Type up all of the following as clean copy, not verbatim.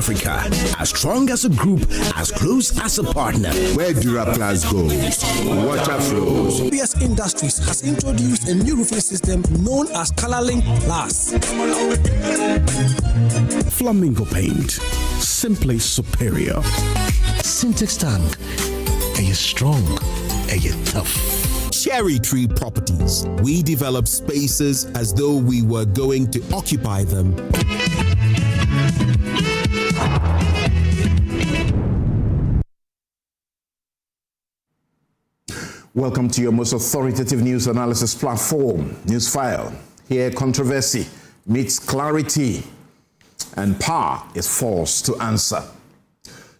Africa. As strong as a group, as close as a partner. Where Duraplas goes, water flows. PS Industries has introduced a new roofing system known as ColorLink Plus. Flamingo paint, simply superior. Syntax tank, are you strong? Are you tough? Cherry Tree Properties. We develop spaces as though we were going to occupy them. Welcome to your most authoritative news analysis platform, Newsfile. Here, controversy meets clarity, and power is forced to answer.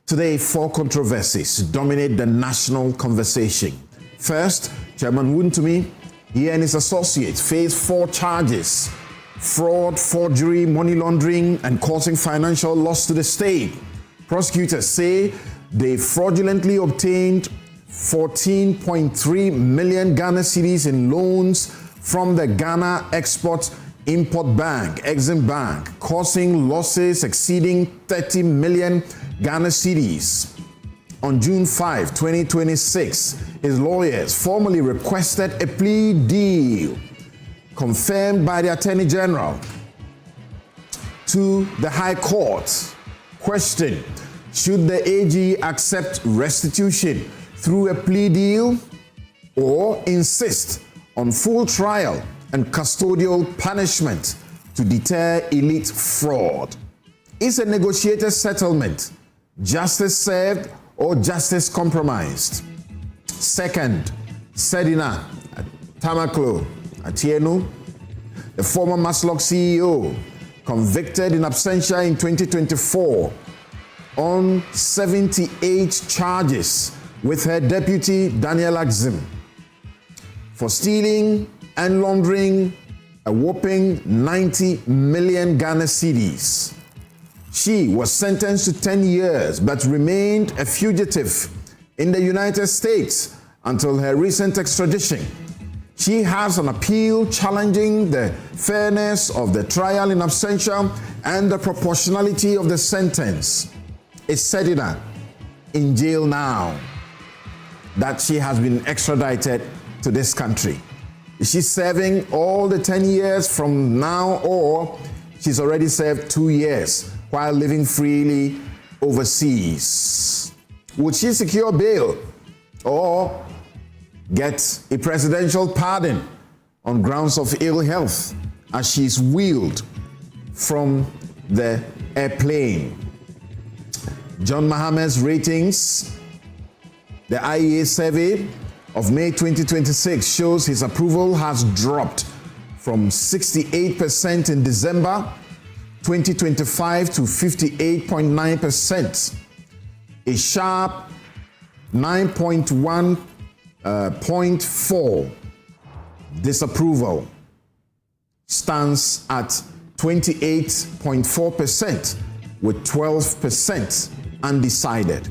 Today, 4 controversies dominate the national conversation. First, Chairman Wontumi, he and his associates face 4 charges: fraud, forgery, money laundering, and causing financial loss to the state. Prosecutors say they fraudulently obtained 14.3 million Ghana cedis in loans from the Ghana Export-Import Bank, Exim Bank, causing losses exceeding 30 million Ghana cedis. On June 5, 2026, his lawyers formally requested a plea deal confirmed by the Attorney General to the High Court. Question: should the AG accept restitution through a plea deal or insist on full trial and custodial punishment to deter elite fraud? Is a negotiated settlement justice served or justice compromised? Second, Sedina Tamaklo Atieno, the former Maslok CEO, convicted in absentia in 2024 on 78 charges with her deputy Daniel Axim for stealing and laundering a whopping 90 million Ghana cedis. She was sentenced to 10 years but remained a fugitive in the United States until her recent extradition. She has an appeal challenging the fairness of the trial in absentia and the proportionality of the sentence. Is Sedina in jail now that she has been extradited to this country? Is she serving all the 10 years from now, or she's already served 2 years while living freely overseas? Would she secure bail or get a presidential pardon on grounds of ill health as she's wheeled from the airplane? John Mahamed's ratings. The IEA survey of May 2026 shows his approval has dropped from 68% in December 2025 to 58.9%. A sharp 9.1 disapproval stands at 28.4%, with 12% undecided.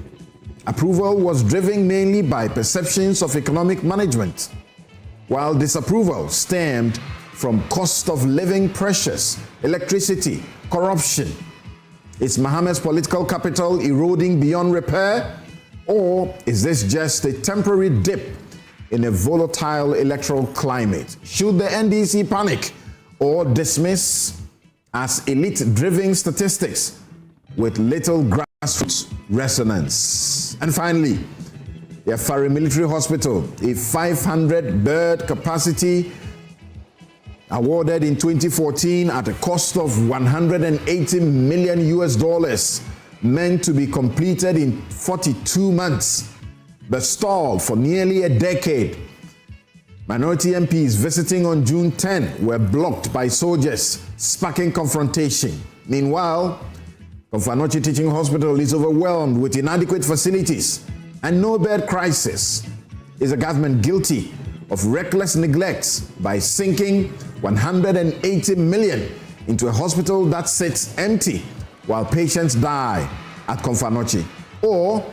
Approval was driven mainly by perceptions of economic management, while disapproval stemmed from cost of living pressures, electricity, corruption. Is Mohammed's political capital eroding beyond repair, or is this just a temporary dip in a volatile electoral climate? Should the NDC panic or dismiss as elite-driven statistics with little grassroots resonance? And finally, the Afari Military Hospital, a 500-bed capacity awarded in 2014 at a cost of 180 million US dollars, meant to be completed in 42 months, but stalled for nearly a decade. Minority MPs visiting on June 10 were blocked by soldiers, sparking confrontation. Meanwhile, Akufo-Addo Teaching Hospital is overwhelmed with inadequate facilities and no bed crisis. Is the government guilty of reckless neglect by sinking 180 million into a hospital that sits empty while patients die at Akufo-Addo? Or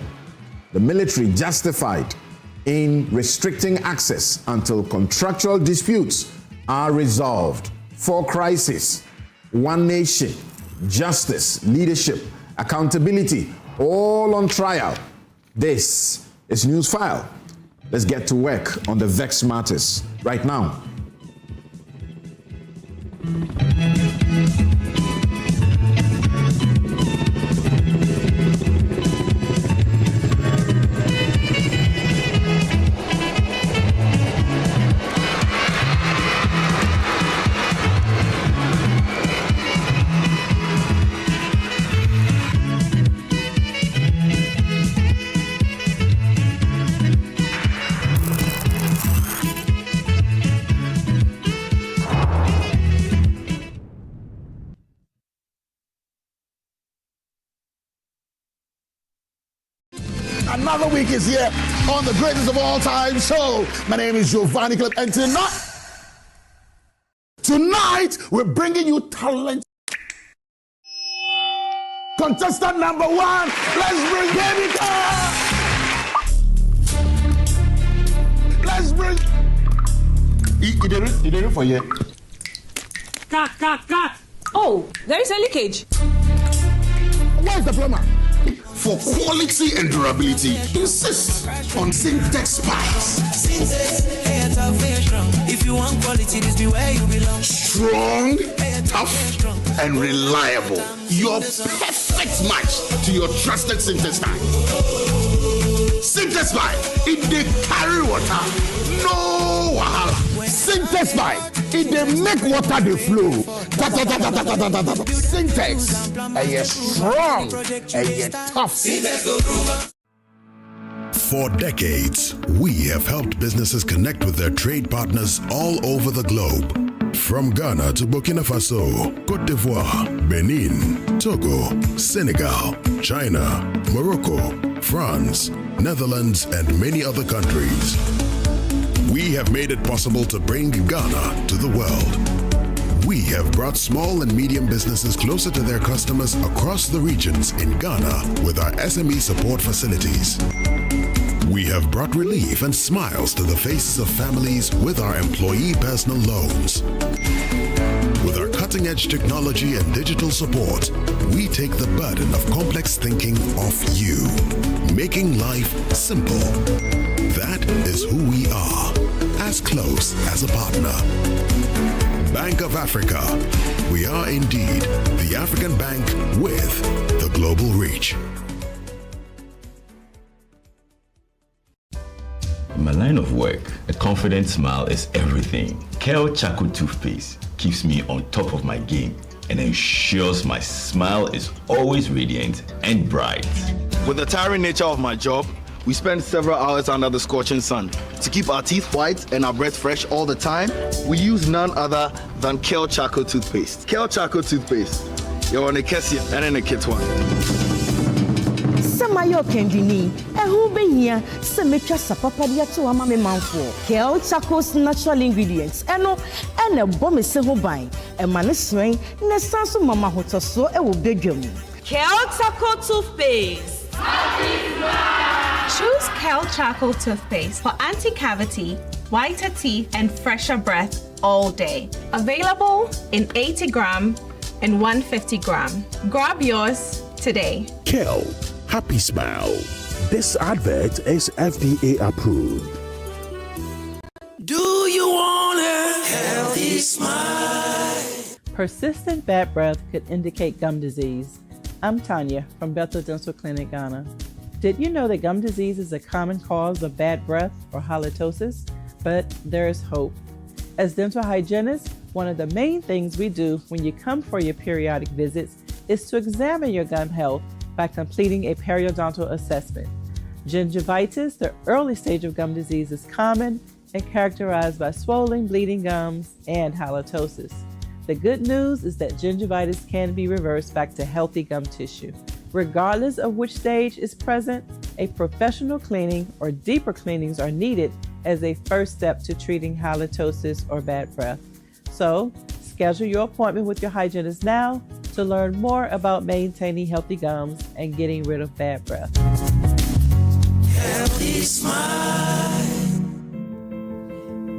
the military justified in restricting access until contractual disputes are resolved? 4 crises: one nation, justice, leadership, accountability, all on trial. This is Newsfile. Let's get to work on the vexed matters right now. Another week is here on the greatest of all time show. My name is Giovanni Clip, and tonight we're bringing you talent. Contestant number 1, let's bring Baby Girl. Let's bring. You did it for you. Cut. Oh, there is a leakage. Where's the plumber? For quality and durability, insist on Syntex pipes. If you want quality, this be where you belong. Strong, tough, and reliable. Your perfect match to your trusted Syntex pipe. Syntex pipe, it they carry water, no wahala. Syntex pipe, it they make water they flow. Syntex, and you're strong, and you're tough. For decades, we have helped businesses connect with their trade partners all over the globe. From Ghana to Burkina Faso, Côte d'Ivoire, Benin, Togo, Senegal, China, Morocco, France, Netherlands, and many other countries. We have made it possible to bring Ghana to the world. We have brought small and medium businesses closer to their customers across the regions in Ghana with our SME support facilities. We have brought relief and smiles to the faces of families with our employee personal loans. With our cutting-edge technology and digital support, we take the burden of complex thinking off you, making life simple. That is who we are, as close as a partner. Bank of Africa. We are indeed the African bank with the global reach. In my line of work, a confident smile is everything. Kale Charcoal Toothpaste keeps me on top of my game and ensures my smile is always radiant and bright. With the tiring nature of my job, we spend several hours under the scorching sun. To keep our teeth white and our breath fresh all the time, we use none other than Kale Charcoal Toothpaste. Kale Charcoal Toothpaste. You're on a Kessie and in a kit one. Samayo kendini, who be here, Semetra Sapapadia to Amame Manfo, Kale Charcoal's natural ingredients, and a bomb is several buying, a man's rain, Nesanso Mama Hotoso, a will beg you. Kale Charcoal Toothpaste. Choose Kale Charcoal Toothpaste for anti-cavity, whiter teeth, and fresher breath all day. Available in 80 gram and 150 gram. Grab yours today. Kale, happy smile. This advert is FDA approved. Do you want a healthy smile? Persistent bad breath could indicate gum disease. I'm Tanya from Bethel Dental Clinic, Ghana. Did you know that gum disease is a common cause of bad breath or halitosis? But there is hope. As dental hygienists, one of the main things we do when you come for your periodic visits is to examine your gum health by completing a periodontal assessment. Gingivitis, the early stage of gum disease, is common and characterized by swollen, bleeding gums and halitosis. The good news is that gingivitis can be reversed back to healthy gum tissue. Regardless of which stage is present, a professional cleaning or deeper cleanings are needed as a first step to treating halitosis or bad breath. So, schedule your appointment with your hygienist now to learn more about maintaining healthy gums and getting rid of bad breath. Healthy smile.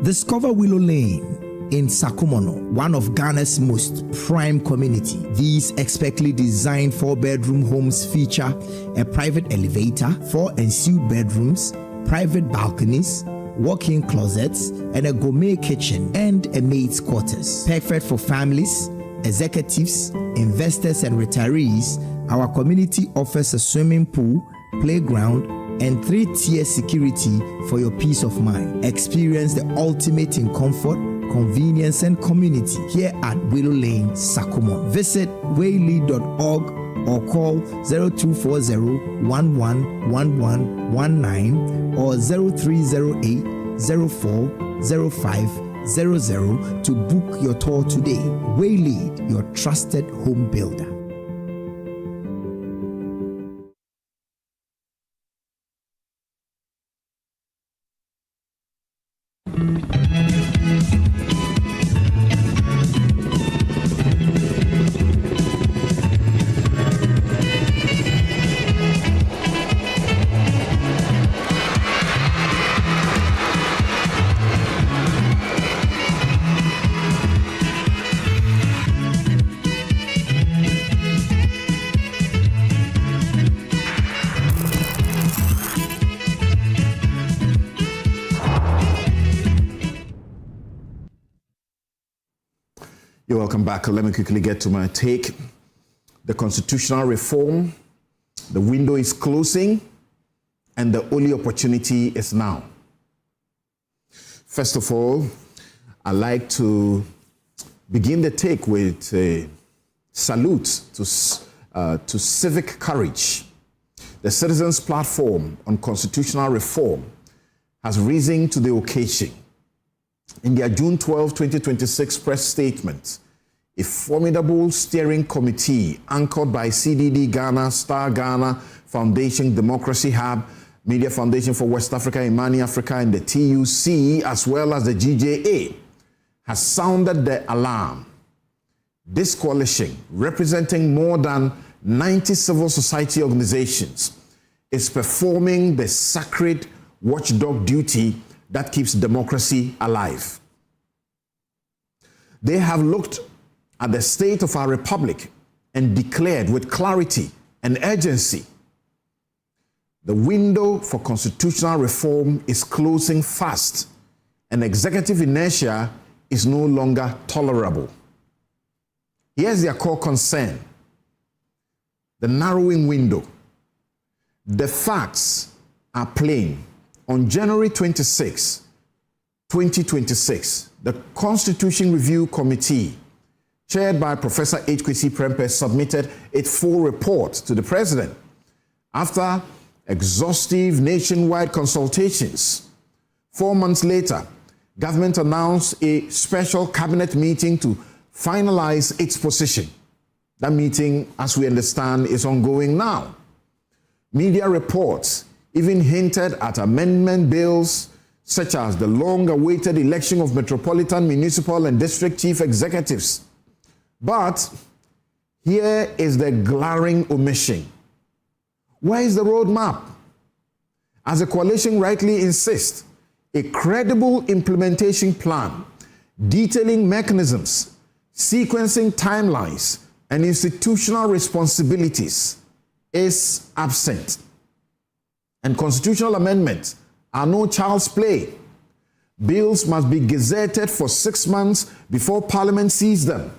Discover Willow Lane, in Sakumono, one of Ghana's most prime community. These expertly designed 4-bedroom homes feature a private elevator, 4 ensuite bedrooms, private balconies, walk-in closets, and a gourmet kitchen and a maid's quarters. Perfect for families, executives, investors, and retirees. Our community offers a swimming pool, playground, and 3-tier security for your peace of mind. Experience the ultimate in comfort, convenience, and community here at Willow Lane, Sakumo. Visit waylead.org or call 0240-111119 or 0308-040500 to book your tour today. Waylead, your trusted home builder. You're welcome back. Let me quickly get to my take. The constitutional reform, the window is closing, and the only opportunity is now. First of all, I'd like to begin the take with a salute to civic courage. The Citizens Platform on Constitutional Reform has risen to the occasion. In their June 12, 2026 press statement, a formidable steering committee anchored by CDD Ghana, Star Ghana, Foundation, Democracy Hub, Media Foundation for West Africa, Imani Africa, and the TUC, as well as the GJA, has sounded the alarm. This coalition, representing more than 90 civil society organizations, is performing the sacred watchdog duty that keeps democracy alive. They have looked at the state of our republic and declared with clarity and urgency, the window for constitutional reform is closing fast, and executive inertia is no longer tolerable. Here's their core concern: the narrowing window. The facts are plain. On January 26, 2026, the Constitution Review Committee, chaired by Professor H. Kwesi Prempeh, submitted its full report to the President. After exhaustive nationwide consultations, 4 months later, government announced a special cabinet meeting to finalize its position. That meeting, as we understand, is ongoing now. Media reports even hinted at amendment bills such as the long-awaited election of metropolitan, municipal, and district chief executives. But here is the glaring omission. Where is the roadmap? As the coalition rightly insists, a credible implementation plan detailing mechanisms, sequencing timelines, and institutional responsibilities is absent. And constitutional amendments are no child's play. Bills must be gazetted for 6 months before Parliament sees them.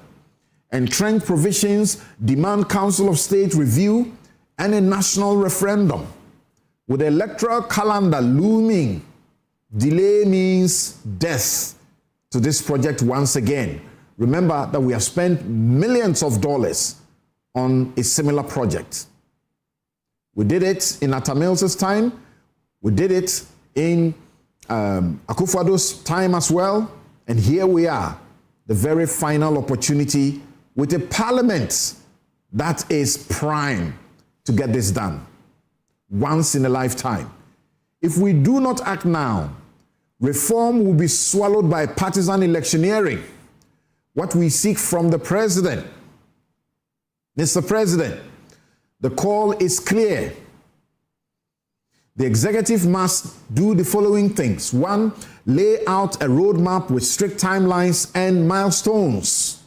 Entrenched provisions demand Council of State review and a national referendum. With the electoral calendar looming, delay means death to this project once again. Remember that we have spent millions of dollars on a similar project. We did it in Atta Mills' time. We did it in Akufo-Addo's time as well. And here we are, the very final opportunity with a parliament that is prime to get this done. Once in a lifetime. If we do not act now, reform will be swallowed by partisan electioneering. What we seek from the president, Mr. President, the call is clear. The executive must do the following things. 1, lay out a roadmap with strict timelines and milestones.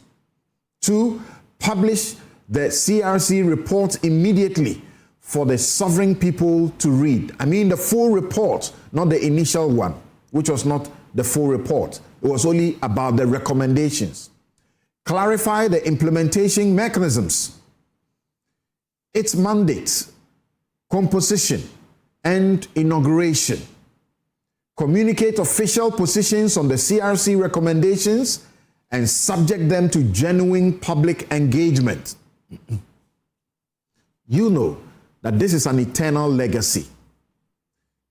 2, publish the CRC report immediately for the sovereign people to read. I mean the full report, not the initial one, which was not the full report. It was only about the recommendations. Clarify the implementation mechanisms, its mandate, composition, and inauguration. Communicate official positions on the CRC recommendations and subject them to genuine public engagement. You know that this is an eternal legacy.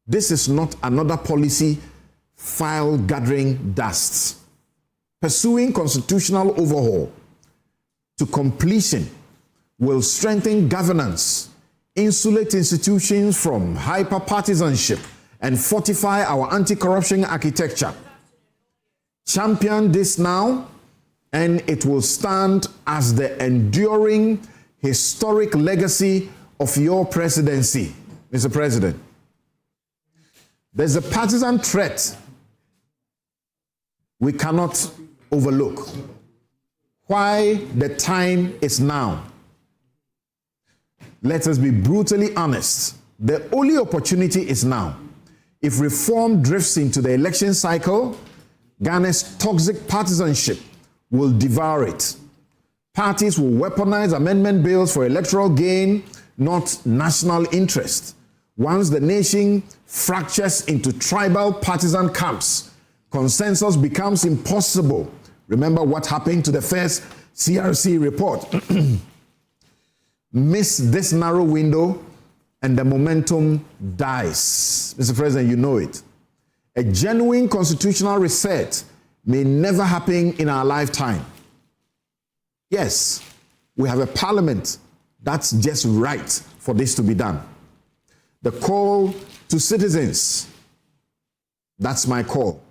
This is not another policy file gathering dust. Pursuing constitutional overhaul to completion will strengthen governance, insulate institutions from hyper-partisanship, and fortify our anti-corruption architecture. Champion this now, and it will stand as the enduring historic legacy of your presidency, Mr. President. There's a partisan threat we cannot overlook. Why the time is now. Let us be brutally honest. The only opportunity is now. If reform drifts into the election cycle, Ghana's toxic partisanship will devour it. Parties will weaponize amendment bills for electoral gain, not national interest. Once the nation fractures into tribal partisan camps, consensus becomes impossible. Remember what happened to the first CRC report. Miss this narrow window and the momentum dies. Mr. President, you know it. A genuine constitutional reset may never happen in our lifetime. Yes, we have a parliament that's just right for this to be done. The call to citizens, that's my call.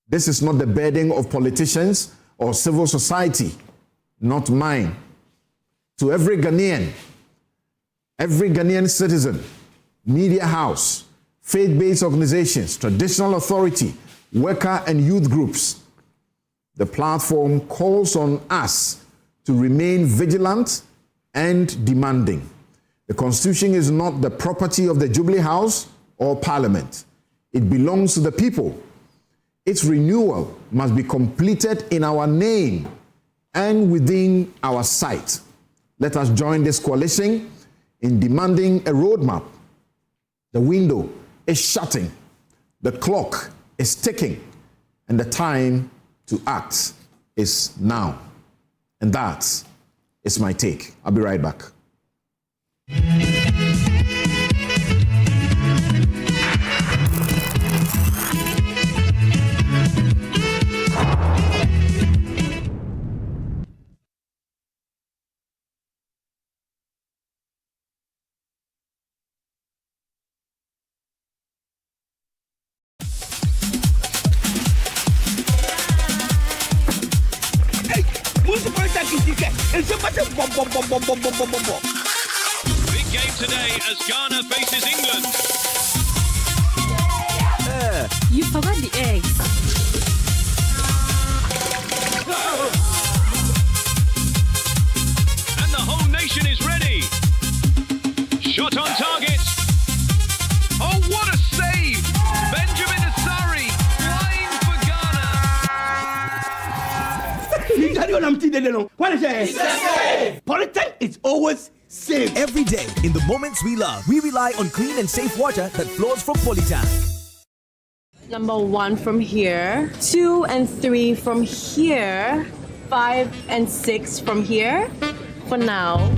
This is not the burden of politicians or civil society, not mine. To every Ghanaian citizen, media house, faith-based organizations, traditional authority, worker and youth groups, the platform calls on us to remain vigilant and demanding. The Constitution is not the property of the Jubilee House or Parliament. It belongs to the people. Its renewal must be completed in our name and within our sight. Let us join this coalition in demanding a roadmap. The window is shutting, the clock is ticking, and the time to act is now. And that is my take. I'll be right back. Big game today as Ghana faces England. You forgot the eggs. And the whole nation is ready. Shot on target. Oh, what a save! Benjamin Asari flying for Ghana. What is it? Politics is always safe. Every day, in the moments we love, we rely on clean and safe water that flows from Polytank. Number 1 from here, 2 and 3 from here, 5 and 6 from here. For now.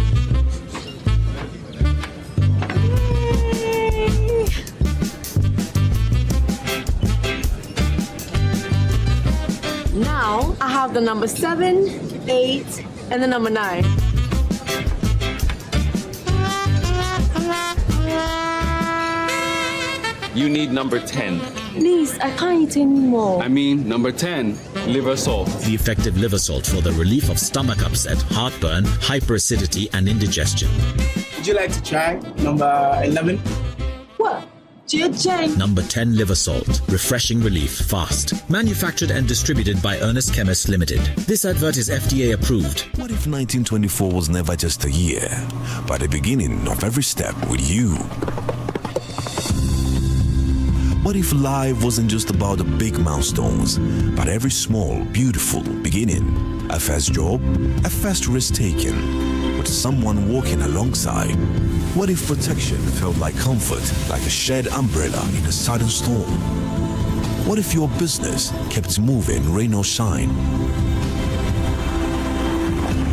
Yay. Now I have the number 7, 8, and the number 9. You need number 10. Please, I can't eat anymore. I mean, number 10, liver salt. The effective liver salt for the relief of stomach upset, heartburn, hyperacidity, and indigestion. Would you like to try number 11? What? Number 10 liver salt, refreshing relief, fast. Manufactured and distributed by Ernest Chemists Limited. This advert is FDA approved. What if 1924 was never just a year, but the beginning of every step with you? What if life wasn't just about the big milestones, but every small, beautiful beginning? A first job, a first risk taken, with someone walking alongside. What if protection felt like comfort, like a shared umbrella in a sudden storm? What if your business kept moving, rain or shine?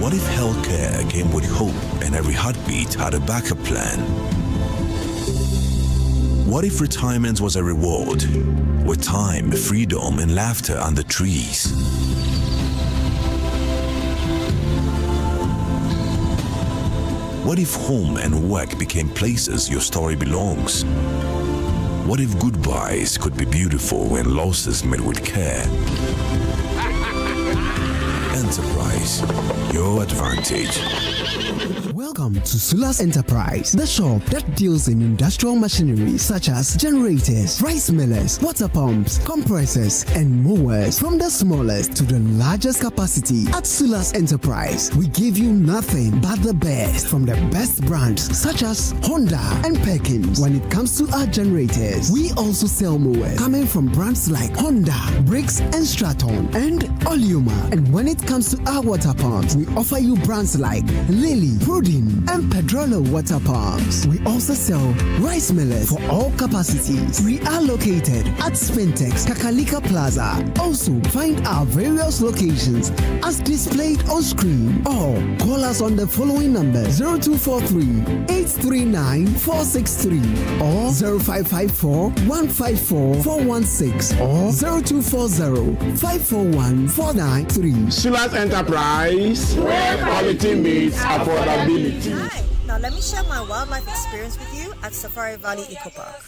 What if healthcare came with hope and every heartbeat had a backup plan? What if retirement was a reward, with time, freedom, and laughter under trees? What if home and work became places your story belongs? What if goodbyes could be beautiful and losses met with care? Enterprise, your advantage. Welcome to Sulas Enterprise, the shop that deals in industrial machinery such as generators, rice millers, water pumps, compressors, and mowers. From the smallest to the largest capacity, at Sulas Enterprise, we give you nothing but the best from the best brands such as Honda and Perkins. When it comes to our generators, we also sell mowers coming from brands like Honda, Briggs and Straton, and Oleuma. And when it comes to our water pumps, we offer you brands like Lily, Prudin, and Pedrolo water pumps. We also sell rice millers for all capacities. We are located at Spintex, Kakalika Plaza. Also, find our various locations as displayed on screen, or call us on the following numbers: 0243-839-463 or 0554-154-416 or 0240-541-493. Sulas Enterprise, where quality meets affordability. Hi, now let me share my wildlife experience with you at Safari Valley Eco Park.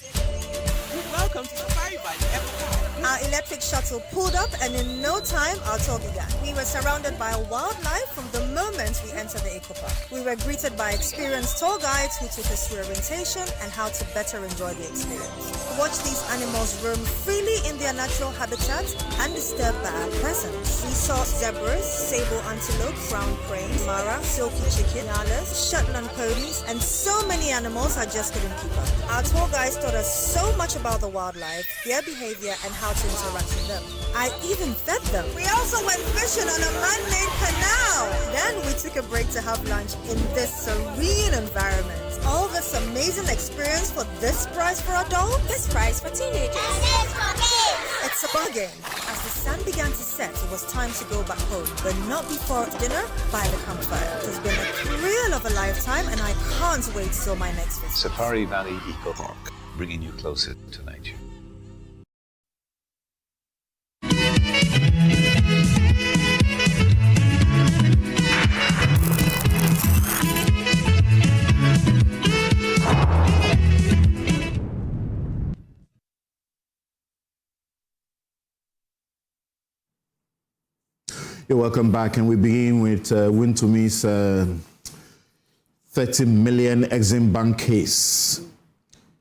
Welcome to Safari Valley Eco Park. Our electric shuttle pulled up, and in no time our tour began. We were surrounded by wildlife from the moment we entered the Eco Park. We were greeted by experienced tour guides who took us through orientation and how to better enjoy the experience. Watch these animals roam freely in their natural habitat undisturbed by our presence. We saw zebras, sable antelope, brown cranes, mara, silky chicken, nyalas, Shetland ponies, and so many animals I just couldn't keep up. Our tour guides taught us so much about the wildlife, their behavior, and how to interact with them. I even fed them. We also went fishing on a man-made canal. Then we took a break to have lunch in this serene environment. All this amazing experience for this price for adults? This price for teenagers. It's a bargain. As the sun began to set, it was time to go back home, but not before dinner by the campfire. It has been a thrill of a lifetime, and I can't wait till my next visit. Safari Valley Eco Park, bringing you closer to nature. You're welcome back, and we begin with Wontumi's 30 million Exim Bank case.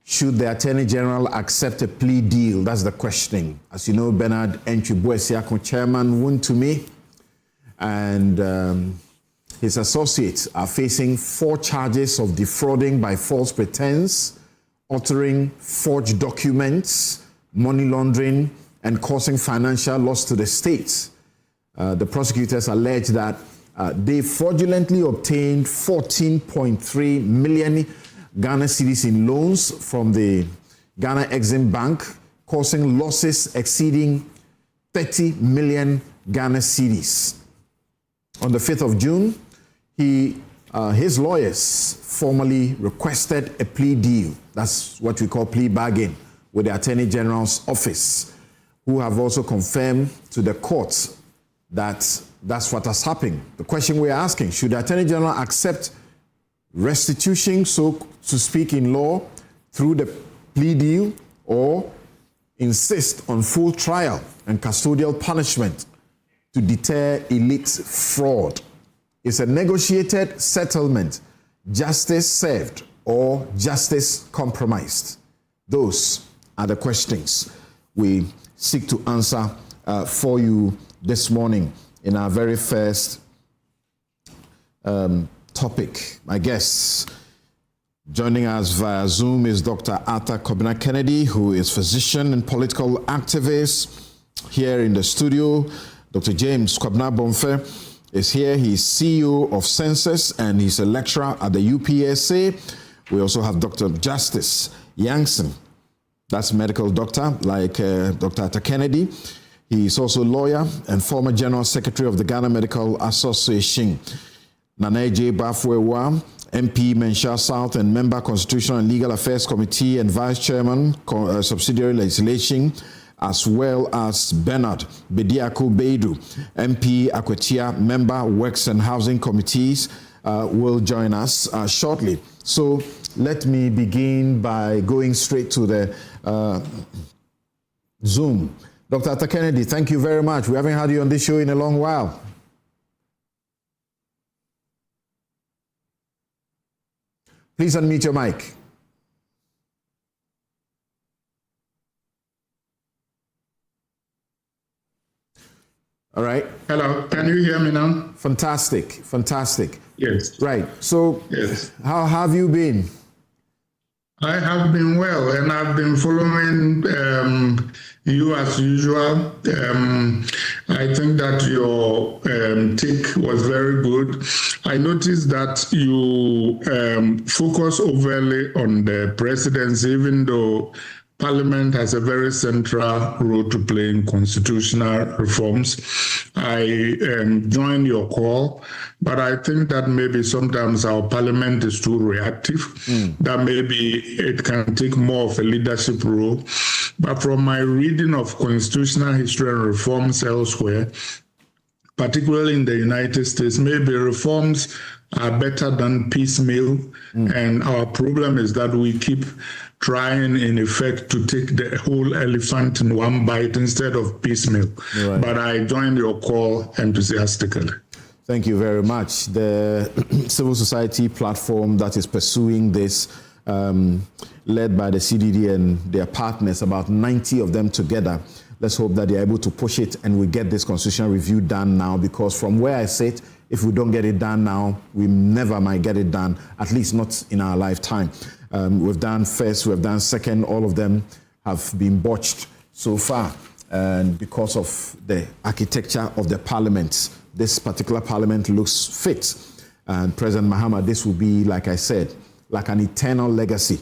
Should the Attorney General accept a plea deal? That's the questioning. As you know, Bernard Entry-Boesiako, Chairman Wontumi, and his associates are facing 4 charges of defrauding by false pretense, altering forged documents, money laundering, and causing financial loss to the state. The prosecutors allege that they fraudulently obtained 14.3 million Ghana cedis in loans from the Ghana Exim Bank, causing losses exceeding 30 million Ghana cedis. On the 5th of June, his lawyers formally requested a plea deal. That's what we call plea bargain with the Attorney General's office, who have also confirmed to the courts that that's what has happened. The question we're asking, should the Attorney General accept restitution, so to speak in law, through the plea deal, or insist on full trial and custodial punishment to deter elite fraud? Is a negotiated settlement justice served or justice compromised? Those are the questions we seek to answer for you this morning in our very first topic. My guests joining us via Zoom is Dr. Arthur Kobina Kennedy, who is physician and political activist. Here in the studio, Dr. James Kwabena Bomfe is here. He's CEO of Census and he's a lecturer at the UPSA. We also have Dr. Justice Yankson. That's a medical doctor, like Dr. Arthur Kennedy. He is also a lawyer and former General Secretary of the Ghana Medical Association. Nana J. Bafwewa, MP, Mensha South, and member Constitutional and Legal Affairs Committee and Vice Chairman, Subsidiary Legislation, as well as Bernard Bediako-Beidu, MP, Akwetia, member Works and Housing Committees, will join us shortly. So let me begin by going straight to the Zoom. Dr. Arthur Kennedy, thank you very much. We haven't had you on this show in a long while. Please unmute your mic. All right. Hello. Can you hear me now? Fantastic. Fantastic. Yes. Right. So, yes. How have you been? I have been well, and I've been following you as usual. I think that your take was very good. I noticed that you focus overly on the presidency, even though Parliament has a very central role to play in constitutional reforms. I join your call, but I think that maybe sometimes our Parliament is too reactive, that maybe it can take more of a leadership role. But from my reading of constitutional history and reforms elsewhere, particularly in the United States, maybe reforms are better than piecemeal. And our problem is that we keep trying, in effect, to take the whole elephant in one bite instead of piecemeal. Right. But I joined your call enthusiastically. Thank you very much. The civil society platform that is pursuing this, led by the CDD and their partners, about 90 of them together. Let's hope that they're able to push it and we get this constitutional review done now, because from where I sit, if we don't get it done now, we never might get it done, at least not in our lifetime. We've done first, we've done second, all of them have been botched so far. And because of the architecture of the parliament, this particular parliament looks fit. And President Mahama, this will be, like I said, like an eternal legacy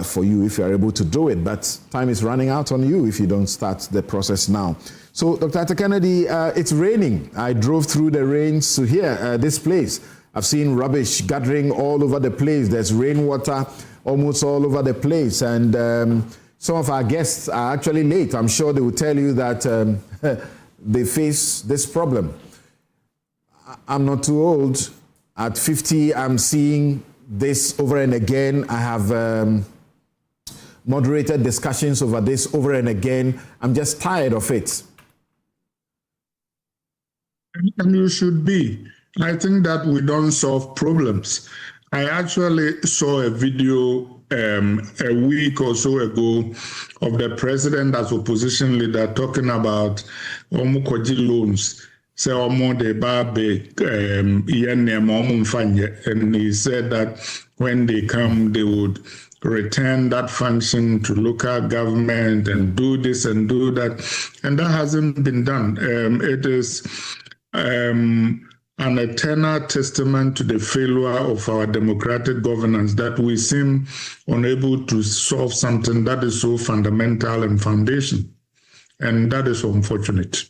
for you if you're able to do it. But time is running out on you if you don't start the process now. So, Dr. Arthur Kennedy, it's raining. I drove through the rains to here, this place. I've seen rubbish gathering all over the place. There's rainwater almost all over the place. And some of our guests are actually late. I'm sure they will tell you that they face this problem. I'm not too old. At 50, I'm seeing this over and again. I have moderated discussions over this over and again. I'm just tired of it. And you should be. I think that we don't solve problems. I actually saw a video a week or so ago of the president as opposition leader talking about Omukoji loans. So and he said that when they come, they would return that function to local government and do this and do that. And that hasn't been done. It is an eternal testament to the failure of our democratic governance that we seem unable to solve something that is so fundamental and foundation. And that is unfortunate.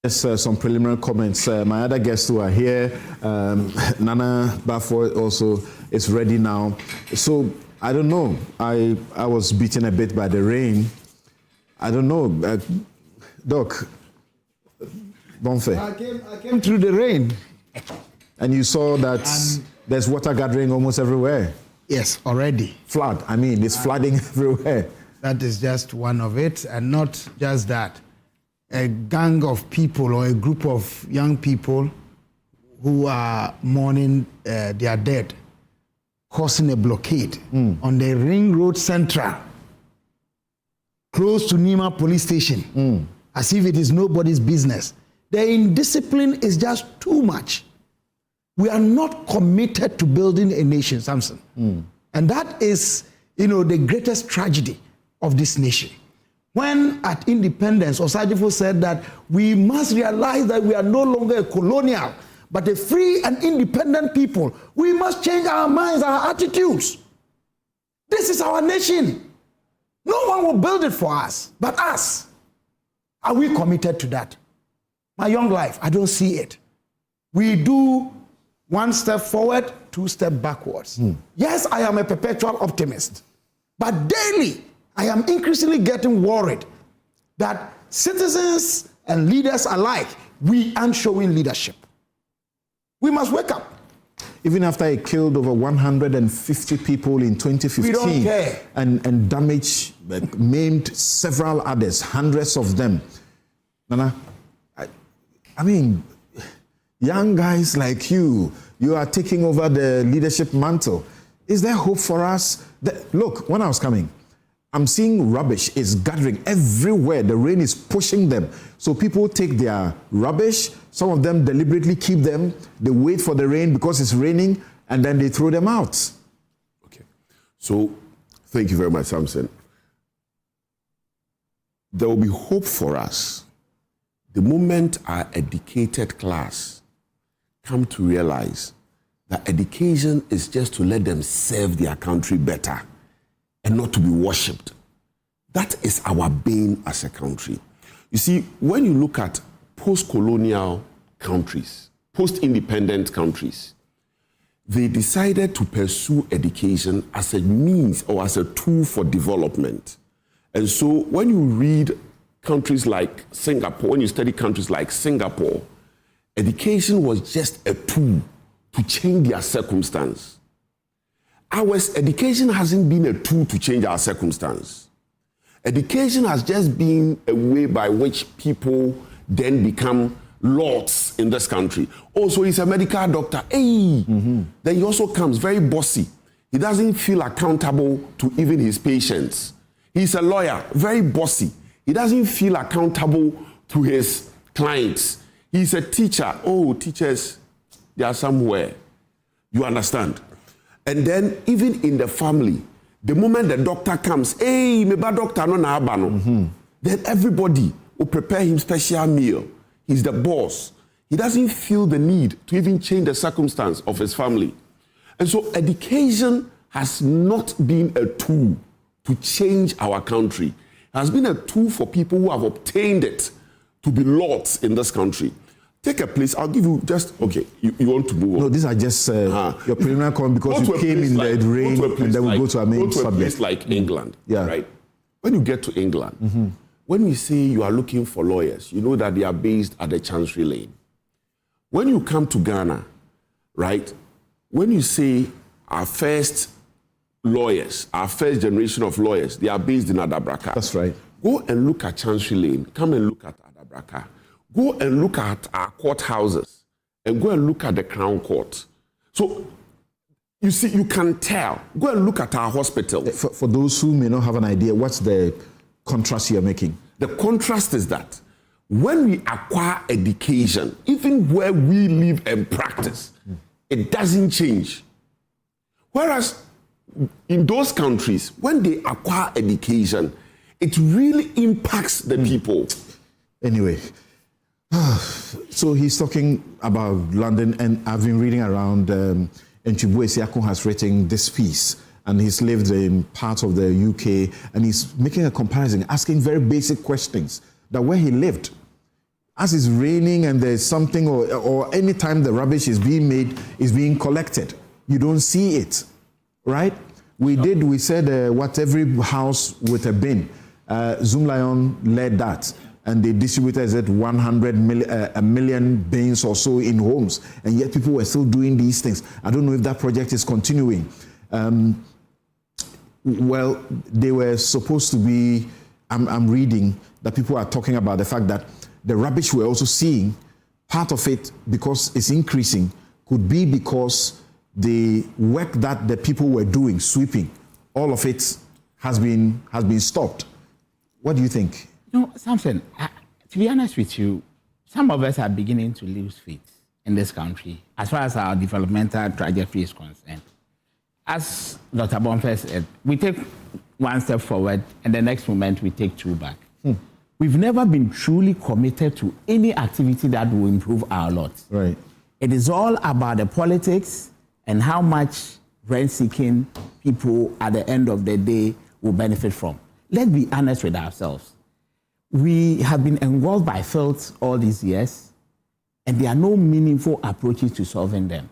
Yes, some preliminary comments. My other guests who are here, Nana Bafo also is ready now. So, I don't know. I was beaten a bit by the rain. I don't know. Doc, Bonfe. I came through the rain. And you saw that there's water gathering almost everywhere. Yes, already. Flood. I mean, it's flooding everywhere. That is just one of it. And not just that. A gang of people or a group of young people who are mourning their dead, causing a blockade on the Ring Road Central close to Nima police station, as if it is nobody's business. The indiscipline is just too much. We are not committed to building a nation, Samson. And that is, the greatest tragedy of this nation. When at independence, Osajifo said that we must realize that we are no longer a colonial, but a free and independent people. We must change our minds, our attitudes. This is our nation. No one will build it for us, but us. Are we committed to that? My young life, I don't see it. We do one step forward, two steps backwards. Yes, I am a perpetual optimist, but daily I am increasingly getting worried that citizens and leaders alike, we aren't showing leadership. We must wake up. Even after it killed over 150 people in 2015 we don't care. And damaged, maimed several others, hundreds of them. Nana, I mean, young guys like you are taking over the leadership mantle. Is there hope for us? Look, when I was coming, I'm seeing rubbish is gathering everywhere. The rain is pushing them. So people take their rubbish. Some of them deliberately keep them. They wait for the rain because it's raining, and then they throw them out. Okay. So thank you very much, Samson. There will be hope for us the moment our educated class come to realize that education is just to let them serve their country better and not to be worshipped. That is our bane as a country. You see, when you look at post-colonial countries, post-independent countries, they decided to pursue education as a means or as a tool for development. And so when you read countries like Singapore, when you study countries like Singapore, education was just a tool to change their circumstance. Our education hasn't been a tool to change our circumstance. Education has just been a way by which people then become lords in this country. Also, he's a medical doctor. Then he also comes very bossy. He doesn't feel accountable to even his patients. He's a lawyer, very bossy. He doesn't feel accountable to his clients. He's a teacher. Oh, teachers, they are somewhere. You understand? And then even in the family, the moment the doctor comes, hey, maybe doctor no na abano, then everybody will prepare him special meal. He's the boss. He doesn't feel the need to even change the circumstance of his family. And so education has not been a tool to change our country. It has been a tool for people who have obtained it to be lords in this country. Take a place. I'll give you just, okay, you want to move on? No, these are just your preliminary comment because you came in the rain and then we go to our main subject. Go to a place like England, right? When you get to England, when we say you are looking for lawyers, you know that they are based at the Chancery Lane. When you come to Ghana, right, when you say our first lawyers, our first generation of lawyers, they are based in Adabraka. That's right. Go and look at Chancery Lane. Come and look at Adabraka. Go and look at our courthouses and go and look at the Crown Court. So, you see, you can tell. Go and look at our hospital. For those who may not have an idea, what's the contrast you're making? The contrast is that when we acquire education, even where we live and practice, it doesn't change. Whereas in those countries, when they acquire education, it really impacts the people. Anyway, so he's talking about London, and I've been reading around, and Chibwe Siakon has written this piece, and he's lived in parts of the UK, and he's making a comparison, asking very basic questions, that where he lived, as it's raining and there's something, or any time the rubbish is being made, is being collected, you don't see it, right? We said every house with a bin. Zoom Lion led that. And they distributed it 100 million bins or so in homes, and yet people were still doing these things. I don't know if that project is continuing. Well, they were supposed to be, I'm reading that people are talking about the fact that the rubbish we're also seeing, part of it, because it's increasing, could be because the work that the people were doing, sweeping, all of it has been stopped. What do you think? Something, to be honest with you, some of us are beginning to lose faith in this country as far as our developmental trajectory is concerned. As Dr. Bonface said, we take one step forward and the next moment we take two back. We've never been truly committed to any activity that will improve our lot. Right. It is all about the politics and how much rent-seeking people at the end of the day will benefit from. Let's be honest with ourselves. We have been engulfed by filth all these years, and there are no meaningful approaches to solving them.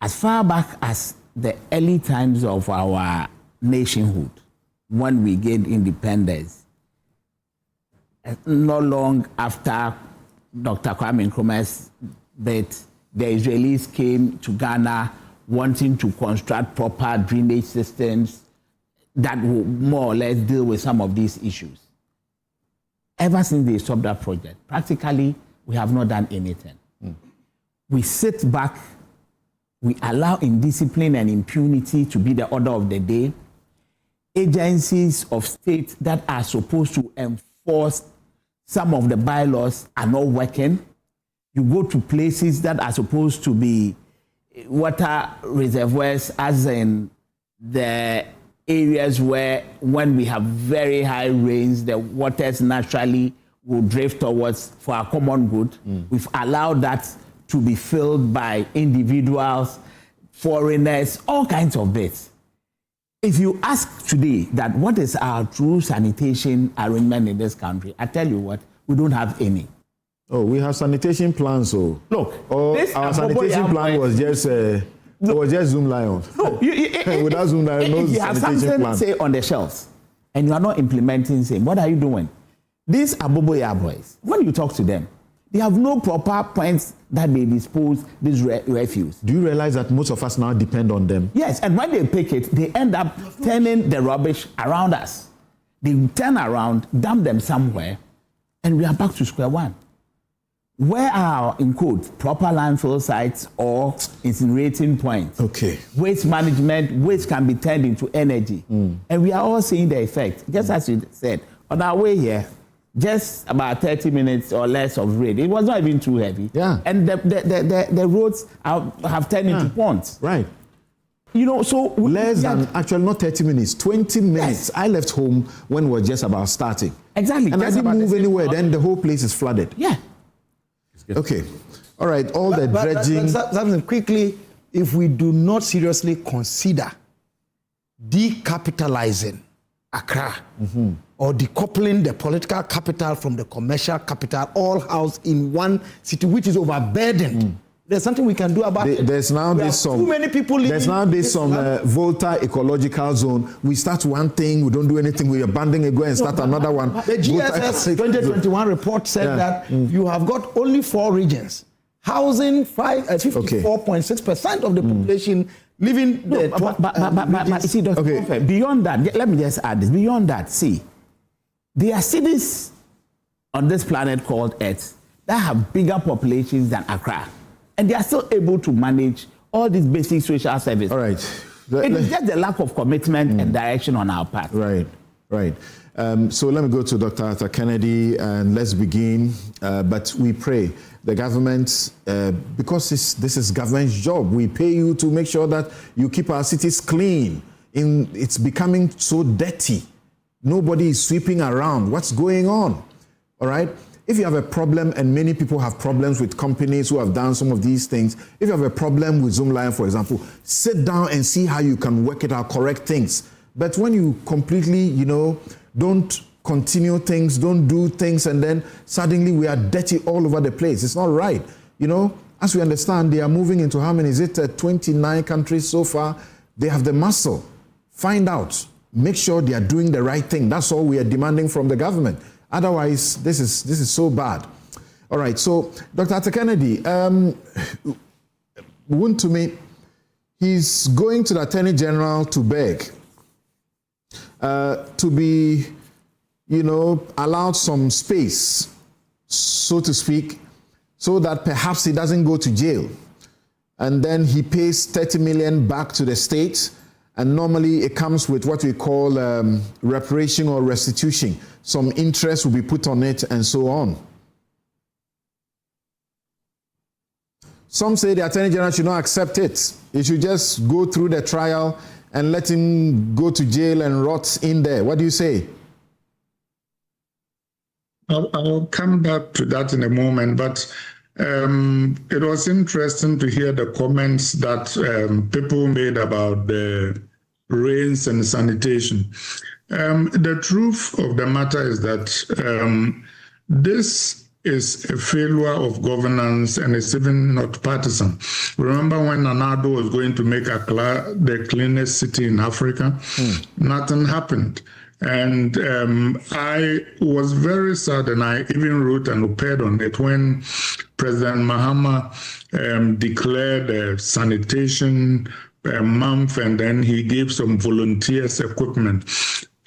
As far back as the early times of our nationhood, when we gained independence, not long after Dr. Kwame Nkrumah's death, the Israelis came to Ghana wanting to construct proper drainage systems that will more or less deal with some of these issues. Ever since they stopped that project, practically we have not done anything. We sit back, we allow indiscipline and impunity to be the order of the day. Agencies of state that are supposed to enforce some of the bylaws are not working. You go to places that are supposed to be water reservoirs, as in the areas where when we have very high rains, the waters naturally will drift towards for our common good. We've allowed that to be filled by individuals, foreigners, all kinds of bits. If you ask today that what is our true sanitation arrangement in this country, I tell you what, we don't have any. Oh, we have sanitation plans. So look, our sanitation plan was just Zoom Lion. No, without Zoom Lion, no if you have sanitation something plan. say on the shelves, and you are not implementing same, what are you doing? These Aboboya boys, when you talk to them, they have no proper points that they dispose this refuse. Do you realize that most of us now depend on them? Yes, and when they pick it, they end up turning the rubbish around us. They turn around, dump them somewhere, and we are back to square one. Where are, in quote, proper landfill sites or incinerating points? Okay. Waste management, waste can be turned into energy. And we are all seeing the effect. Just as you said, on our way here, just about 30 minutes or less of rain. It was not even too heavy. Yeah. And the roads have turned into ponds. Right. So less than, actually not 30 minutes, 20 minutes. Yes. I left home when we were just about starting. Exactly. And I didn't move anywhere, then the whole place is flooded. Yeah. Okay. All right. All the dredging. Something quickly, if we do not seriously consider decapitalizing Accra or decoupling the political capital from the commercial capital, all housed in one city, which is overburdened. There's something we can do about it. There's now this some. Too many people living. There's now this some Volta ecological zone. We start one thing, we don't do anything. We abandon it, go and start another one. The GSS 2021 report said that you have got only 4 regions housing 54.6% of the population living there. But you see, Dr. Beyond that, let me just add this. Beyond that, see, there are cities on this planet called Earth that have bigger populations than Accra. And they are still able to manage all these basic social services. All right. It is just the lack of commitment and direction on our part. Right. So let me go to Dr. Arthur Kennedy and let's begin. But we pray the government, because this is government's job, we pay you to make sure that you keep our cities clean. It's becoming so dirty. Nobody is sweeping around. What's going on? All right. If you have a problem, and many people have problems with companies who have done some of these things, if you have a problem with Zoom Lion, for example, sit down and see how you can work it out, correct things. But when you completely, don't continue things, don't do things, and then suddenly we are dirty all over the place, it's not right. As we understand, they are moving into how many? Is it 29 countries so far? They have the muscle. Find out. Make sure they are doing the right thing. That's all we are demanding from the government. Otherwise, this is so bad. All right, so Dr. Arthur Kennedy, Wontumi, he's going to the Attorney General to beg to be, allowed some space, so to speak, so that perhaps he doesn't go to jail. And then he pays 30 million back to the state, And normally it comes with what we call reparation or restitution. Some interest will be put on it and so on. Some say the Attorney General should not accept it. He should just go through the trial and let him go to jail and rot in there. What do you say? I'll come back to that in a moment, but it was interesting to hear the comments that people made about the rains and sanitation. The truth of the matter is that this is a failure of governance and it's even not partisan. Remember when Addo was going to make Accra the cleanest city in Africa? Nothing happened. And I was very sad, and I even wrote an op-ed on it when President Mahama declared a sanitation month, and then he gave some volunteers equipment.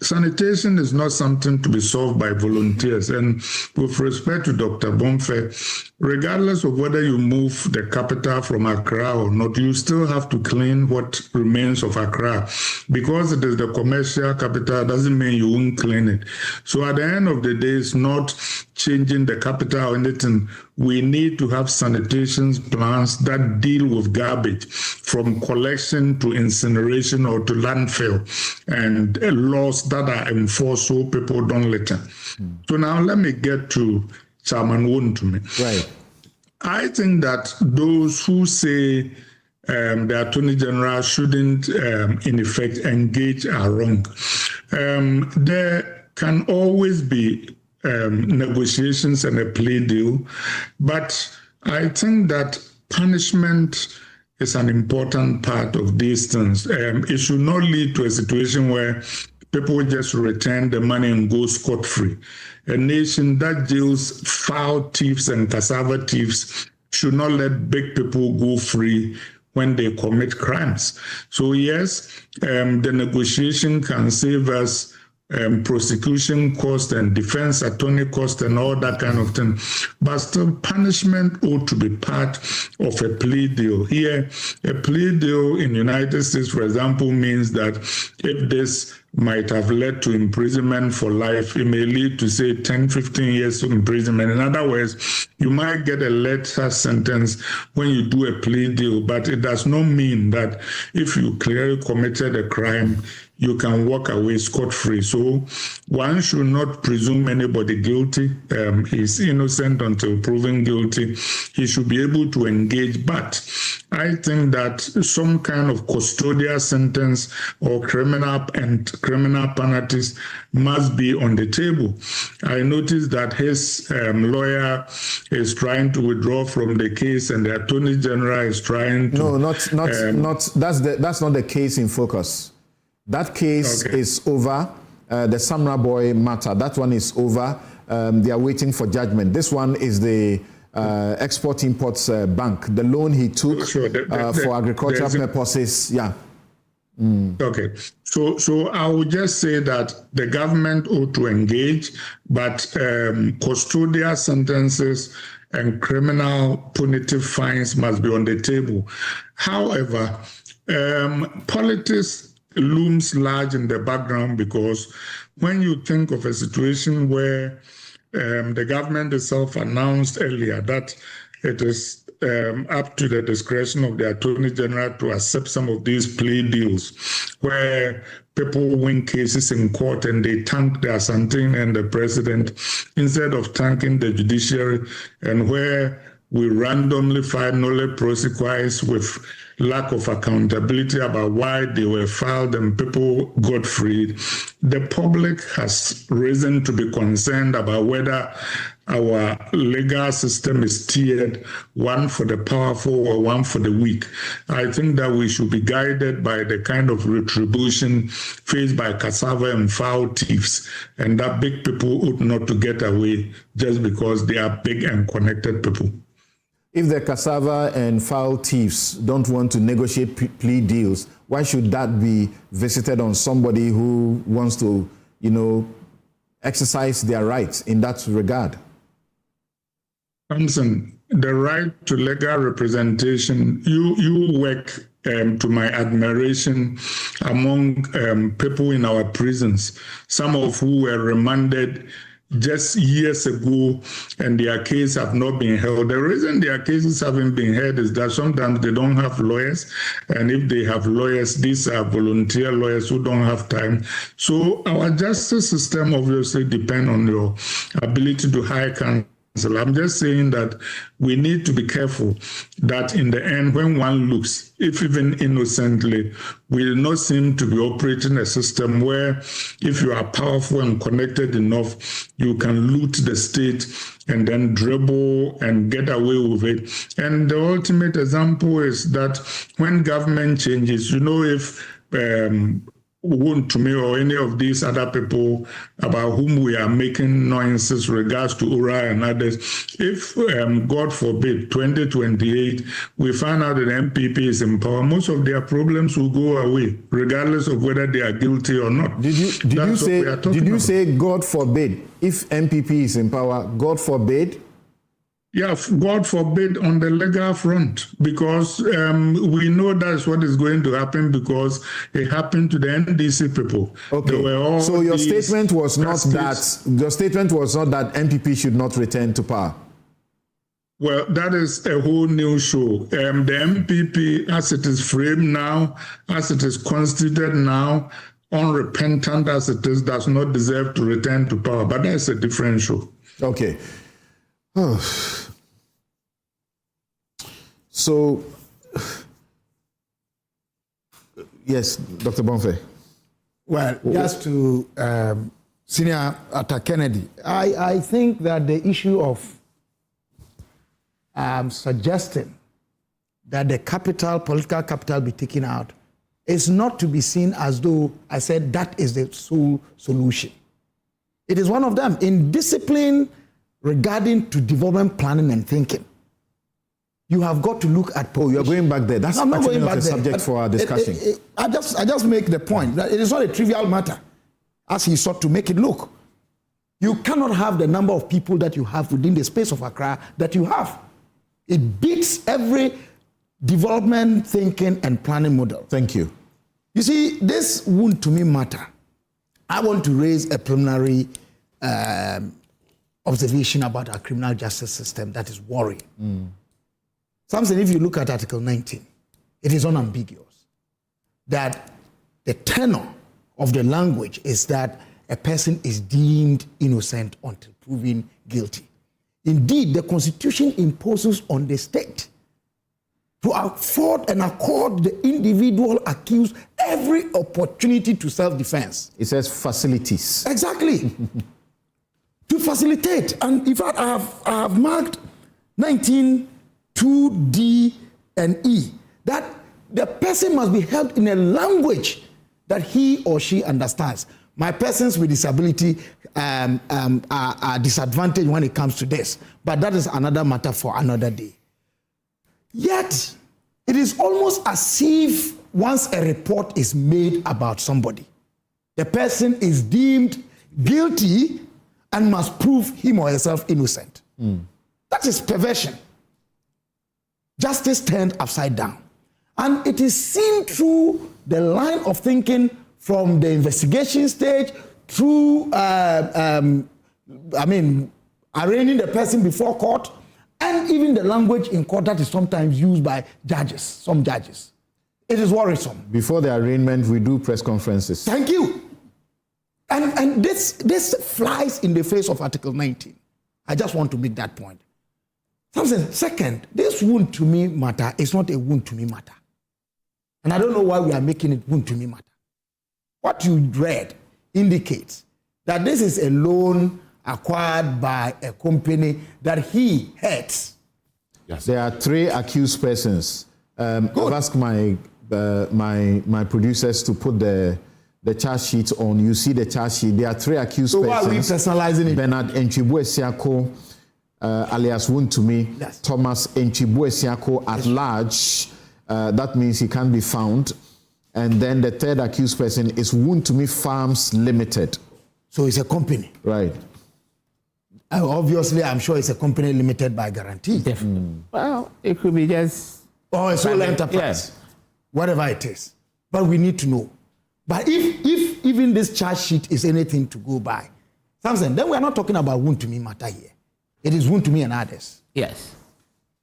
Sanitation is not something to be solved by volunteers. And with respect to Dr. Bonfe, regardless of whether you move the capital from Accra or not, you still have to clean what remains of Accra. Because it is the commercial capital doesn't mean you won't clean it. So at the end of the day, it's not changing the capital or anything. We need to have sanitation plans that deal with garbage, from collection to incineration or to landfill, and laws that are enforced so people don't litter. So now let me get to Chairman Wontumi. Right. I think that those who say the Attorney General shouldn't, in effect, engage are wrong. There can always be negotiations and a plea deal, but I think that punishment is an important part of these things. It should not lead to a situation where people just return the money and go scot-free. A nation that jails foul thieves and cassava thieves should not let big people go free when they commit crimes. So yes, the negotiation can save us prosecution cost and defense attorney cost and all that kind of thing. But still, punishment ought to be part of a plea deal. Here, a plea deal in the United States, for example, means that if this might have led to imprisonment for life, it may lead to, say, 10, 15 years of imprisonment. In other words, you might get a lesser sentence when you do a plea deal, but it does not mean that if you clearly committed a crime, you can walk away scot-free. So one should not presume anybody guilty. He's innocent until proven guilty. He should be able to engage. But I think that some kind of custodial sentence or criminal penalties must be on the table. I noticed that his lawyer is trying to withdraw from the case, and the Attorney General is trying to. No, not. That's not the case in focus. That case is over. The Samra Boy matter, that one is over. They are waiting for judgment. This one is the Export-Imports Bank, the loan he took for agricultural purposes. Yeah. Okay. So I would just say that the government ought to engage, but custodial sentences and criminal punitive fines must be on the table. However, politics looms large in the background, because when you think of a situation where the government itself announced earlier that it is up to the discretion of the Attorney General to accept some of these plea deals, where people win cases in court and they thank the Asantine and the president instead of thanking the judiciary, and where we randomly find nolle prosequis with lack of accountability about why they were filed and people got freed, the public has reason to be concerned about whether our legal system is tiered, one for the powerful or one for the weak. I think that we should be guided by the kind of retribution faced by cassava and foul thieves, and that big people ought not to get away just because they are big and connected people. If the cassava and foul thieves don't want to negotiate plea deals, why should that be visited on somebody who wants to, exercise their rights in that regard? Thompson, the right to legal representation, you work to my admiration among people in our prisons, some of who were remanded just years ago and their case have not been held. The reason their cases haven't been heard is that sometimes they don't have lawyers, and if they have lawyers, these are volunteer lawyers who don't have time. So our justice system obviously depends on your ability to hire counsel. I'm just saying that we need to be careful that in the end, when one looks, if even innocently, we will not seem to be operating a system where if you are powerful and connected enough, you can loot the state and then dribble and get away with it. And the ultimate example is that when government changes, if Wontumi or any of these other people about whom we are making noises regards to Ura and others, if, God forbid, 2028, we find out that MPP is in power, most of their problems will go away, regardless of whether they are guilty or not. Did you say, God forbid, if MPP is in power, God forbid? Yeah, God forbid on the legal front, because we know that's what is going to happen because it happened to the NDC people. Okay. So your statement was not that MPP should not return to power. Well, that is a whole new show. The MPP, as it is framed now, as it is constituted now, unrepentant as it is, does not deserve to return to power. But that's a different show. Okay. So, yes, Dr. Bonfe. Well, just to Senior Atta Kennedy, I think that the issue of suggesting that the political capital be taken out is not to be seen as though I said that is the sole solution. It is one of them. In discipline regarding to development planning and thinking, you have got to look at. Oh, you're going back there. That's actually not a subject for our discussion. I just make the point that it is not a trivial matter, as he sought to make it look. You cannot have the number of people that you have within the space of Accra that you have. It beats every development thinking and planning model. Thank you. You see, this Wontumi matter, I want to raise a preliminary observation about our criminal justice system that is worrying. Something, if you look at Article 19, it is unambiguous that the tenor of the language is that a person is deemed innocent until proven guilty. Indeed, the Constitution imposes on the state to afford and accord the individual accused every opportunity to self-defense. It says facilities. Exactly. To facilitate. And in fact, I have marked 19(2)(d) and E, that the person must be held in a language that he or she understands. My persons with disability are disadvantaged when it comes to this, but that is another matter for another day. Yet, it is almost as if once a report is made about somebody, the person is deemed guilty and must prove him or herself innocent. That is perversion. Justice turned upside down. And it is seen through the line of thinking from the investigation stage through, arraigning the person before court, and even the language in court that is sometimes used by judges, some judges. It is worrisome. Before the arraignment, we do press conferences. Thank you. And this flies in the face of Article 19. I just want to make that point. Second, this Wontumi matter is not a Wontumi matter. And I don't know why we are making it Wontumi matter. What you read indicates that this is a loan acquired by a company that he heads. Yes. There are 3 accused persons. I've asked my producers to put the charge sheet on. You see the charge sheet. There are 3 accused persons. So why are we personalizing it? Bernard Enchibu-Esiako, alias Wontumi, yes. Thomas Enchibu-Esiako at large. That means he can't be found. And then the 3rd accused person is Wontumi Farms Limited. So it's a company. Right. Obviously, I'm sure it's a company limited by guarantee. Definitely. Well, it could be just... Or a sole enterprise. Yes. whatever it is. But we need to know. But if even this charge sheet is anything to go by, Samson, then we are not talking about Wontumi matter here. It is Wontumi and others. Yes.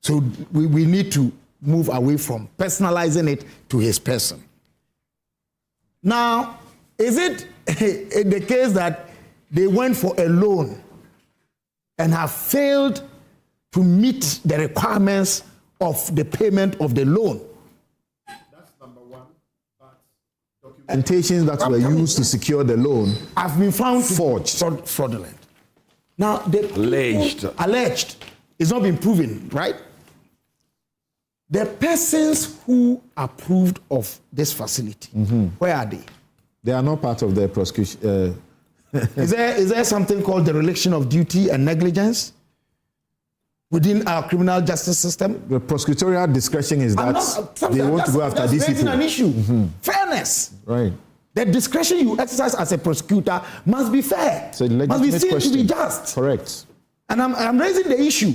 So we need to move away from personalizing it to his person. Now, is it the case that they went for a loan and have failed to meet the requirements of the payment of the loan? That's number one. Documentations that were used to secure the loan have been found forged, fraudulent. Now, the alleged. It's not been proven, right? The persons who approved of this facility, where are they? They are not part of the prosecution. Is there something called the relation of duty and negligence within our criminal justice system? The prosecutorial discretion is that they want to go after these people. That's an issue. Fairness. Right. The discretion you exercise as a prosecutor must be fair. So must be seen to be just. Correct. And I'm raising the issue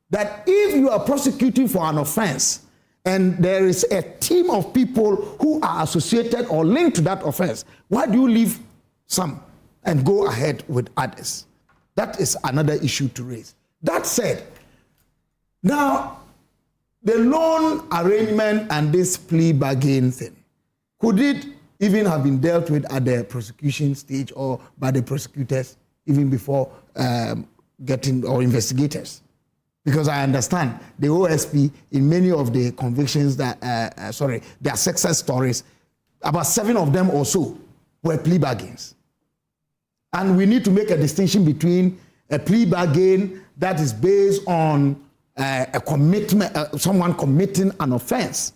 that if you are prosecuting for an offense and there is a team of people who are associated or linked to that offense, why do you leave some and go ahead with others? That is another issue to raise. That said, now the loan arrangement and this plea bargain thing, could it even have been dealt with at the prosecution stage or by the prosecutors even before investigators? Because I understand the OSP in many of the convictions that, their success stories, about 7 of them or so were plea bargains. And we need to make a distinction between a plea bargain that is based on a commitment, someone committing an offense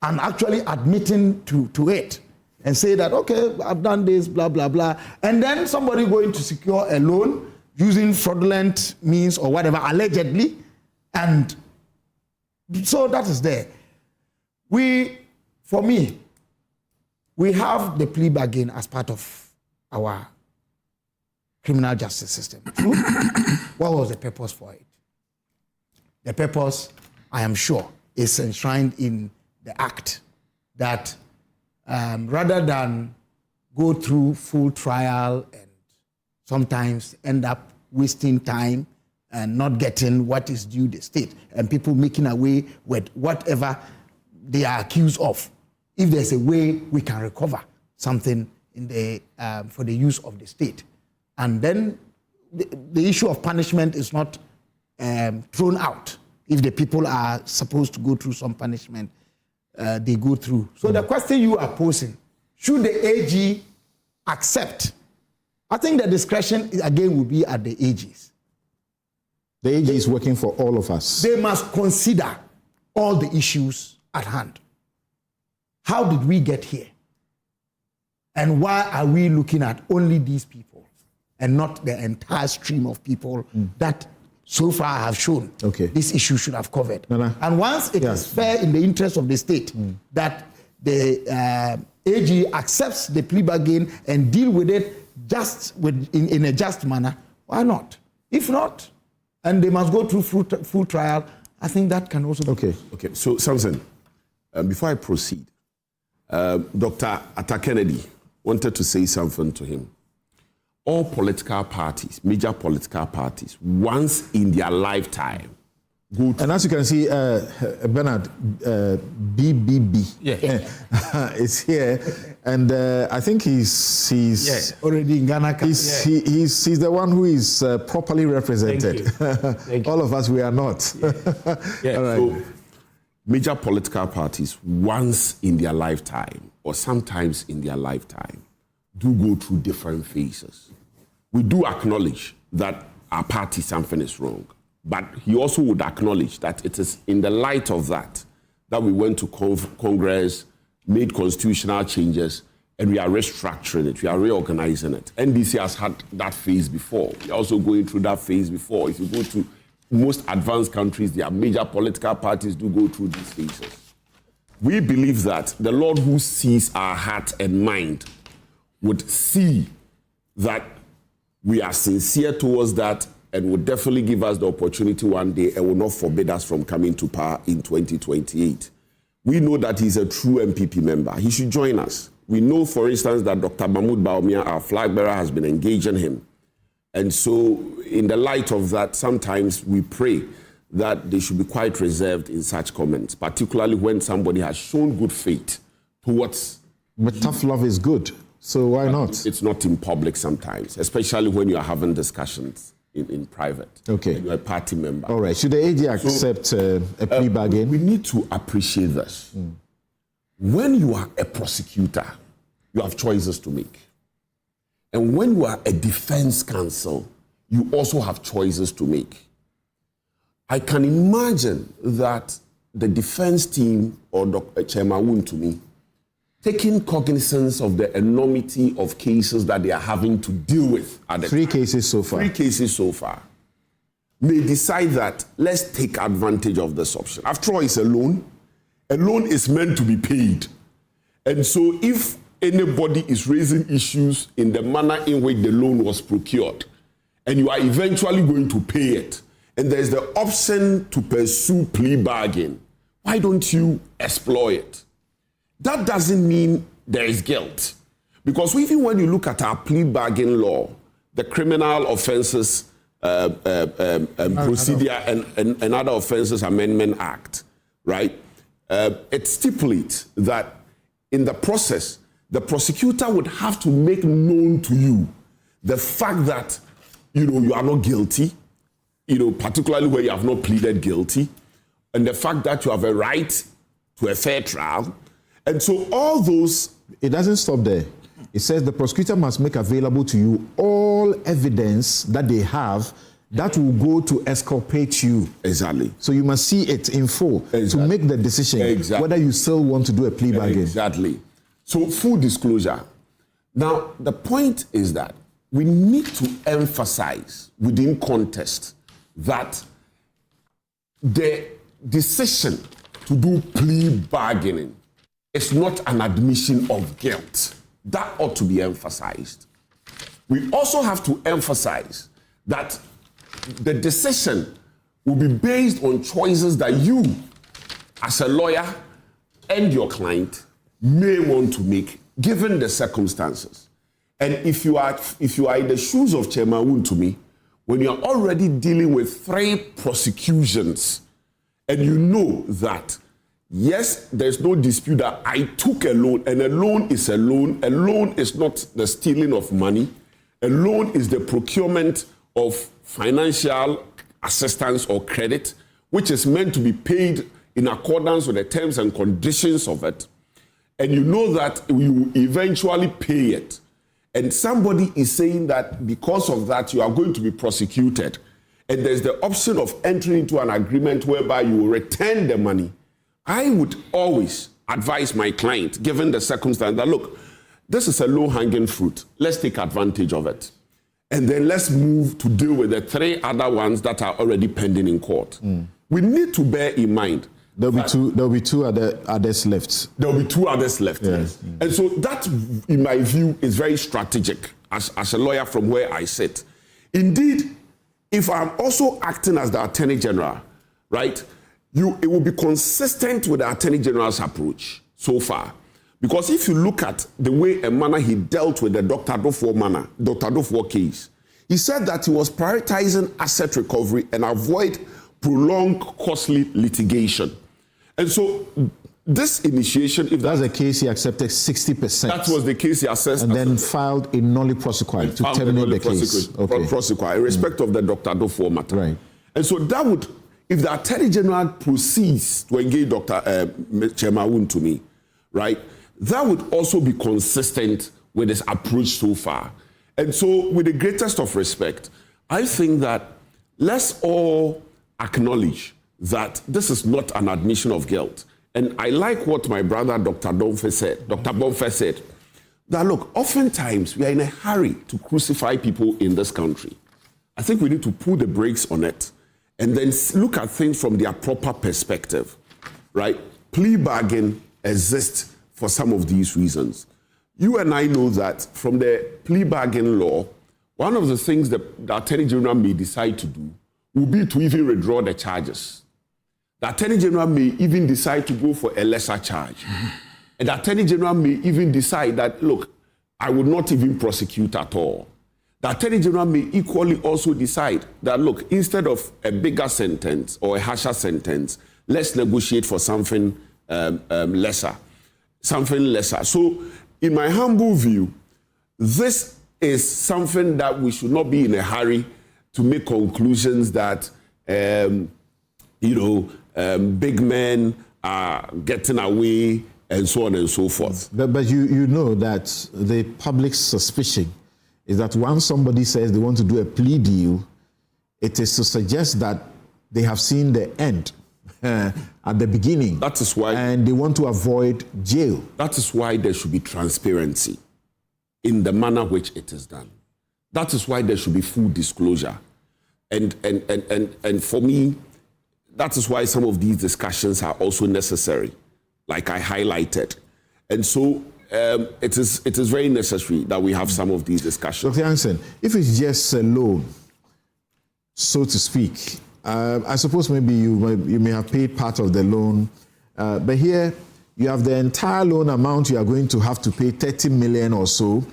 and actually admitting to it and say that, okay, I've done this, blah, blah, blah. And then somebody going to secure a loan using fraudulent means or whatever, allegedly, and so that is there. For me, we have the plea bargain as part of our criminal justice system. What was the purpose for it? The purpose, I am sure, is enshrined in the act that rather than go through full trial and sometimes end up wasting time and not getting what is due the state, and people making away with whatever they are accused of. If there's a way we can recover something in the for the use of the state, and then the issue of punishment is not thrown out. If the people are supposed to go through some punishment, they go through. So the question you are posing, should the AG accept? I think the discretion, again, will be at the AGs. The AG is working for all of us. They must consider all the issues at hand. How did we get here? And why are we looking at only these people and not the entire stream of people that so far have shown this issue should have covered? And once it is fair in the interest of the state that the AG accepts the plea bargain and deal with it just in a just manner, why not? If not, and they must go through full trial, I think that can also be. Okay. So, Samson, before I proceed, Dr. Atta Kennedy wanted to say something to him. All political parties, major political parties, once in their lifetime, and as you can see, Bernard, BBB is here, and I think he's already in Ghana. He's the one who is properly represented. Thank you. All of us, we are not. All right. So, major political parties, once in their lifetime, or sometimes in their lifetime, do go through different phases. We do acknowledge that our party, something is wrong. But he also would acknowledge that it is in the light of that we went to Congress, made constitutional changes, and we are restructuring it, we are reorganizing it. NDC has had that phase before. We are also going through that phase before. If you go to most advanced countries, their major political parties do go through these phases. We believe that the Lord who sees our heart and mind would see that we are sincere towards that and will definitely give us the opportunity one day and will not forbid us from coming to power in 2028. We know that he's a true MPP member. He should join us. We know, for instance, that Dr. Mahmoud Bawumia, our flag bearer, has been engaging him. And so, in the light of that, sometimes we pray that they should be quite reserved in such comments, particularly when somebody has shown good faith towards... But tough love is good, so why not? It's not in public sometimes, especially when you are having discussions in private. Okay. And you're a party member. All right. Should the AG accept a plea bargain? We need to appreciate this. When you are a prosecutor, you have choices to make. And when you are a defense counsel, you also have choices to make. I can imagine that the defense team or Dr. Chairman Wontumi taking cognizance of the enormity of cases that they are having to deal with. Three cases so far. 3 cases so far. May decide that let's take advantage of this option. After all, it's a loan. A loan is meant to be paid. And so if anybody is raising issues in the manner in which the loan was procured, and you are eventually going to pay it, and there's the option to pursue plea bargain, why don't you explore it? That doesn't mean there is guilt. Because even when you look at our plea bargain law, the Criminal Offences Procedure and Other Offences Amendment Act, right? It stipulates that in the process, the prosecutor would have to make known to you the fact that, you are not guilty, particularly where you have not pleaded guilty, and the fact that you have a right to a fair trial. And so all those... It doesn't stop there. It says the prosecutor must make available to you all evidence that they have that will go to exculpate you. Exactly. So you must see it in full to make the decision whether you still want to do a plea bargain. Exactly. So full disclosure. Now, the point is that we need to emphasize within context that the decision to do plea bargaining is not an admission of guilt. That ought to be emphasized. We also have to emphasize that the decision will be based on choices that you, as a lawyer and your client, may want to make, given the circumstances. And if you are in the shoes of Chairman Wontumi, when you are already dealing with 3 prosecutions, and you know that, yes, there's no dispute that I took a loan, and a loan is a loan. A loan is not the stealing of money. A loan is the procurement of financial assistance or credit, which is meant to be paid in accordance with the terms and conditions of it. And you know that you eventually pay it. And somebody is saying that because of that, you are going to be prosecuted. And there's the option of entering into an agreement whereby you will return the money. I would always advise my client, given the circumstance, that look, this is a low-hanging fruit. Let's take advantage of it. And then let's move to deal with the 3 other ones that are already pending in court. We need to bear in mind there'll be two others left. There'll be 2 others left. Yes. And so that, in my view, is very strategic as a lawyer from where I sit. Indeed, if I'm also acting as the Attorney General, right, it will be consistent with the Attorney General's approach so far. Because if you look at the way and manner he dealt with the Dr. Addo case, he said that he was prioritizing asset recovery and avoid prolonged costly litigation. And so this initiation, if that's the case, he accepted 60%. That was the case he assessed. And then filed a nolli prosequi to terminate the case. Prosequi, in respect of the Dr. Addo matter. Right. And so that would, if the Attorney General proceeds to engage Chairman Wontumi, right, that would also be consistent with his approach so far. And so, with the greatest of respect, I think that let's all acknowledge that this is not an admission of guilt. And I like what my brother Dr. Bonfe said, that look, oftentimes we are in a hurry to crucify people in this country. I think we need to pull the brakes on it and then look at things from their proper perspective, right? Plea bargain exists for some of these reasons. You and I know that from the plea bargain law, one of the things that the Attorney General may decide to do will be to even withdraw the charges. The Attorney General may even decide to go for a lesser charge. And the Attorney General may even decide that, look, I would not even prosecute at all. The Attorney General may equally also decide that, look, instead of a bigger sentence or a harsher sentence, let's negotiate for something lesser. Something lesser. So, in my humble view, this is something that we should not be in a hurry to make conclusions that, big men are getting away and so on and so forth. But you know that the public suspicion is that once somebody says they want to do a plea deal, it is to suggest that they have seen the end at the beginning. That is why. And they want to avoid jail. That is why there should be transparency in the manner which it is done. That is why there should be full disclosure. And for me, that is why some of these discussions are also necessary, like I highlighted. And so it is very necessary that we have some of these discussions. Dr. Hansen, if it's just a loan, so to speak, I suppose maybe you may have paid part of the loan, but here you have the entire loan amount you are going to have to pay 30 million or so,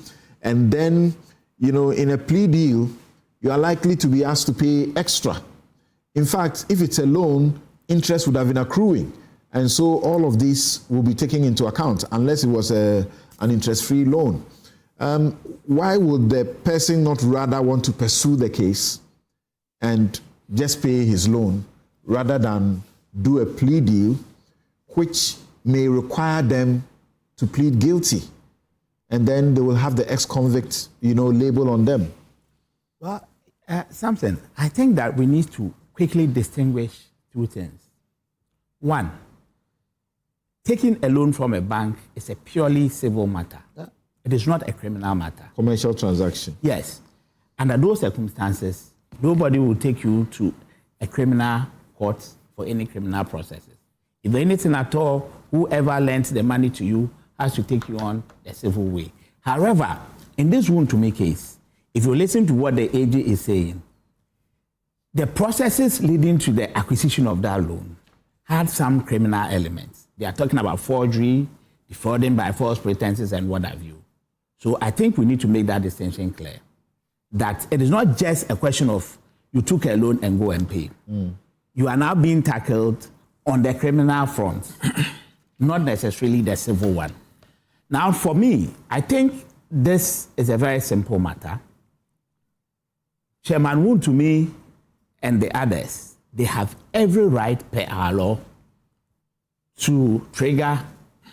and then, in a plea deal, you are likely to be asked to pay extra. In fact, if it's a loan, interest would have been accruing. And so all of this will be taken into account, unless it was an interest-free loan. Why would the person not rather want to pursue the case and just pay his loan rather than do a plea deal, which may require them to plead guilty? And then they will have the ex-convict, label on them. Well, Samson, I think that we need to quickly distinguish two things. One, taking a loan from a bank is a purely civil matter. It is not a criminal matter. Commercial transaction. Yes. Under those circumstances, nobody will take you to a criminal court for any criminal processes. If anything at all, whoever lends the money to you has to take you on the civil way. However, in this Wontumi case, if you listen to what the AG is saying, the processes leading to the acquisition of that loan had some criminal elements. They are talking about forgery, defrauding by false pretenses, and what have you. So I think we need to make that distinction clear, that it is not just a question of you took a loan and go and pay. You are now being tackled on the criminal front, not necessarily the civil one. Now, for me, I think this is a very simple matter. Chairman Wontumi and the others, they have every right per our law to trigger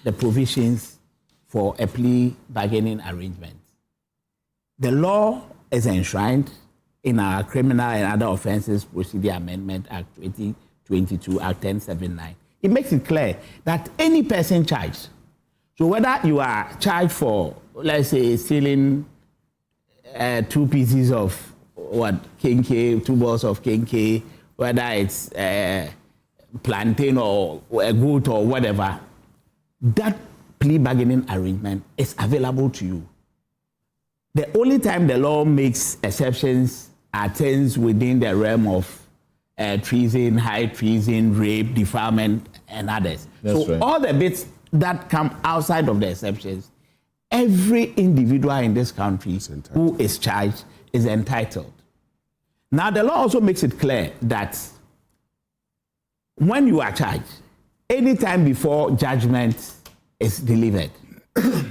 the provisions for a plea bargaining arrangement. The law is enshrined in our Criminal and Other Offences Procedure Amendment Act 2022, Act 1079. It makes it clear that any person charged, so whether you are charged for, let's say, stealing 2 pieces of kenke, 2 balls of kenke, whether it's plantain or a goat or whatever, that plea bargaining arrangement is available to you. The only time the law makes exceptions are things within the realm of treason, high treason, rape, defilement, and others. That's so right. All the bits that come outside of the exceptions, every individual in this country who is charged is entitled. Now, the law also makes it clear that when you are charged, anytime before judgment is delivered,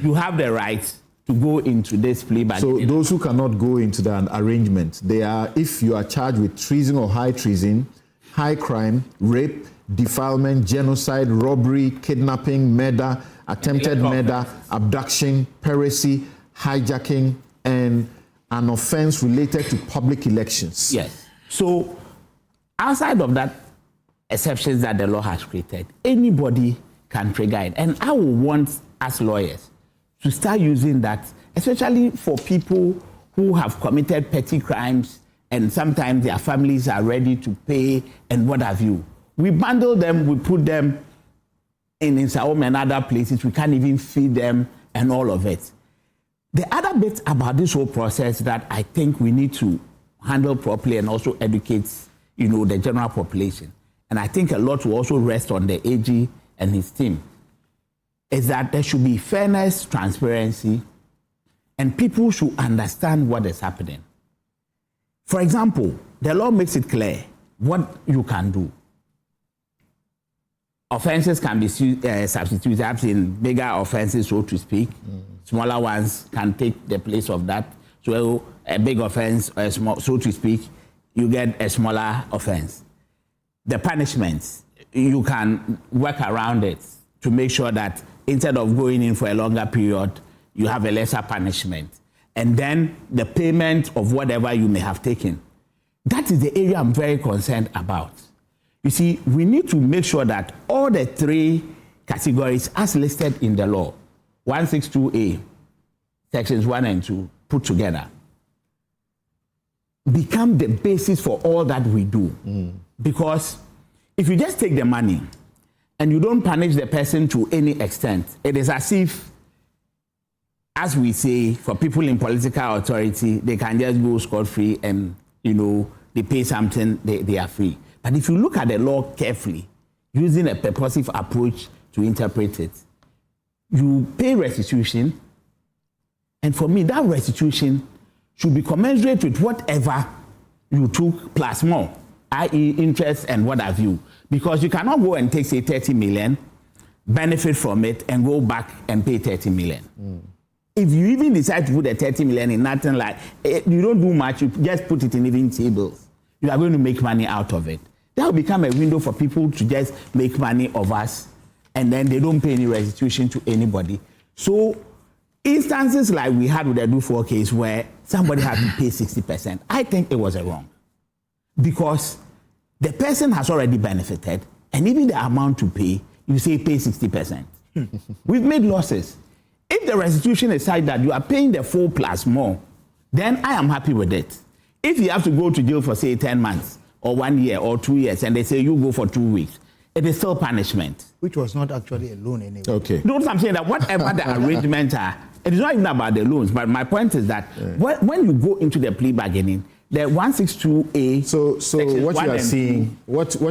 you have the right to go into this plea bargaining. So those who cannot go into that arrangement, they are, if you are charged with treason or high treason, high crime, rape, defilement, genocide, robbery, kidnapping, murder, attempted murder, abduction, piracy, hijacking, and an offense related to public elections. Yes. So outside of that exceptions that the law has created, anybody can trigger it. And I will want, as lawyers, to start using that, especially for people who have committed petty crimes and sometimes their families are ready to pay and what have you. We bundle them, we put them in Saom and other places, we can't even feed them and all of it. The other bit about this whole process that I think we need to handle properly and also educate, the general population. and I think a lot will also rest on the AG and his team, is that there should be fairness, transparency, and people should understand what is happening. For example, the law makes it clear what you can do. Offenses can be substituted in bigger offenses, so to speak. Smaller ones can take the place of that. So a big offense, so to speak, you get a smaller offense. The punishments, you can work around it to make sure that instead of going in for a longer period, you have a lesser punishment. And then the payment of whatever you may have taken. That is the area I'm very concerned about. You see, we need to make sure that all the three categories as listed in the law, 162A, sections 1 and 2, put together, become the basis for all that we do. Because if you just take the money and you don't punish the person to any extent, it is as if, as we say, for people in political authority, they can just go scot-free and, they pay something, they are free. But if you look at the law carefully, using a purposive approach to interpret it, you pay restitution, and for me, that restitution should be commensurate with whatever you took plus more, i.e. interest and what have you. Because you cannot go and take, say, 30 million, benefit from it, and go back and pay 30 million. If you even decide to put the 30 million in nothing like, you don't do much, you just put it in even tables, you are going to make money out of it. That will become a window for people to just make money of us, and then they don't pay any restitution to anybody. So instances like we had with the Do4 case where somebody had to pay 60%, I think it was a wrong. Because the person has already benefited, and even the amount to pay, you say pay 60%. We've made losses. If the restitution is such that you are paying the full plus more, then I am happy with it. If you have to go to jail for, say, 10 months, or 1 year, or 2 years, and they say you go for 2 weeks, it is still punishment. Which was not actually a loan anyway. Okay. You know what I'm saying? That whatever the arrangements are, it is not even about the loans, but my point is that when you go into the plea bargaining, the 162A. So what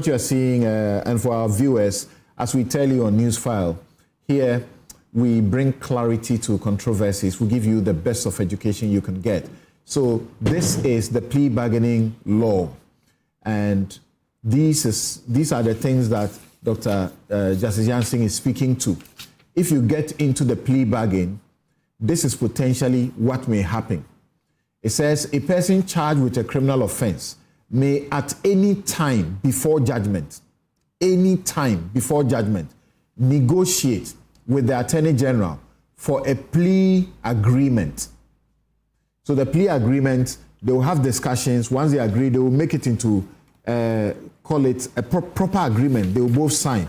you are seeing, and for our viewers, as we tell you on Newsfile, here we bring clarity to controversies. We give you the best of education you can get. So this is the plea bargaining law, and these are the things that Dr. Justice Yansing is speaking to. If you get into the plea bargain, this is potentially what may happen. It says a person charged with a criminal offense may at any time before judgment, negotiate with the Attorney General for a plea agreement. So the plea agreement, they will have discussions. Once they agree, they will make it into, call it a proper agreement. They will both sign.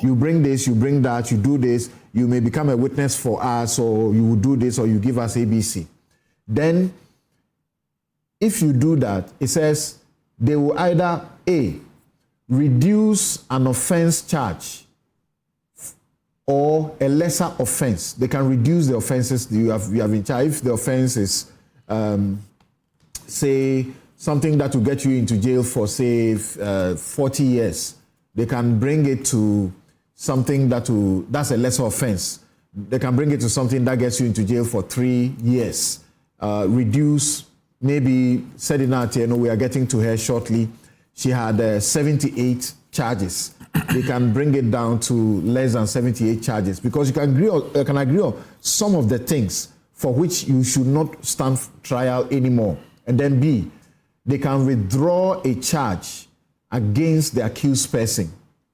You bring this, you bring that, you do this, you may become a witness for us, or you will do this, or you give us ABC. Then, if you do that, it says they will either A, reduce an offense charge or a lesser offense. They can reduce the offenses you have in charge. If the offense is, say, something that will get you into jail for, say, 40 years, they can bring it to something that's a lesser offense. They can bring it to something that gets you into jail for 3 years. Reduce, maybe, said in out here, we are getting to her shortly. She had 78 charges. They can bring it down to less than 78 charges, because you can agree on some of the things for which you should not stand trial anymore. And then B, they can withdraw a charge against the accused person.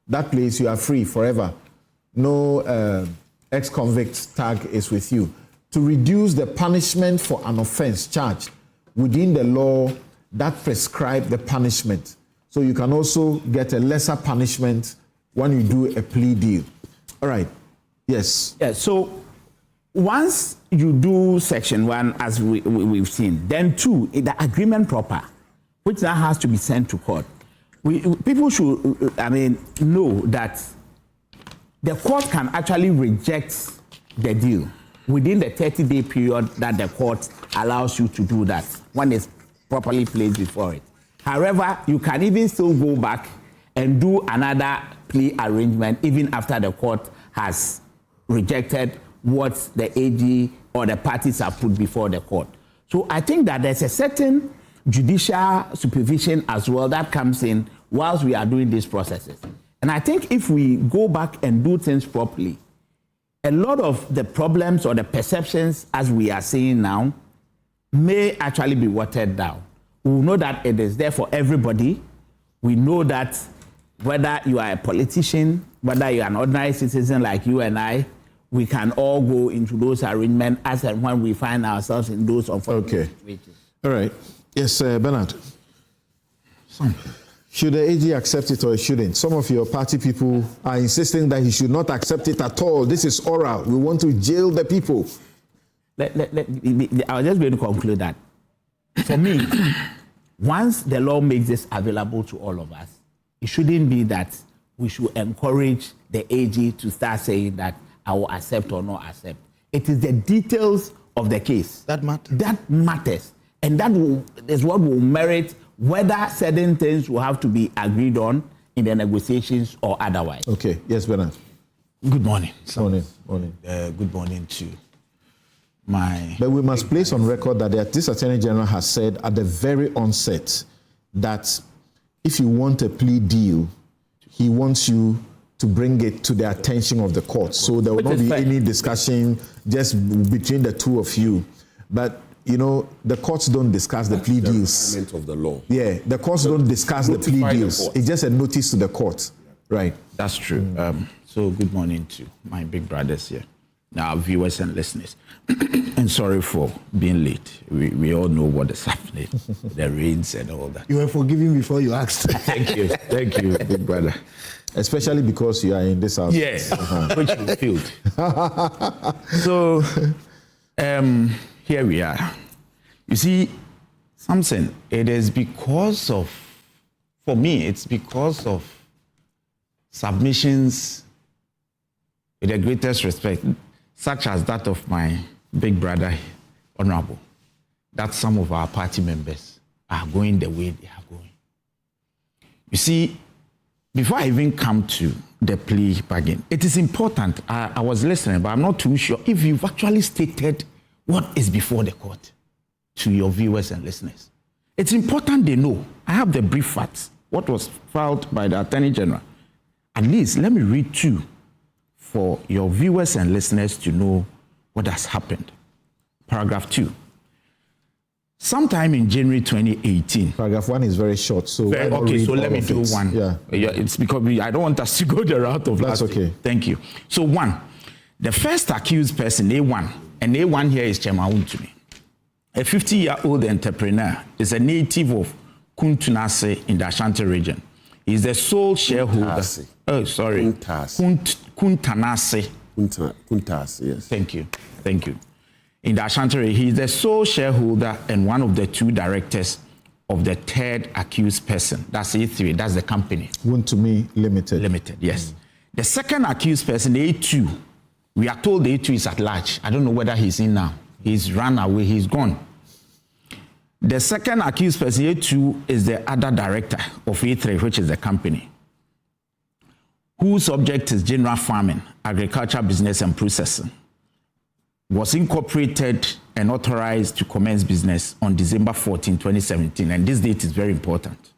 That place you are free forever. No ex-convict tag is with you. To reduce the punishment for an offense charged within the law that prescribe the punishment. So you can also get a lesser punishment when you do a plea deal. All right. Yes. Yeah, so once you do section 1, as we've seen, then 2, the agreement proper, which now has to be sent to court. People should, know that the court can actually reject the deal within the 30-day period that the court allows you to do that when it's properly placed before it. However, you can even still go back and do another plea arrangement even after the court has rejected what the AG or the parties have put before the court. So I think that there's a certain judicial supervision as well that comes in whilst we are doing these processes. And I think if we go back and do things properly, a lot of the problems or the perceptions as we are seeing now may actually be watered down. We know that it is there for everybody. We know that whether you are a politician, whether you are an ordinary citizen like you and I, we can all go into those arrangements as and when we find ourselves in those unfortunate situations. All right. Yes, Bernard. Should the AG accept it or it shouldn't? Some of your party people are insisting that he should not accept it at all. This is oral. We want to jail the people. I was just going to conclude that. For me, once the law makes this available to all of us, it shouldn't be that we should encourage the AG to start saying that I will accept or not accept. It is the details of the case that matters. That matters. And that is what will merit whether certain things will have to be agreed on in the negotiations or otherwise. Okay. Yes, Bernard. Good morning. Morning. Good morning to But we must place on record that this Attorney General has said at the very onset that if you want a plea deal, he wants you to bring it to the attention of the court. So there will not be any discussion just between the two of you. But you know, the courts don't discuss the plea deals. The of the law. Yeah, the courts don't discuss the plea deals. It's just a notice to the court. Right. That's true. So good morning to my big brothers here, our viewers and listeners. And sorry for being late. We all know what is happening, the rains and all that. You were forgiven before you asked. Thank you, big brother. Especially because you are in this house. Yes, which you feel. So, here we are. You see, Samson, it is because of, for me, it's because of submissions with the greatest respect, such as that of my big brother, Honorable, that some of our party members are going the way they are going. You see, before I even come to the plea bargain, it is important, I was listening, but I'm not too sure if you've actually stated what is before the court to your viewers and listeners. It's important they know. I have the brief facts, what was filed by the Attorney General. At least let me read two for your viewers and listeners to know what has happened. Paragraph 2. Sometime in January 2018. Paragraph 1 is very short, so okay, so let me do one. Yeah. It's because I don't want us to go the route of that's okay. Thank you. So 1, the first accused person, A1, and A1 here is Chairman Wontumi, a 50-year-old entrepreneur, is a native of Kuntunase in the Ashanti region. He's the sole shareholder. Kuntanase. Kuntase, yes. Thank you. In the Ashanti region, he is the sole shareholder and one of the 2 directors of the third accused person. That's A3, that's the company. Wontumi Limited. Yes. The second accused person, A2, we are told A2 is at large. I don't know whether he's in now. He's run away, he's gone. The second accused person, A2, is the other director of A3, which is the company, whose subject is general farming, agriculture, business, and processing. Was incorporated and authorized to commence business on December 14, 2017, and this date is very important.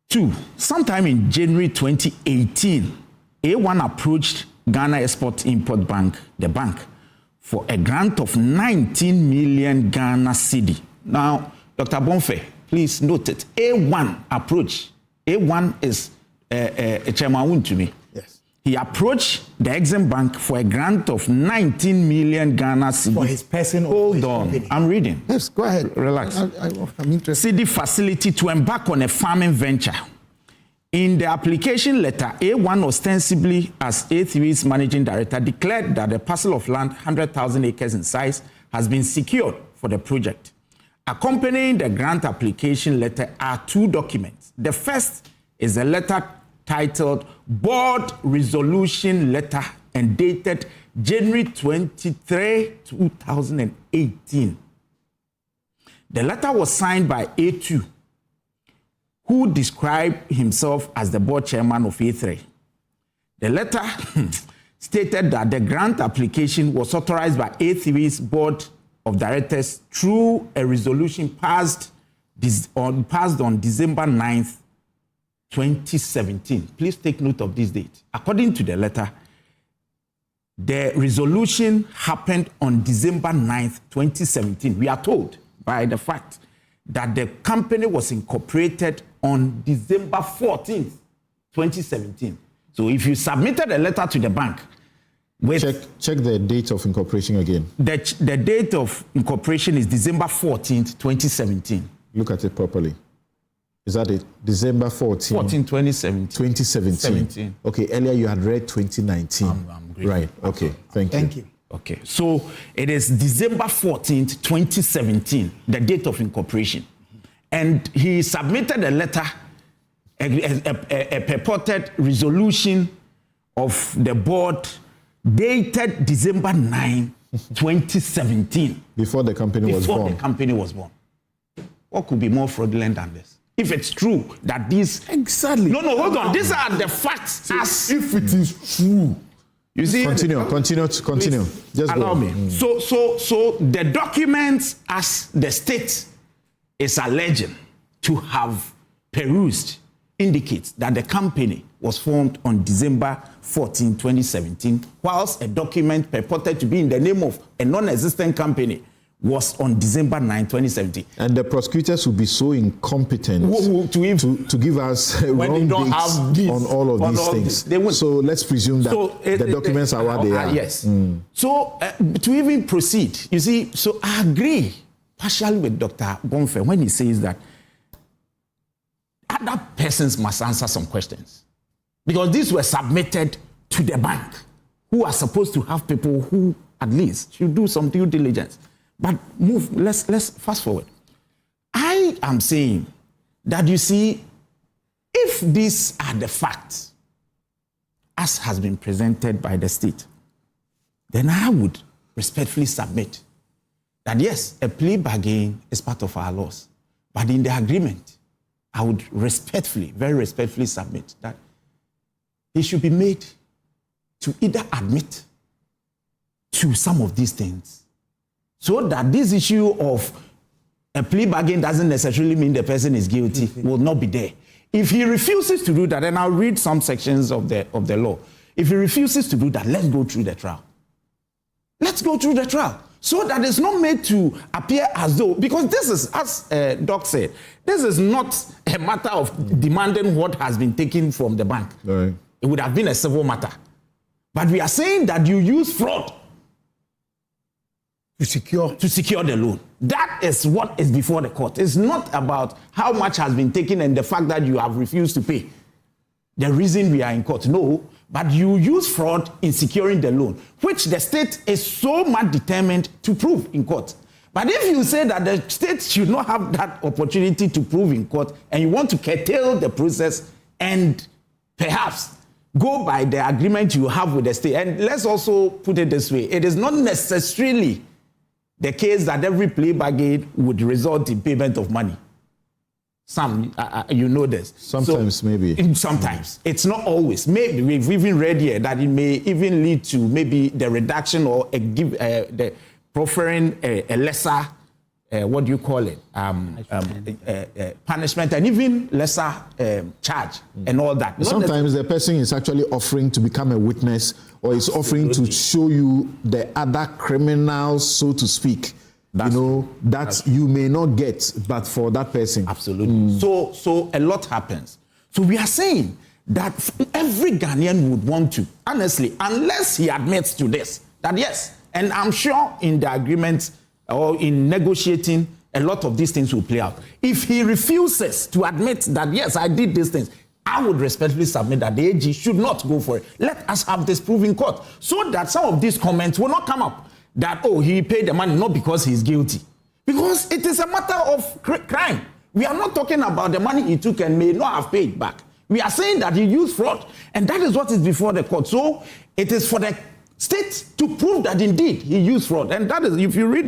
2, sometime in January 2018, A1 approached Ghana Export-Import Bank, the bank, for a grant of 19 million Ghana cedi. Now, Dr. Bonfe, please note it. A1 approach. A1 is Chairman Wontumi. Yes. He approached the Exim Bank for a grant of 19 million Ghana cedi. For his person or Hold his on, company. I'm reading. Yes, go ahead. Relax. I'm interested. Cedi facility to embark on a farming venture. In the application letter, A1 ostensibly as A3's managing director declared that a parcel of land, 100,000 acres in size, has been secured for the project. Accompanying the grant application letter are 2 documents. The first is a letter titled Board Resolution Letter and dated January 23, 2018. The letter was signed by A2, who described himself as the board chairman of A3. The letter stated that the grant application was authorized by A3's board of directors through a resolution passed on December 9th, 2017. Please take note of this date. According to the letter, the resolution happened on December 9th, 2017. We are told by the fact that the company was incorporated on December 14th, 2017. So if you submitted a letter to the bank, check the date of incorporation again. The date of incorporation is December 14th, 2017. Look at it properly. Is that it? December 14, 2017. 2017. Okay, earlier you had read 2019. I'm grateful. Right, okay, thank you. Okay, so it is December 14th, 2017, the date of incorporation. And he submitted a letter, a purported resolution of the board dated December 9, 2017. Before the company was born. Before the company was born. What could be more fraudulent than this? If it's true that these... Exactly. No, hold on. These are the facts. So if it is true... You see... Continue. Just allow me. So the documents as the state is alleging to have perused indicates that the company was formed on December 14, 2017, whilst a document purported to be in the name of a non-existent company was on December 9, 2017. And the prosecutors will be so incompetent to give us wrong dates on all of these things. So let's presume that the documents are what they are. Yes. So to even proceed, you see, so I agree partially with Dr. Bonfe when he says that other persons must answer some questions. Because these were submitted to the bank, who are supposed to have people who at least should do some due diligence. But let's fast forward. I am saying that, you see, if these are the facts, as has been presented by the state, then I would respectfully submit that, yes, a plea bargain is part of our laws. But in the agreement, I would respectfully, very respectfully submit that he should be made to either admit to some of these things, so that this issue of a plea bargain doesn't necessarily mean the person is guilty will not be there. If he refuses to do that, and I'll read some sections of the law. If he refuses to do that, let's go through the trial. Let's go through the trial, so that it's not made to appear as though, because this is, as Doc said, this is not a matter of demanding what has been taken from the bank. Right. It would have been a civil matter. But we are saying that you use fraud to secure the loan. That is what is before the court. It's not about how much has been taken and the fact that you have refused to pay. The reason we are in court, no, but you use fraud in securing the loan, which the state is so much determined to prove in court. But if you say that the state should not have that opportunity to prove in court, and you want to curtail the process and perhaps go by the agreement you have with the state, and let's also put it this way, it is not necessarily the case that every plea bargain would result in payment of money. Some, you know this. Sometimes, maybe. Sometimes. It's not always. Maybe we've even read here that it may even lead to maybe the reduction or the proffering a lesser, what do you call it? Punishment and even lesser charge and all that. Sometimes the person is actually offering to become a witness, or is offering to show you the other criminals, so to speak. That you may not get, but for that person. Absolutely. So a lot happens. So we are saying that every Ghanaian would want to, honestly, unless he admits to this, that yes, and I'm sure in the agreement or in negotiating, a lot of these things will play out. If he refuses to admit that, yes, I did these things, I would respectfully submit that the AG should not go for it. Let us have this proof in court, so that some of these comments will not come up. That, oh, he paid the money not because he's guilty. Because it is a matter of crime. We are not talking about the money he took and may not have paid back. We are saying that he used fraud. And that is what is before the court. So it is for the state to prove that indeed he used fraud. And that is, if you read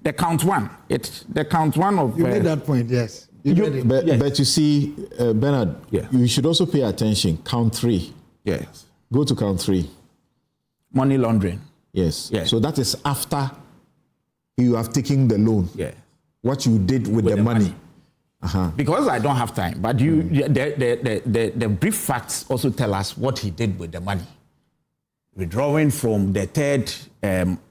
the count one, it's the count one of... You made that point, yes. But you see, Bernard, you should also pay attention. Count 3. Yes. Go to count 3. Money laundering. Yes. So that is after you have taken the loan. Yeah. What you did with the money. Because I don't have time, but the brief facts also tell us what he did with the money. Withdrawing from the third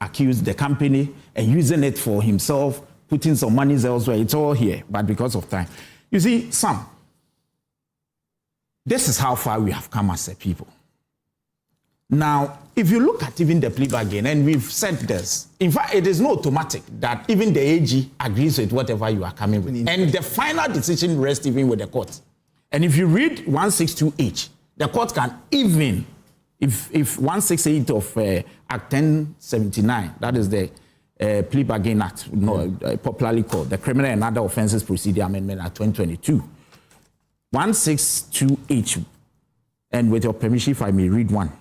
accused, the company, and using it for himself, putting some money elsewhere. It's all here, but because of time. You see, Sam, this is how far we have come as a people. Now, if you look at even the plea bargain, and we've said this, in fact, it is not automatic that even the AG agrees with whatever you are coming with. And the final decision rests even with the court. And if you read 162H, the court can even, if 168 of Act 1079, that is the Plea Bargain Act, popularly called the Criminal and Other Offences Procedure Amendment Act 2022, 162H, and with your permission, if I may read one.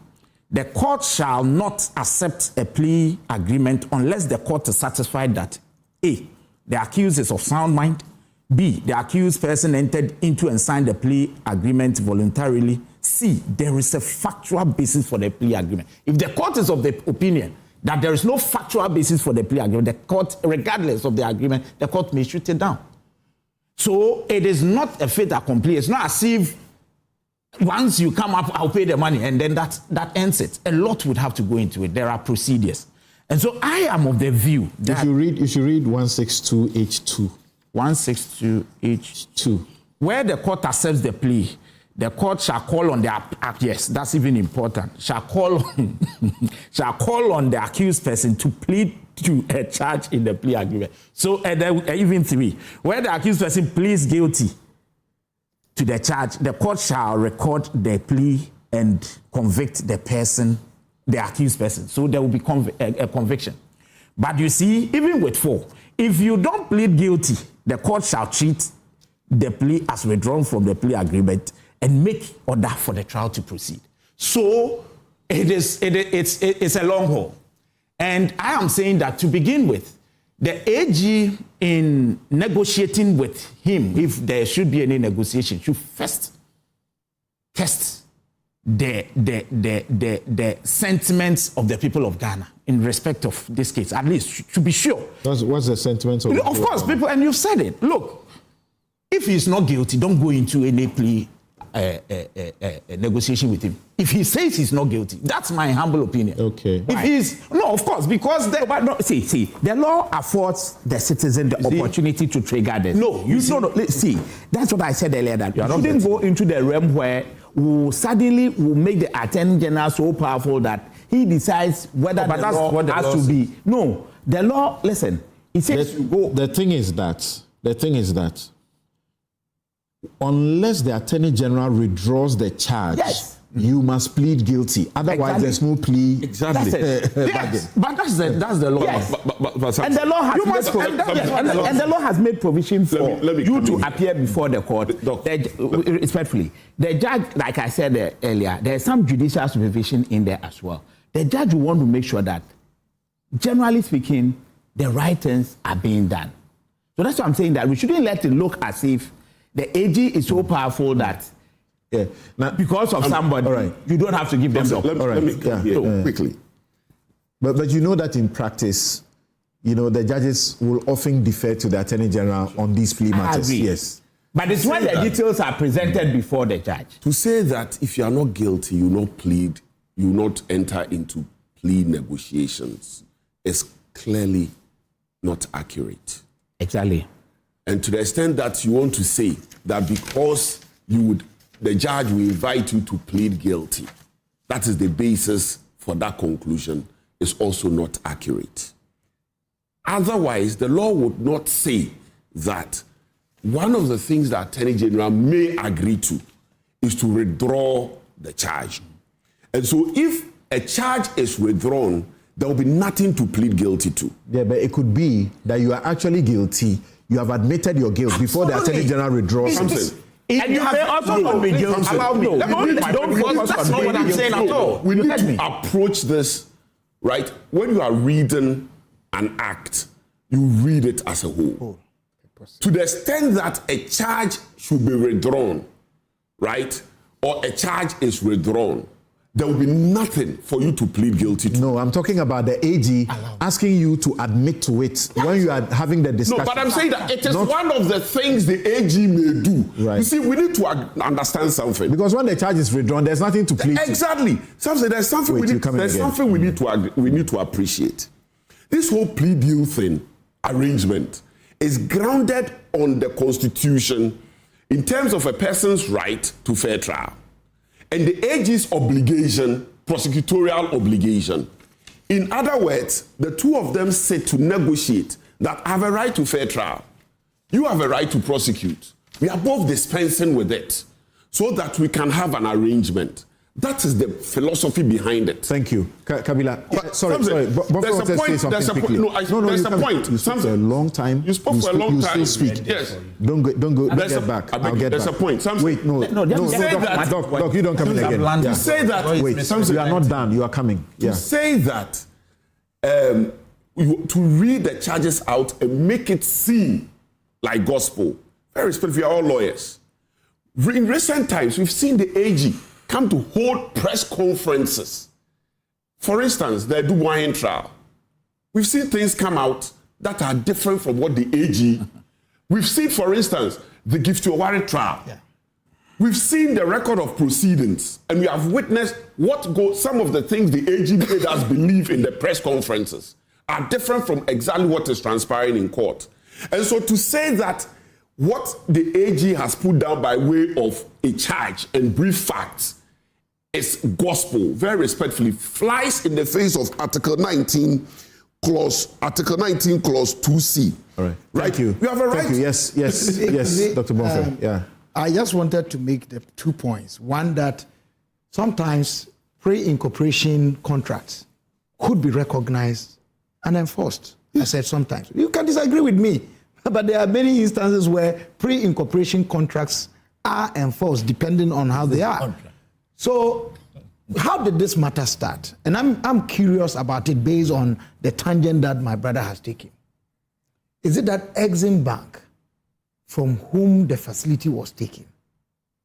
The court shall not accept a plea agreement unless the court is satisfied that A, the accused is of sound mind, B, the accused person entered into and signed the plea agreement voluntarily, C, there is a factual basis for the plea agreement. If the court is of the opinion that there is no factual basis for the plea agreement, the court, regardless of the agreement, the court may shoot it down. So it is not a fait accompli. It's not as if once you come up, I'll pay the money, and then that ends it. A lot would have to go into it. There are procedures. And so I am of the view that... You should read 162H2. 162H2. Where the court accepts the plea, the court shall call on the... Yes, that's even important. Shall call on the accused person to plead to a charge in the plea agreement. So, even 3. Where the accused person pleads guilty to the charge, the court shall record the plea and convict the person, the accused person. So there will be a conviction. But you see, even with 4, if you don't plead guilty, the court shall treat the plea as withdrawn from the plea agreement and make order for the trial to proceed. So it's a long haul. And I am saying that to begin with, the AG in negotiating with him, if there should be any negotiation, should first test the sentiments of the people of Ghana in respect of this case, at least to be sure. What's the sentiments of the people? Of course, people, and you've said it. Look, if he's not guilty, don't go into any plea negotiation with him. If he says he's not guilty, that's my humble opinion. Okay. If he's no, of course, because the law affords the citizen the opportunity to trigger this. No, see, that's what I said earlier, that you shouldn't go into the realm where we suddenly will make the Attorney General so powerful that he decides whether the law has to be. No, the law. Listen, it says you go. The thing is that unless the Attorney General withdraws the charge, you must plead guilty. Otherwise, there's no plea. Exactly. But that's the law. Yes. But and the law has made provision for you to appear before the court. Respectfully, the judge, like I said earlier, there's some judicial supervision in there as well. The judge will want to make sure that, generally speaking, the right things are being done. So that's why I'm saying that we shouldn't let it look as if the AG is so powerful that now, because of somebody, you don't have to give them up. Let me quickly. But you know that in practice, the judges will often defer to the Attorney General on these plea matters. Yes. But it's when the details are presented before the judge. To say that if you are not guilty, you not plead, you not enter into plea negotiations is clearly not accurate. Exactly. And to the extent that you want to say that because the judge will invite you to plead guilty, that is the basis for that conclusion, is also not accurate. Otherwise, the law would not say that one of the things that Attorney General may agree to is to withdraw the charge. And so if a charge is withdrawn, there will be nothing to plead guilty to. Yeah, but it could be that you are actually guilty. You have admitted your guilt before the Attorney General withdraws something. And you have also not been guilty. Allow me. Don't focus on what I'm saying at all. We need to approach this, right? When you are reading an act, you read it as a whole. to the extent that a charge should be withdrawn, right, or a charge is withdrawn, there will be nothing for you to plead guilty to. No, I'm talking about the AG asking you to admit to it when you are having the discussion. No, but I'm saying that it is one of the things the AG may do. Right. You see, we need to understand something. Because when the charge is withdrawn, there's nothing to plead exactly. to. There's something we need to appreciate. This whole plea deal thing, arrangement, is grounded on the Constitution in terms of a person's right to fair trial. And the AG's obligation, prosecutorial obligation. In other words, the two of them sit to negotiate that I have a right to fair trial. You have a right to prosecute. We are both dispensing with it so that we can have an arrangement. That is the philosophy behind it. Thank you. Kabila, sorry. There's a point. There's a point. You spoke for a long time. You spoke for a long time. You still speak. Yes. Don't get back. I'll get there's back. A point. Wait, no, Doc, you don't come in again. You say that. Wait, you are not done. You are coming. You say that to read the charges out and make it seem like gospel. Very respectful, we are all lawyers. In recent times, we've seen the AG come to hold press conferences. For instance, the Dubois trial. We've seen things come out that are different from what the AG. We've seen, for instance, the Gift-Owari trial. Yeah. We've seen the record of proceedings, and we have witnessed some of the things the AG made us believe in the press conferences are different from exactly what is transpiring in court. And so to say that what the AG has put down by way of a charge and brief facts is gospel, very respectfully, flies in the face of Article 19, clause 2C. All right. Right? Thank you. You have a right. Thank you. Yes, Dr. Bonfe. Yeah. I just wanted to make the 2 points. One, that sometimes pre-incorporation contracts could be recognized and enforced. I said sometimes. You can disagree with me, but there are many instances where pre-incorporation contracts are enforced depending on how they are. So how did this matter start? And I'm curious about it based on the tangent that my brother has taken. Is it that Exim Bank, from whom the facility was taken,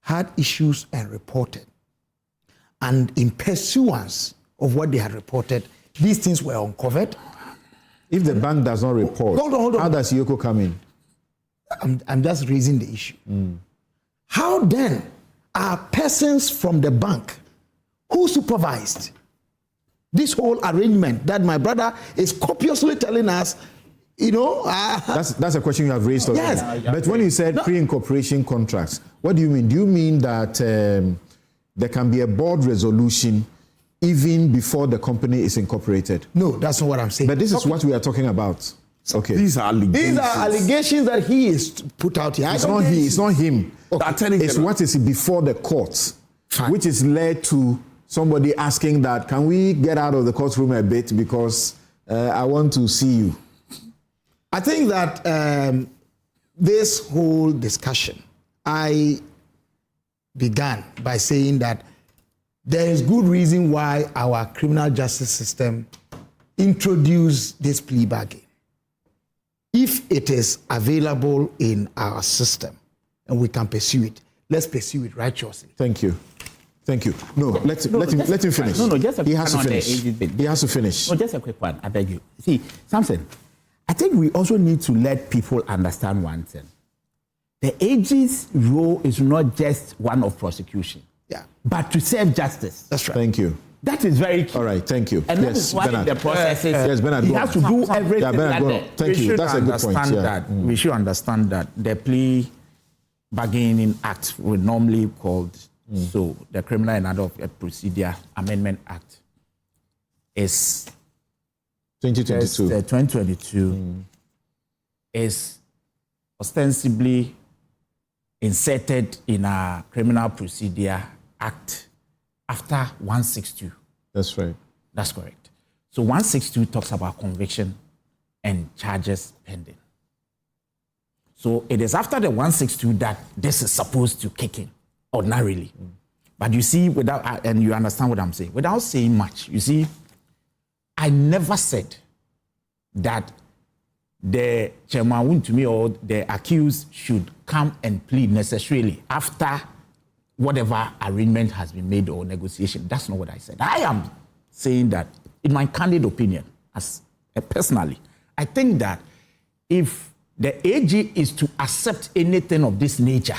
had issues and reported? And in pursuance of what they had reported, these things were uncovered? If the bank does not report, hold on. How does Yoko come in? I'm just raising the issue. How then are persons from the bank who supervised this whole arrangement that my brother is copiously telling us, that's a question you have raised already. Yes. But when you said pre-incorporation contracts, what do you mean? Do you mean that there can be a board resolution even before the company is incorporated? No, that's not what I'm saying. But this is what we are talking about. Okay. These are allegations that he is put out here. It's not him. Okay. It's what is before the courts, which is led to somebody asking that, can we get out of the courtroom a bit because I want to see you? I think that this whole discussion, I began by saying that there is good reason why our criminal justice system introduced this plea bargain. If it is available in our system and we can pursue it, let's pursue it righteously. Thank you. No, let him finish. He has to finish. He has to finish. No, just a quick one, I beg you. See, Samson, I think we also need to let people understand one thing. The AG's role is not just one of prosecution, but to serve justice. That's right. Thank you. That is very key. All right, thank you. And that is why in the process Bernard, he has to do everything. Thank you. That's a good point. We should understand that the plea bargaining act will normally called so the Criminal and Other Procedure Amendment Act is 2022. 2022 is ostensibly inserted in our Criminal Procedure Act after 162. That's right. That's correct. So 162 talks about conviction and charges pending. So it is after the 162 that this is supposed to kick in ordinarily. But you see, and you understand what I'm saying, without saying much, you see, I never said that the chairman Wontumi or the accused should come and plead necessarily after whatever arrangement has been made or negotiation. That's not what I said. I am saying that, in my candid opinion, as personally, I think that if the AG is to accept anything of this nature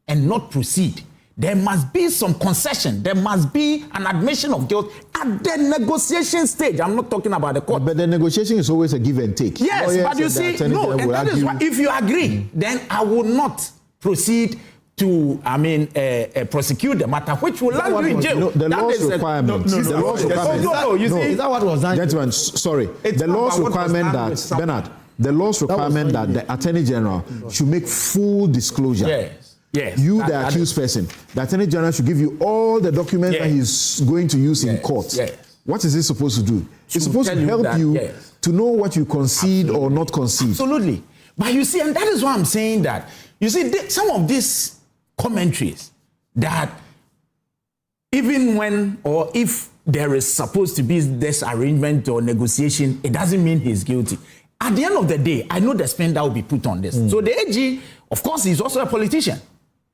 and not proceed, there must be some concession. There must be an admission of guilt at the negotiation stage. I'm not talking about the court. But the negotiation is always a give and take. Yes, Lawyers but you see, no, and that is why, if you agree, then I will not proceed to, prosecute the matter, which will land you in jail. The law's requirement. The law's requirement. No, you see. Is that what was done? Gentlemen, sorry. The law's requirement that, Bernard, the law's requirement that the Attorney General should make full disclosure. Yes. You, the accused person, the Attorney General should give you all the documents that he's going to use in court. What is he supposed to do? He's supposed to help you to know what you concede or not concede. Absolutely. But you see, and that is why I'm saying that, you see, some of these commentaries that even when or if there is supposed to be this arrangement or negotiation, it doesn't mean he's guilty. At the end of the day, I know the spin that will be put on this. So the AG, of course, he's also a politician.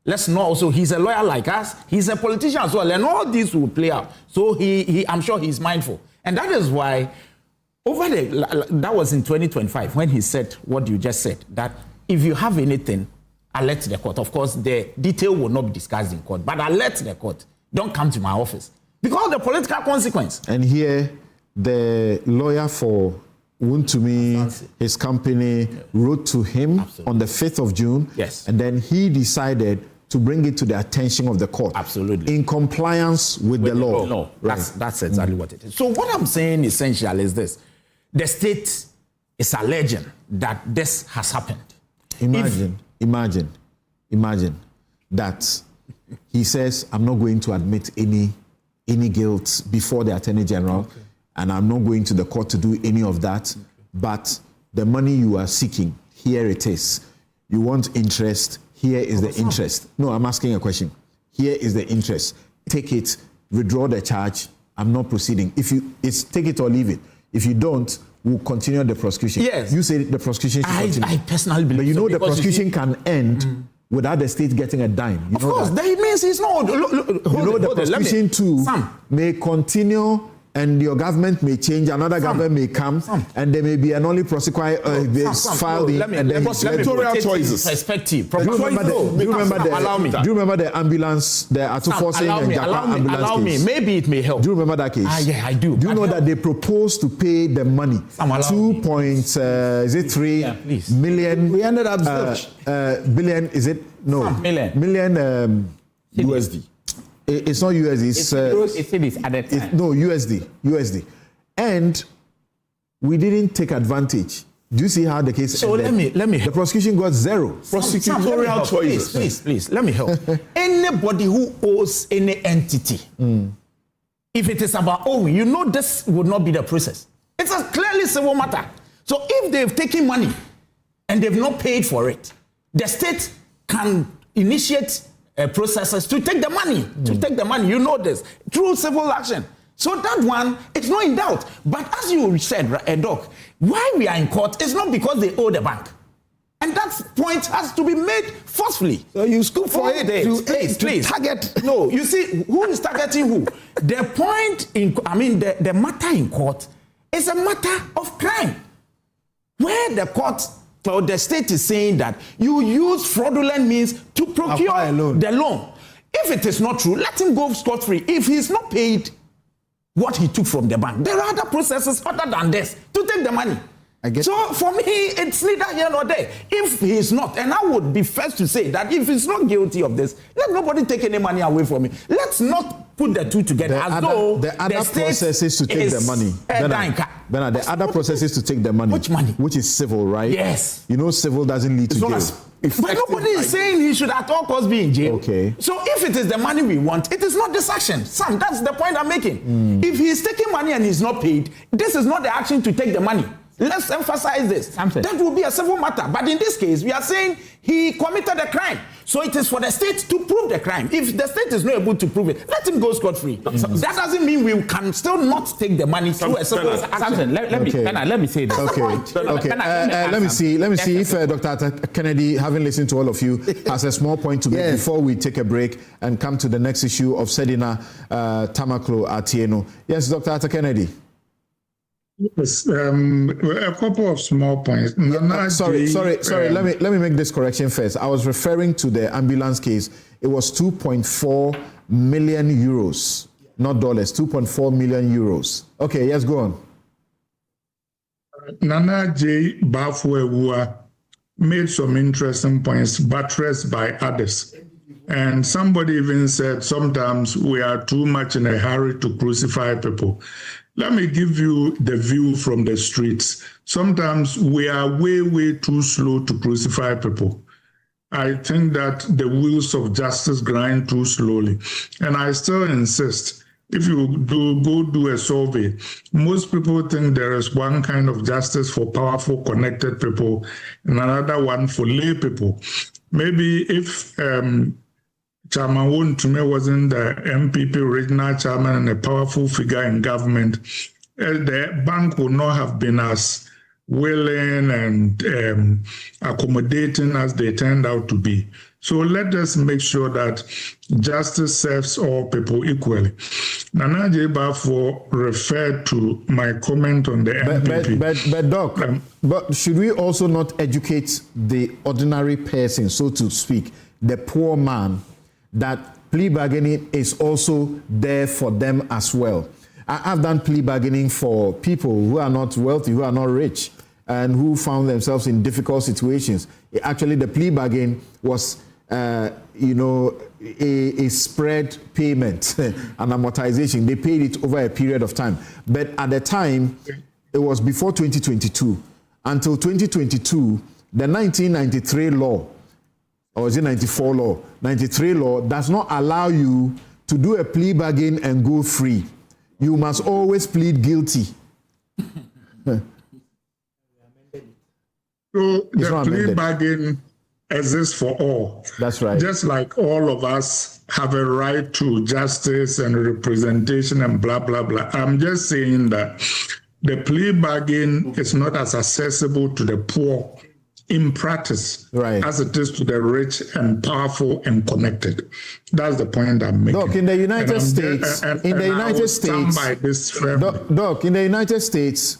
Let's not also, he's a lawyer like us. He's a politician as well, and all this will play out. So I'm sure he's mindful. And that is why, that was in 2025, when he said what you just said, that if you have anything, alert the court. Of course, the detail will not be discussed in court, but alert the court. Don't come to my office. Because of the political consequence. And here, the lawyer for Wontumi, his company, wrote to him on the 5th of June. Yes. And then he decided to bring it to the attention of the court. Absolutely. In compliance with the law. No, right. That's exactly what it is. So what I'm saying essentially is this. The state is alleging that this has happened. Imagine that he says, I'm not going to admit any guilt before the Attorney General, and I'm not going to the court to do any of that, but the money you are seeking, here it is. You want interest, here is the interest. No, I'm asking a question. Here is the interest. Take it, withdraw the charge, I'm not proceeding. It's take it or leave it. If you don't, we'll continue the prosecution. Yes. You say the prosecution should continue. I personally believe but you know so, the prosecution can end without the state getting a dime. You of course, that means it's not. The prosecution too may continue, and your government may change, another government may come, and there may be an only prosecutor filed in. And then editorial choices. Perspective. Do you remember the ambulance, the Atufo and Japa ambulance allow case? Me. Maybe it may help. Do you remember that case? Yeah, I do. Do you know that they proposed to pay the money? 2.3 million? We ended up billion, is it? No. Million USD. It's not USD. It's no USD. And we didn't take advantage. Do you see how the case ended? Let me help. The prosecution got zero. Prosecutorial choices. Please, let me help. Anybody who owes any entity, if it is about owing, this would not be the process. It's a clearly civil matter. So if they've taken money and they've not paid for it, the state can initiate processes to take the money, you know this, through civil action. So that one, it's not in doubt. But as you said, Doc, why we are in court is not because they owe the bank. And that point has to be made forcefully. So you scoop for it to target. No, you see, who is targeting who? The point the matter in court is a matter of crime. Where the court or the state is saying that you use fraudulent means to procure the loan. If it is not true, let him go scot-free. If he's not paid what he took from the bank, there are other processes other than this to take the money. So for me, it's neither here nor there. If he's not, and I would be first to say that if he's not guilty of this, let nobody take any money away from me. Let's not put the two together the other processes to take the money. Bernard, the other processes to take the money. Which money? Which is civil, right? Yes. You know civil doesn't lead to jail. But nobody is saying he should at all costs be in jail. Okay. So if it is the money we want, it is not this action. Sam, that's the point I'm making. If he's taking money and he's not paid, this is not the action to take the money. Let's emphasize this. That will be a civil matter. But in this case, we are saying he committed a crime. So it is for the state to prove the crime. If the state is not able to prove it, let him go scot-free. That doesn't mean we can still not take the money through a simple action. Let me say this. Let me see if Dr. Kennedy, having listened to all of you, has a small point to make before we take a break and come to the next issue of Sedina Tamaklo Atieno. Yes, Dr. Kennedy. Yes, a couple of small points. Sorry. Let me make this correction first. I was referring to the ambulance case. It was 2.4 million euros, not dollars. 2.4 million euros. Okay, yes, go on. Nana J. Bafwewua made some interesting points, buttressed by others. And somebody even said sometimes we are too much in a hurry to crucify people. Let me give you the view from the streets. Sometimes we are way too slow to crucify people. I think that the wheels of justice grind too slowly. And I still insist, if you go do a survey, most people think there is one kind of justice for powerful, connected people and another one for lay people. Maybe if Chairman Wontumi wasn't the MPP regional chairman and a powerful figure in government, the bank would not have been as willing and accommodating as they turned out to be. So let us make sure that justice serves all people equally. Nana J. Bafo referred to my comment on the MPP. But Doc, but should we also not educate the ordinary person, so to speak, the poor man, that plea bargaining is also there for them as well? I've done plea bargaining for people who are not wealthy, who are not rich, and who found themselves in difficult situations. Actually, the plea bargain was, a spread payment, an amortization. They paid it over a period of time. But at the time, it was before 2022. Until 2022, the 1993 law, or is it 94 law? 93 law does not allow you to do a plea bargain and go free. You must always plead guilty. So the plea bargain exists for all. That's right. Just like all of us have a right to justice and representation and blah, blah, blah. I'm just saying that the plea bargain is not as accessible to the poor in practice as it is to the rich and powerful and connected. That's the point I'm making. Doc, in the United States,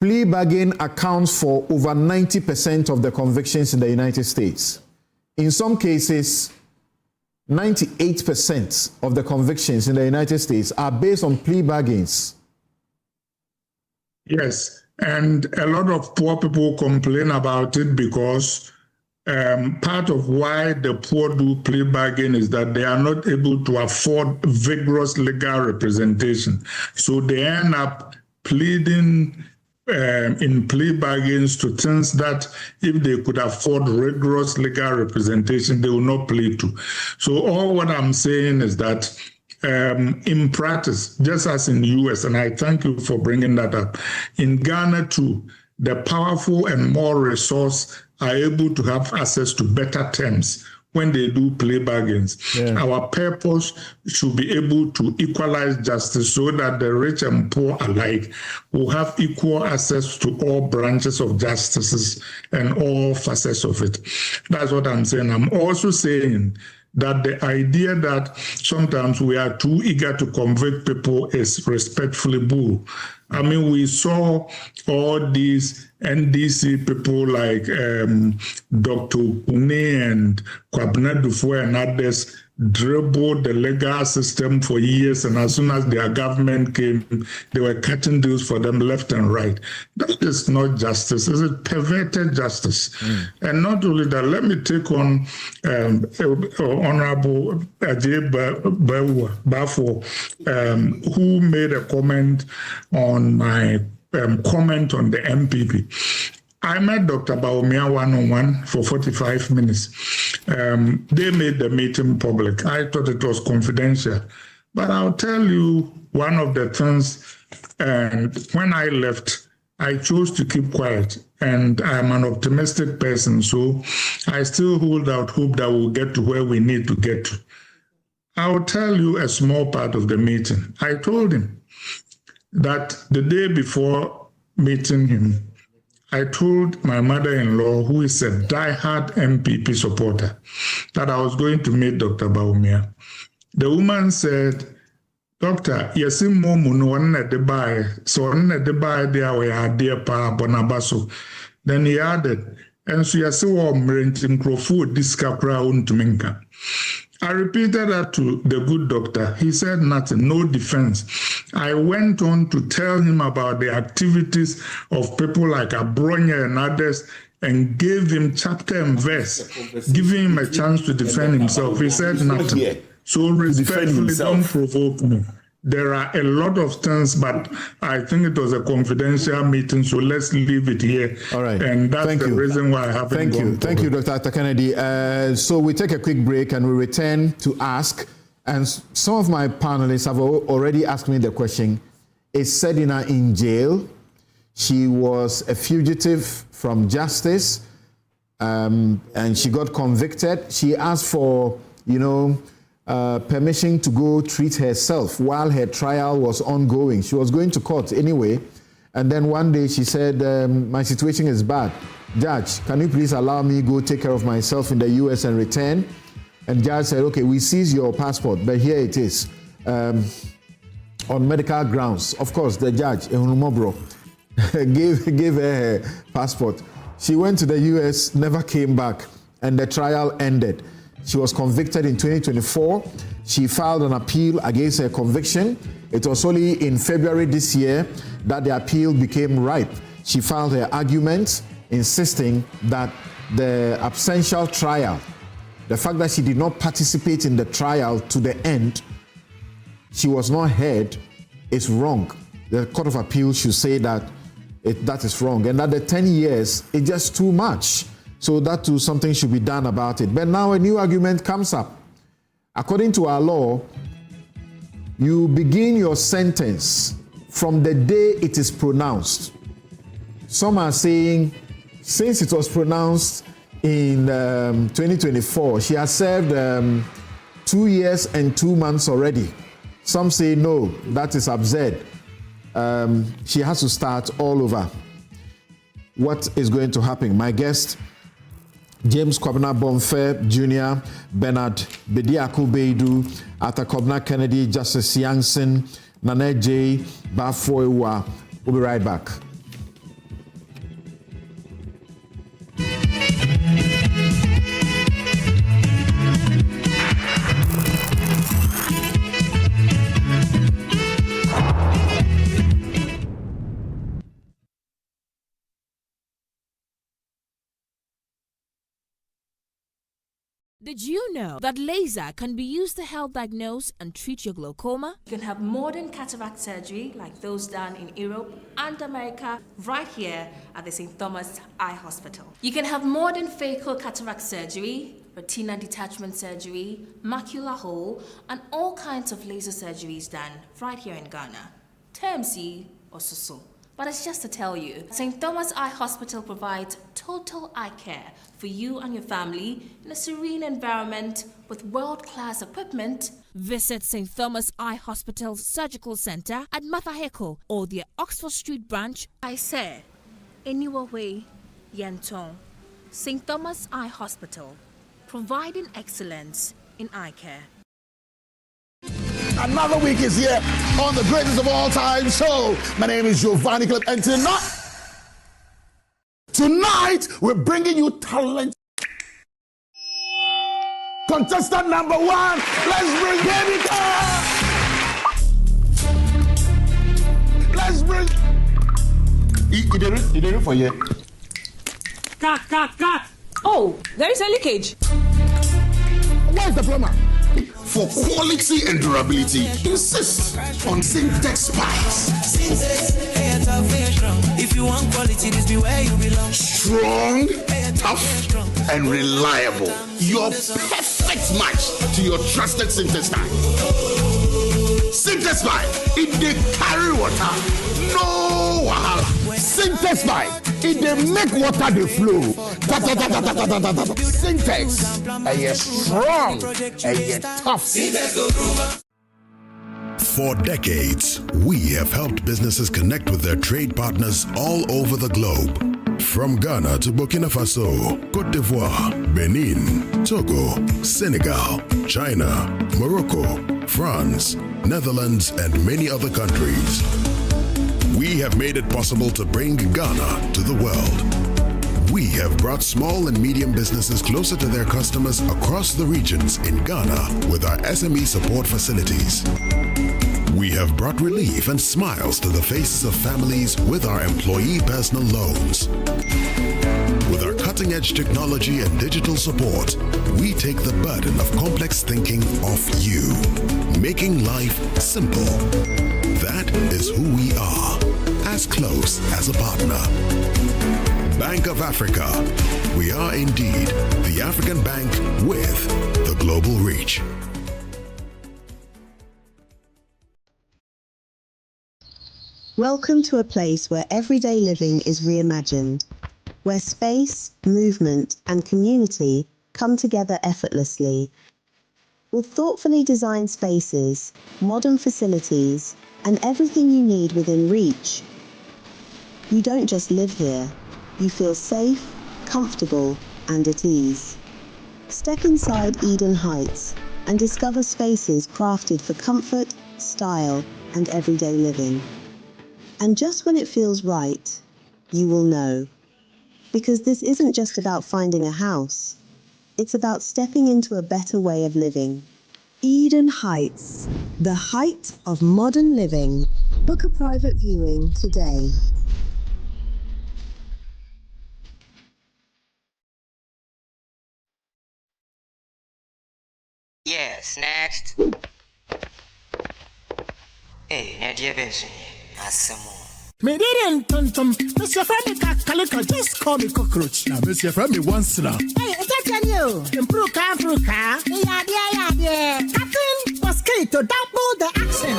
plea bargain accounts for over 90% of the convictions in the United States. In some cases, 98% of the convictions in the United States are based on plea bargains. Yes. And a lot of poor people complain about it because part of why the poor do plea bargain is that they are not able to afford vigorous legal representation. So they end up pleading in plea bargains to things that if they could afford rigorous legal representation, they will not plead to. So all what I'm saying is that in practice, just as in the US, and I thank you for bringing that up, in Ghana too, the powerful and more resource are able to have access to better terms when they do plea bargains. Yeah. Our purpose should be able to equalize justice so that the rich and poor alike will have equal access to all branches of justice and all facets of it. That's what I'm saying. I'm also saying that the idea that sometimes we are too eager to convict people is respectfully bull. I mean, we saw all these NDC people like Dr. Pune and Kwabena Dufo and others dribbled the legal system for years, and as soon as their government came, they were cutting deals for them left and right. That is not justice. It's a perverted justice. And not only that, let me take on Honorable Ajay Bafo, who made a comment on my comment on the MPP. I met Dr. Baumia one-on-one for 45 minutes. They made the meeting public. I thought it was confidential. But I'll tell you one of the things, and when I left, I chose to keep quiet, and I'm an optimistic person, so I still hold out hope that we'll get to where we need to get to. I'll tell you a small part of the meeting. I told him that the day before meeting him, I told my mother-in-law, who is a diehard MPP supporter, that I was going to meet Dr. Bawumia. The woman said, Doctor, yesi momu no one at the buy, so on at the buy there we are dear pa bonabaso. Then he added, and so yesi warm renting crowfood this capra untuminka. I repeated that to the good doctor. He said nothing, no defense. I went on to tell him about the activities of people like Abronya and others and gave him chapter and verse, giving him a chance to defend himself. He said nothing. So respectfully, don't provoke me. There are a lot of things, but I think it was a confidential meeting, so let's leave it here. All right. And that's the reason why I haven't gone Thank you, Dr. Kennedy. So we take a quick break and we return to ask. And some of my panelists have already asked me the question. Is Sedina in jail? She was a fugitive from justice, and she got convicted. She asked for, permission to go treat herself while her trial was ongoing. She was going to court anyway. And then one day she said, my situation is bad. Judge, can you please allow me go take care of myself in the US and return? And judge said, okay, we seize your passport, but here it is. On medical grounds. Of course, the judge, Ehunumobro, gave her her passport. She went to the US, never came back, and the trial ended. She was convicted in 2024. She filed an appeal against her conviction. It was only in February this year that the appeal became ripe. She filed her arguments, insisting that the absential trial, the fact that she did not participate in the trial to the end, she was not heard, is wrong. The Court of Appeal should say that that is wrong, and that the 10 years is just too much. So that too, something should be done about it. But now a new argument comes up. According to our law, you begin your sentence from the day it is pronounced. Some are saying, since it was pronounced in 2024, she has served 2 years and 2 months already. Some say, no, that is absurd. She has to start all over. What is going to happen? My guest, James Kwabena Bonfe Jr., Bernard Bediako Beidu, Arthur Kobna Kennedy, Justice Youngson, Nana J. Bafoewa. We'll be right back. Did you know that laser can be used to help diagnose and treat your glaucoma? You can have modern cataract surgery like those done in Europe and America right here at the St. Thomas Eye Hospital. You can have modern phaco cataract surgery, retina detachment surgery, macular hole, and all kinds of laser surgeries done right here in Ghana. TMC or SUSU. But it's just to tell you, St. Thomas Eye Hospital provides total eye care for you and your family in a serene environment with world-class equipment. Visit St. Thomas Eye Hospital Surgical Center at Mathaheko or their Oxford Street branch. I say, anyway, Yentong. St. Thomas Eye Hospital, providing excellence in eye care. Another week is here on the greatest of all time show. My name is Giovanni Clip, and tonight we're bringing you talent. Contestant number 1, let's bring Baby Girl. Let's bring. You did it for you. Cut. Oh, there is a leakage. Where's the plumber? For quality and durability, insist on Syntex pipes. If you want quality, this be where you belong. Strong, tough, and reliable. Your perfect match to your trusted Syntex pipe. Syntex pipe, if they carry water, no wahala. Syntex pipe. It dey make water dey flow. Syntex, strong, tough. For decades, we have helped businesses connect with their trade partners all over the globe. From Ghana to Burkina Faso, Côte d'Ivoire, Benin, Togo, Senegal, China, Morocco, France, Netherlands, and many other countries. We have made it possible to bring Ghana to the world. We have brought small and medium businesses closer to their customers across the regions in Ghana with our SME support facilities. We have brought relief and smiles to the faces of families with our employee personal loans. With our cutting-edge technology and digital support, we take the burden of complex thinking off you, making life simple. That is who we are, as close as a partner. Bank of Africa. We are indeed the African bank with the global reach. Welcome to a place where everyday living is reimagined, where space, movement, and community come together effortlessly. With thoughtfully designed spaces, modern facilities, and everything you need within reach, you don't just live here, you feel safe, comfortable, and at ease. Step inside Eden Heights and discover spaces crafted for comfort, style, and everyday living. And just when it feels right, you will know. Because this isn't just about finding a house, it's about stepping into a better way of living. Eden Heights, the height of modern living. Book a private viewing today. Yes, next. Hey, Nadia Benson. Me didn't tum. Mr. Femi Kalika just call me cockroach. Now, Mr. Femi once now. Hey, it's a you. Improve car. Yeah. Captain Mosquito, double the action.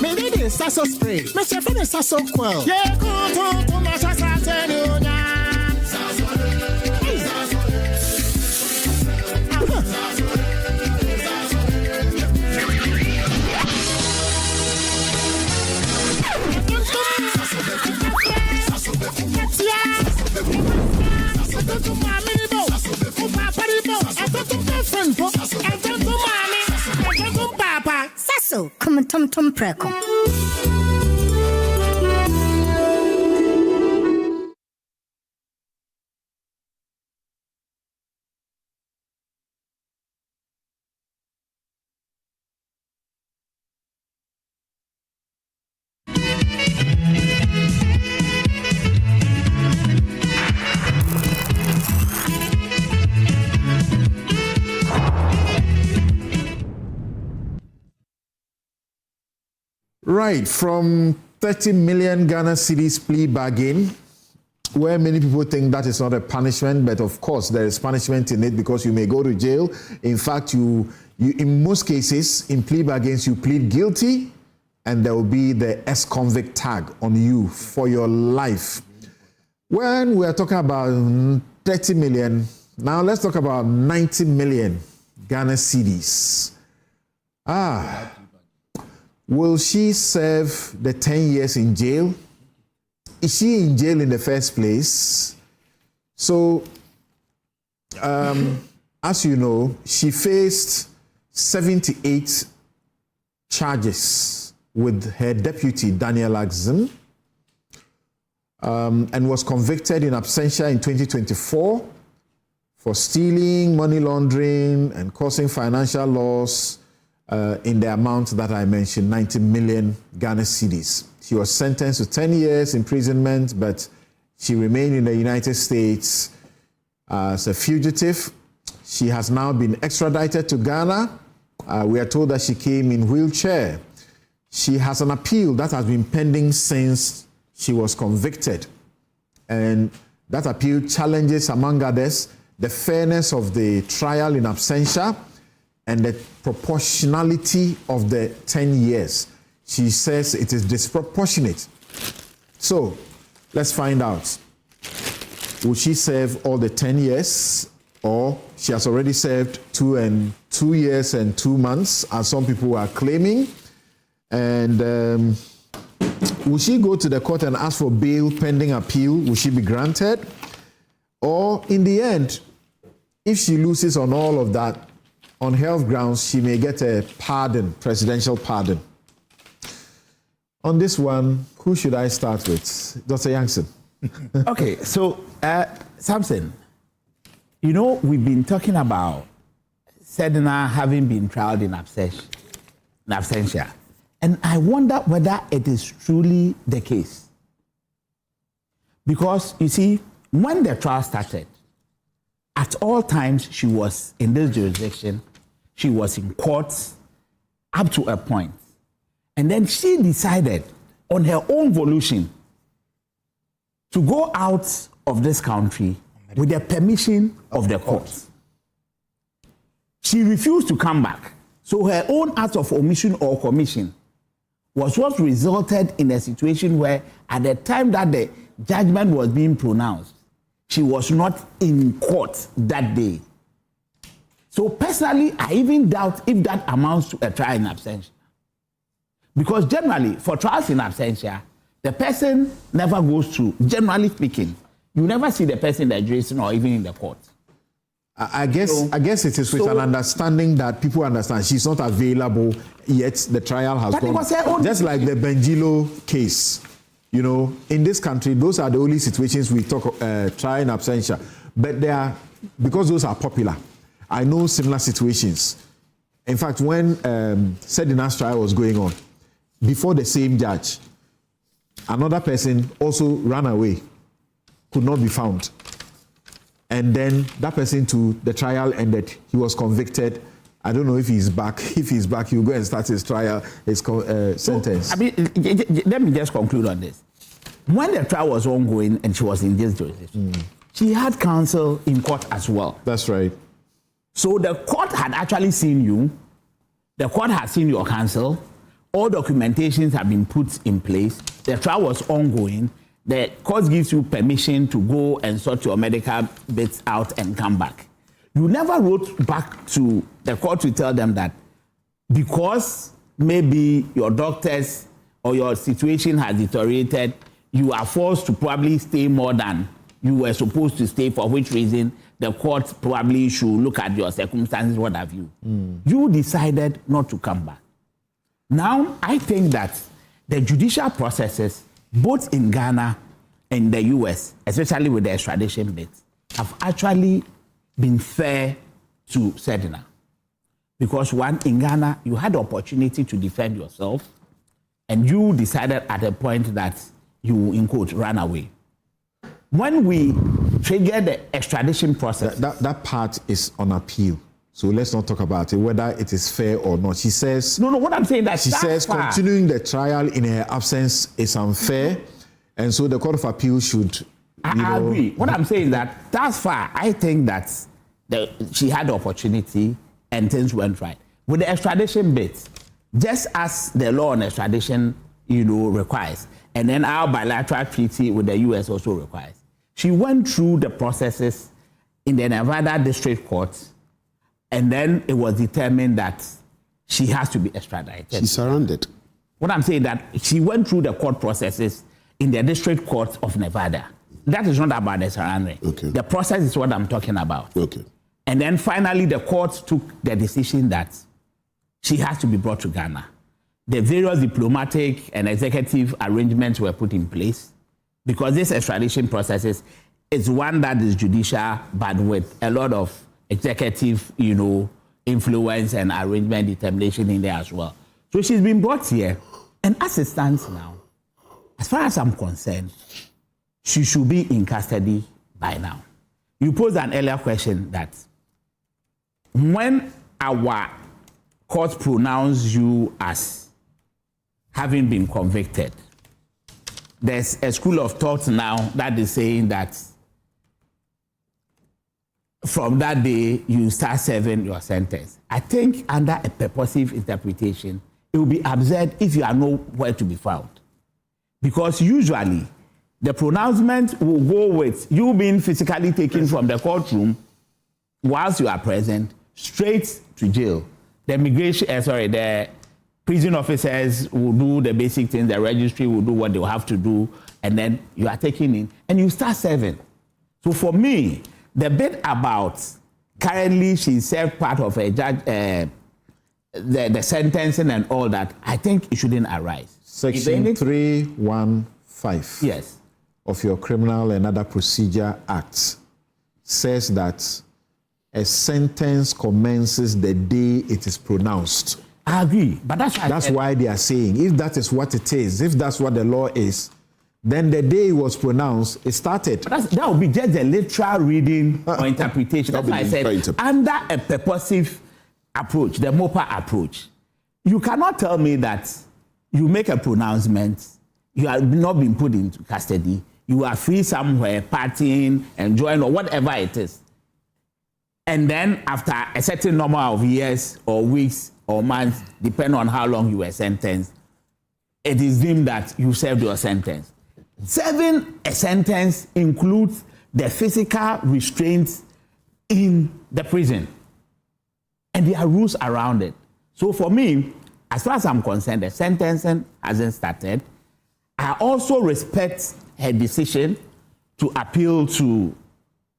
Me did it, Sasso spray. Mr. Femi Sasso quell. Yeah, go to my Sasso. Sasso, come and tum preko. Right, from 30 million Ghana cedis plea bargain, where many people think that is not a punishment, but of course there is punishment in it because you may go to jail. In fact, you in most cases, in plea bargains, you plead guilty and there will be the ex-convict tag on you for your life. When we are talking about 30 million, now let's talk about 90 million Ghana cedis. Will she serve the 10 years in jail? Is she in jail in the first place? So, as you know, she faced 78 charges with her deputy, Daniel Axon, and was convicted in absentia in 2024 for stealing, money laundering, and causing financial loss in the amount that I mentioned, 90 million Ghana cedis. She was sentenced to 10 years imprisonment, but she remained in the United States as a fugitive. She has now been extradited to Ghana. We are told that she came in wheelchair. She has an appeal that has been pending since she was convicted. And that appeal challenges, among others, the fairness of the trial in absentia, and the proportionality of the 10 years. She says it is disproportionate. So, let's find out. Will she serve all the 10 years, or she has already served 2 years and 2 months, as some people are claiming? And will she go to the court and ask for bail pending appeal? Will she be granted? Or in the end, if she loses on all of that, on health grounds, she may get a pardon, presidential pardon. On this one, who should I start with? Dr. Yankson. Okay, so Samson, you know, we've been talking about Sedina having been trialed in absentia. And I wonder whether it is truly the case. Because, you see, when the trial started, at all times she was in this jurisdiction, she was in courts up to a point. And then she decided on her own volition to go out of this country with the permission of the court. She refused to come back. So her own act of omission or commission was what resulted in a situation where at the time that the judgment was being pronounced, she was not in court that day. So personally, I even doubt if that amounts to a trial in absentia. Because generally, for trials in absentia, the person never goes through, generally speaking. You never see the person in the jurisdiction or even in the court. I guess it is with an understanding that people understand she's not available, yet the trial has gone. Just like the Benjilo case. You know, in this country, those are the only situations we talk trial in absentia. But they are, because those are popular, I know similar situations. In fact, when Sedina's trial was going on, before the same judge, another person also ran away, could not be found. And then that person too, the trial ended. He was convicted. I don't know if he's back. If he's back, he'll go and start his trial, his sentence. I mean, let me just conclude on this. When the trial was ongoing and she was in this jurisdiction, she had counsel in court as well. That's right. So the court had actually seen you. The court had seen your counsel. All documentations have been put in place. The trial was ongoing. The court gives you permission to go and sort your medical bits out and come back. You never wrote back to the court to tell them that because maybe your doctors or your situation has deteriorated, you are forced to probably stay more than you were supposed to stay, for which reason the court probably should look at your circumstances, what have you. You decided not to come back. Now, I think that the judicial processes, both in Ghana and the US, especially with the extradition bits, have actually been fair to Sedina. Because one, in Ghana, you had the opportunity to defend yourself, and you decided at a point that you, in quote, ran away. When we trigger the extradition process... That part is on appeal. So let's not talk about it, whether it is fair or not. She says... No, what I'm saying that... She says continuing the trial in her absence is unfair, and so the Court of Appeal should... I agree. What I'm saying is that thus far, I think that she had the opportunity and things went right. With the extradition bit, just as the law on extradition, requires, and then our bilateral treaty with the US also requires, she went through the processes in the Nevada District Court, and then it was determined that she has to be extradited. She's surrounded. What I'm saying that she went through the court processes in the District Court of Nevada. That is not about the surrendering. Okay. The process is what I'm talking about. Okay. And then finally, the court took the decision that she has to be brought to Ghana. The various diplomatic and executive arrangements were put in place because this extradition process is one that is judicial, but with a lot of executive, influence and arrangement determination in there as well. So she's been brought here, and as it stands now, as far as I'm concerned, she should be in custody by now. You posed an earlier question that when our court pronounced you as having been convicted, there's a school of thought now that is saying that from that day, you start serving your sentence. I think under a purposive interpretation, it will be absurd if you are nowhere to be found. Because usually, the pronouncement will go with you being physically taken from the courtroom whilst you are present, straight to jail. The prison officers will do the basic things, the registry will do what they will have to do, and then you are taken in and you start serving. So for me, the bit about currently she served part of a judge, the sentencing and all that, I think it shouldn't arise. Section 315 yes. of your Criminal and Other Procedure Act says that a sentence commences the day it is pronounced. I agree, but that's why they are saying, if that is what it is, if that's what the law is, then the day it was pronounced, it started. That would be just a literal reading or interpretation. That's why I said, under a purposive approach, the MOPA approach, you cannot tell me that you make a pronouncement, you have not been put into custody, you are free somewhere, partying, enjoying, or whatever it is. And then after a certain number of years or weeks or months, depending on how long you were sentenced, it is deemed that you served your sentence. Serving a sentence includes the physical restraints in the prison. And there are rules around it. So for me, as far as I'm concerned, the sentencing hasn't started. I also respect her decision to appeal to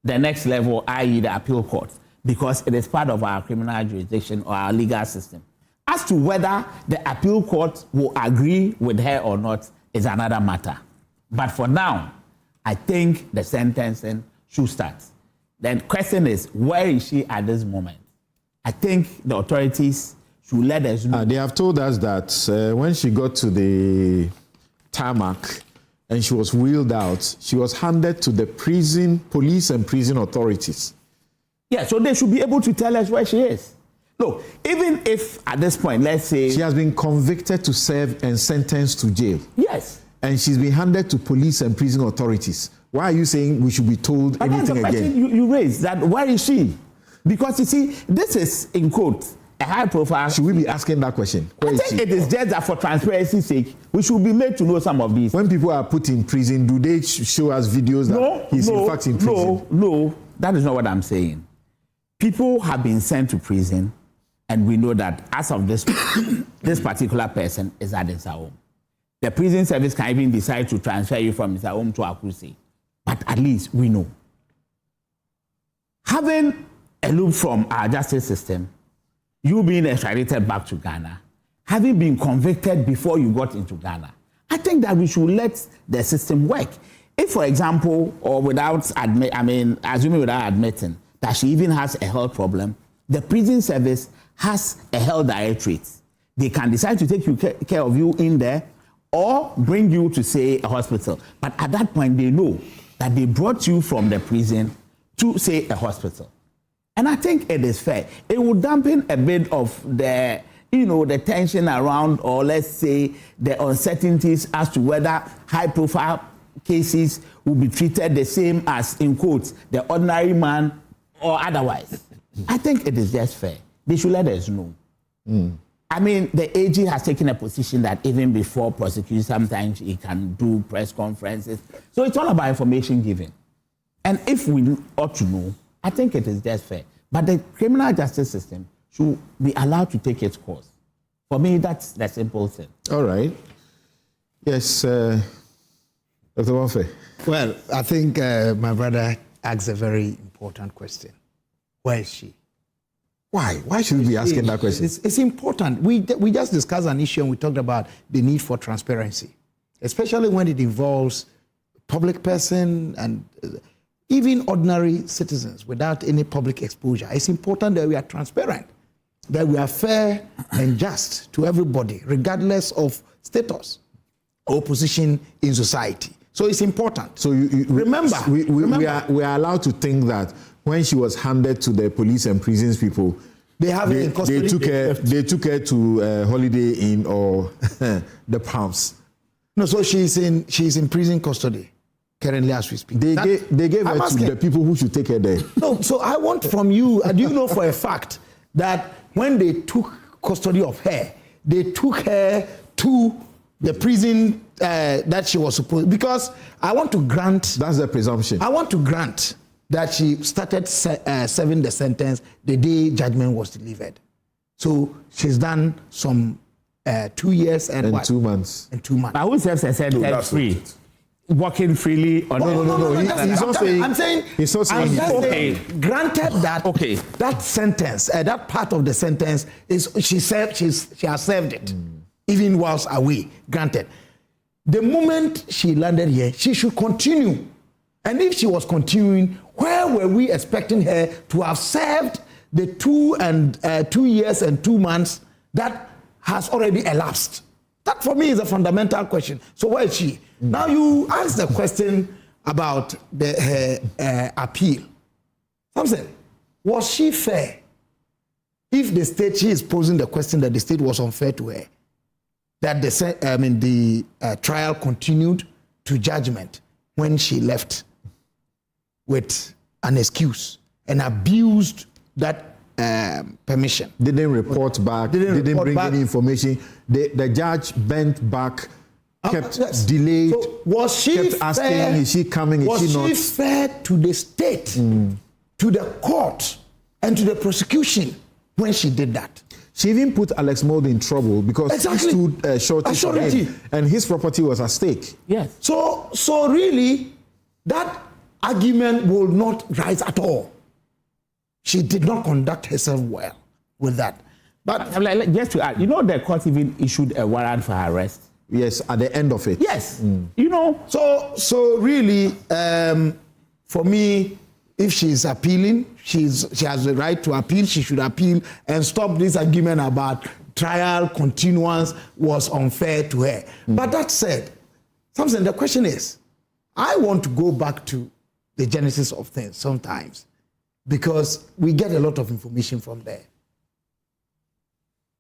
the next level, i.e. the appeal court, because it is part of our criminal jurisdiction or our legal system. As to whether the appeal court will agree with her or not is another matter. But for now, I think the sentencing should start. The question is, where is she at this moment? I think the authorities should let us know. They have told us that when she got to the tarmac and she was wheeled out, she was handed to the police and prison authorities. Yeah, so they should be able to tell us where she is. Look, even if at this point, let's say... She has been convicted to serve and sentenced to jail. Yes. And she's been handed to police and prison authorities. Why are you saying we should be told anything again? You raised that, where is she? Because you see, this is, in quote, a high profile... Should we be asking that question? I think it is just that for transparency's sake, we should be made to know some of these. When people are put in prison, do they show us videos that he's in fact in prison? No, that is not what I'm saying. People have been sent to prison, and we know that as of this, this particular person is at his home. The prison service can even decide to transfer you from his home to Akuse. But at least we know. Having a loop from our justice system, you being extradited back to Ghana, having been convicted before you got into Ghana, I think that we should let the system work. If, for example, or assuming without admitting that she even has a health problem, the prison service has a health directorate. They can decide to take care of you in there or bring you to, say, a hospital. But at that point, they know that they brought you from the prison to, say, a hospital. And I think it is fair. It will dampen a bit of the, the tension around, or let's say, the uncertainties as to whether high-profile cases will be treated the same as, in quotes, the ordinary man or otherwise. I think it is just fair. They should let us know. I mean, the AG has taken a position that even before prosecution, sometimes he can do press conferences. So it's all about information giving. And if we ought to know, I think it is just fair. But the criminal justice system should be allowed to take its course. For me, that's the simple thing. All right. Yes, Dr. Wafe. Well, I think my brother asked a very important question. Where is she? Why? Why should we be asking that question? It's important. We just discussed an issue and we talked about the need for transparency, especially when it involves public person and even ordinary citizens without any public exposure. It's important that we are transparent, that we are fair and just to everybody, regardless of status or position in society. So it's important. So remember, we are allowed to think that when she was handed to the police and prisons people, they took her to Holiday Inn or the Palms. No, so she's in prison custody. currently as we speak. They gave her to the people who should take her there. No, so I want from you, do you know for a fact that when they took custody of her, they took her to the prison that she was supposed, because I want to grant... That's the presumption. I want to grant that she started serving the sentence the day judgment was delivered. So she's done some 2 years and what? 2 months. And 2 months. I would have said free. Walking freely or no. He's not saying. I'm saying. He's not saying. Okay. Granted that. Okay. That sentence, that part of the sentence is she has served it, even whilst away. Granted. The moment she landed here, she should continue. And if she was continuing, where were we expecting her to have served the 2 years and 2 months that has already elapsed? That for me is a fundamental question. So where is she? Now you ask the question about her appeal. Something. Was she fair? If the state, she is posing the question that the state was unfair to her, that the trial continued to judgment when she left with an excuse and abused that permission. Didn't report back. Didn't bring any information. The judge bent back, kept delayed. So was she kept asking, fair? Is she coming? Is she not? Was she fair to the state, to the court, and to the prosecution when she did that? She even put Alex Mold in trouble because he stood shorty for him, and his property was at stake. Yes. So really, that argument will not rise at all. She did not conduct herself well with that. But just to add, the court even issued a warrant for her arrest. Yes, at the end of it. Yes. So really, for me, if she's appealing, she has the right to appeal. She should appeal and stop this argument about trial continuance was unfair to her. But that said, the question is, I want to go back to the genesis of things sometimes, because we get a lot of information from there.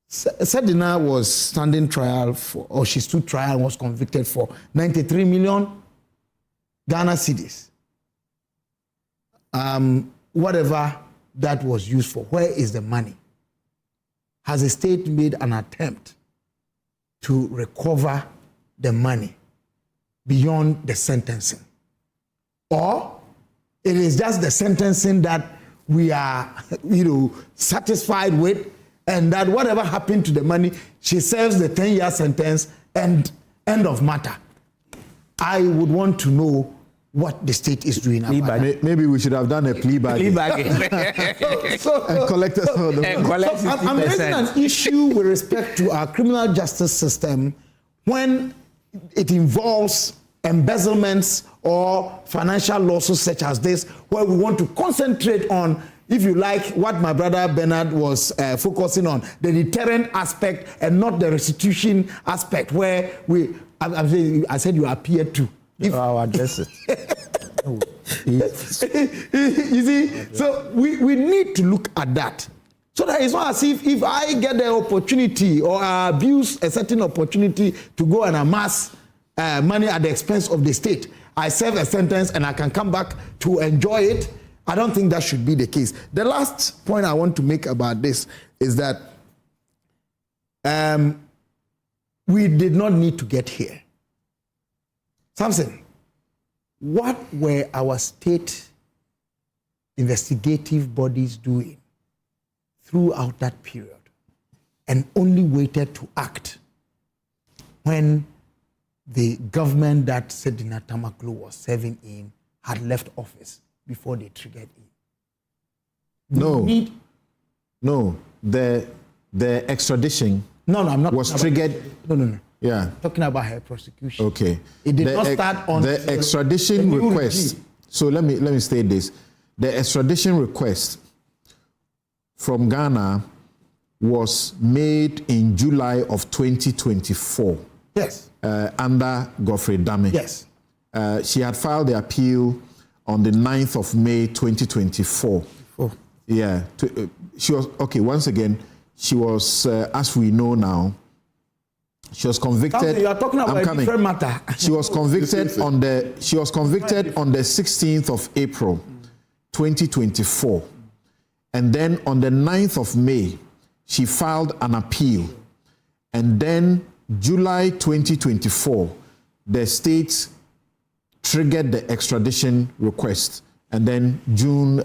Sedina was standing trial for, she stood trial and was convicted for 93 million Ghana cedis. Whatever that was used for, where is the money? Has the state made an attempt to recover the money beyond the sentencing? Or it is just the sentencing that we are, satisfied with, and that whatever happened to the money, she serves the 10-year sentence and end of matter. I would want to know what the state is doing about it. Maybe we should have done a plea bargain. And collected some of the money. I'm raising an issue with respect to our criminal justice system when it involves embezzlements or financial losses such as this, where we want to concentrate on, if you like, what my brother Bernard was focusing on, the deterrent aspect and not the restitution aspect, where I said you appear to. I'll address it. You see, so we need to look at that. So that it's not as if I get the opportunity or I abuse a certain opportunity to go and amass money at the expense of the state, I serve a sentence and I can come back to enjoy it. I don't think that should be the case. The last point I want to make about this is that we did not need to get here. Samson, what were our state investigative bodies doing throughout that period and only waited to act when the government that Sedina Tamaklo was serving in had left office before they triggered it? No. The extradition I'm not was triggered. No. Yeah. Talking about her prosecution. Okay. It did not start on the extradition request. So let me state this. The extradition request from Ghana was made in July of 2024. Yes. Under Godfrey Dame. Yes. She had filed the appeal on the 9th of May 2024. Yeah. She was, once again, she was, as we know now, She was convicted. You are talking about a different matter. She was convicted on the 16th of April, 2024. And then on the 9th of May, she filed an appeal. And then July 2024, the state triggered the extradition request. And then June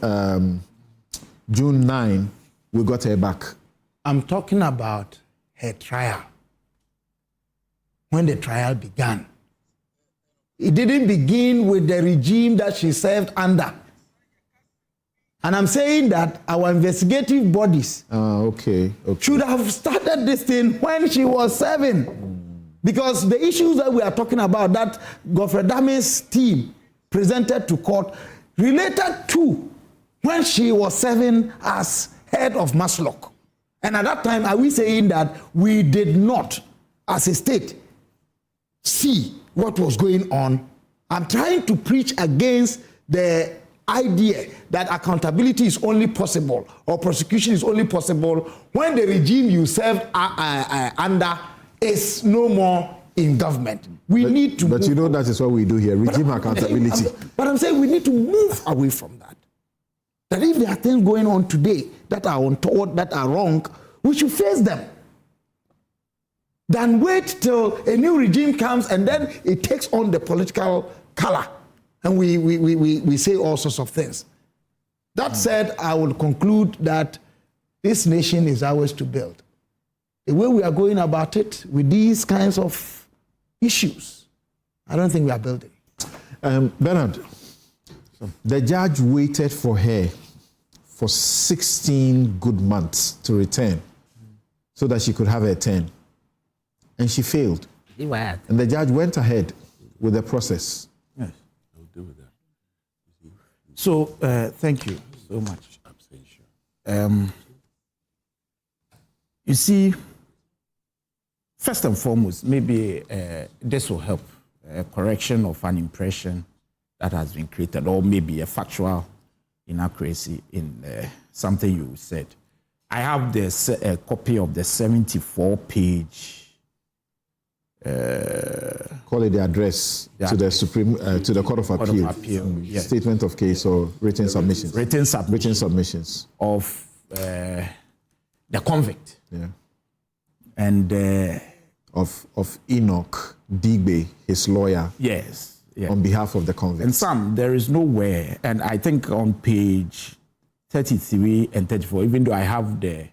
9, we got her back. I'm talking about her trial. When the trial began, it didn't begin with the regime that she served under. And I'm saying that our investigative bodies should have started this thing when she was serving. Because the issues that we are talking about, that Godfrey Dame's team presented to court, related to when she was serving as head of Maslock. And at that time, are we saying that we did not, as a state, see what was going on? I'm trying to preach against the idea that accountability is only possible or prosecution is only possible when the regime you served under is no more in government. But you know that is what we do here, regime accountability. But I'm saying we need to move away from that. That if there are things going on today that are untoward, that are wrong, we should face them. Than wait till a new regime comes and then it takes on the political color and we say all sorts of things. That said, I will conclude that this nation is ours to build. The way we are going about it with these kinds of issues, I don't think we are building. Bernard, the judge waited for her for 16 good months to return so that she could have her turn. And she failed. And the judge went ahead with the process. Yes, I'll deal with that. So, thank you so much. You see, first and foremost, maybe this will help a correction of an impression that has been created, or maybe a factual inaccuracy in something you said. I have a copy of the 74-page. Call it the address to the Supreme to the Court of Appeal. Yes. Statement of case or written submissions. Written submissions of the convict. Yeah. And of Enoch Digbe, his lawyer. Yes. Yeah. On behalf of the convict. And some, there is nowhere, and I think on page 33 and 34, even though I have the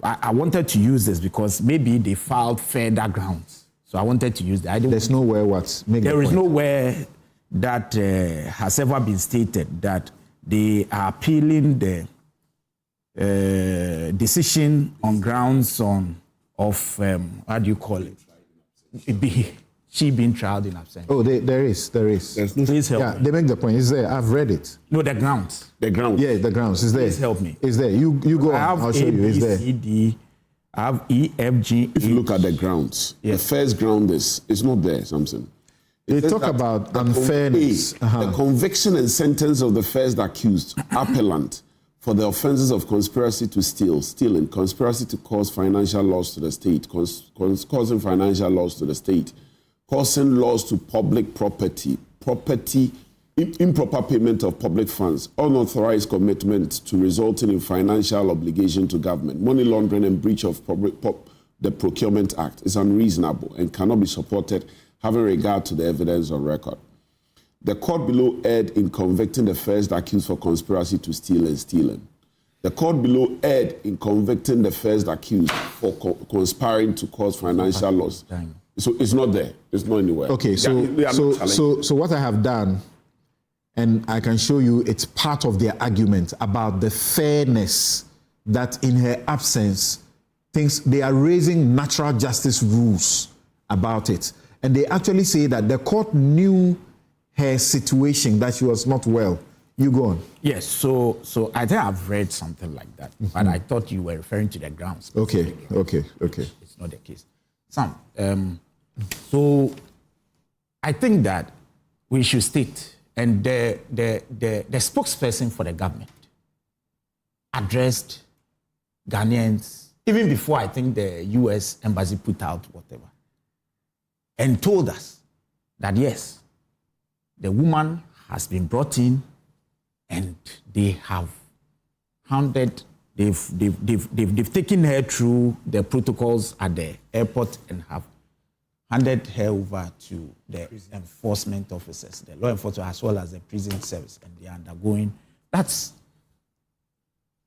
I wanted to use this because maybe they filed further grounds. So I wanted to use that. There's nowhere what? There is nowhere that has ever been stated that they are appealing the decision on grounds of how do you call it? She being tried in absentia. Oh, there is. Please help me. They make the point. It's there. I've read it. No, the grounds. The grounds. Yeah, the grounds. It's there. Please help me. It's there. You go on. I'll show you. It's there. C, D, I have E, F, G, If you look at the grounds, the first ground is not there, Samson. They talk about unfairness. The conviction and sentence of the first accused, appellant, for the offenses of conspiracy to stealing, conspiracy to cause financial loss to the state, causing financial loss to the state, causing loss to public property, improper payment of public funds, unauthorized commitment to resulting in financial obligation to government, money laundering and breach of the Procurement Act is unreasonable and cannot be supported having regard to the evidence on record. The court below erred in convicting the first accused for conspiracy to steal and stealing. The court below erred in convicting the first accused for conspiring to cause financial loss. So it's not there. It's not anywhere. Okay, so what I have done, and I can show you, it's part of their argument about the fairness that in her absence, they are raising natural justice rules about it. And they actually say that the court knew her situation, that she was not well. You go on. Yes, so I think I've read something like that, but I thought you were referring to the grounds. Okay. It's not the case. So I think that we should state, and the spokesperson for the government addressed Ghanaians even before I think the U.S. embassy put out whatever, and told us that yes, the woman has been brought in, and they have handed, they've taken her through the protocols at the airport and have handed her over to the enforcement officers, the law enforcement, as well as the prison service, and they are undergoing. That's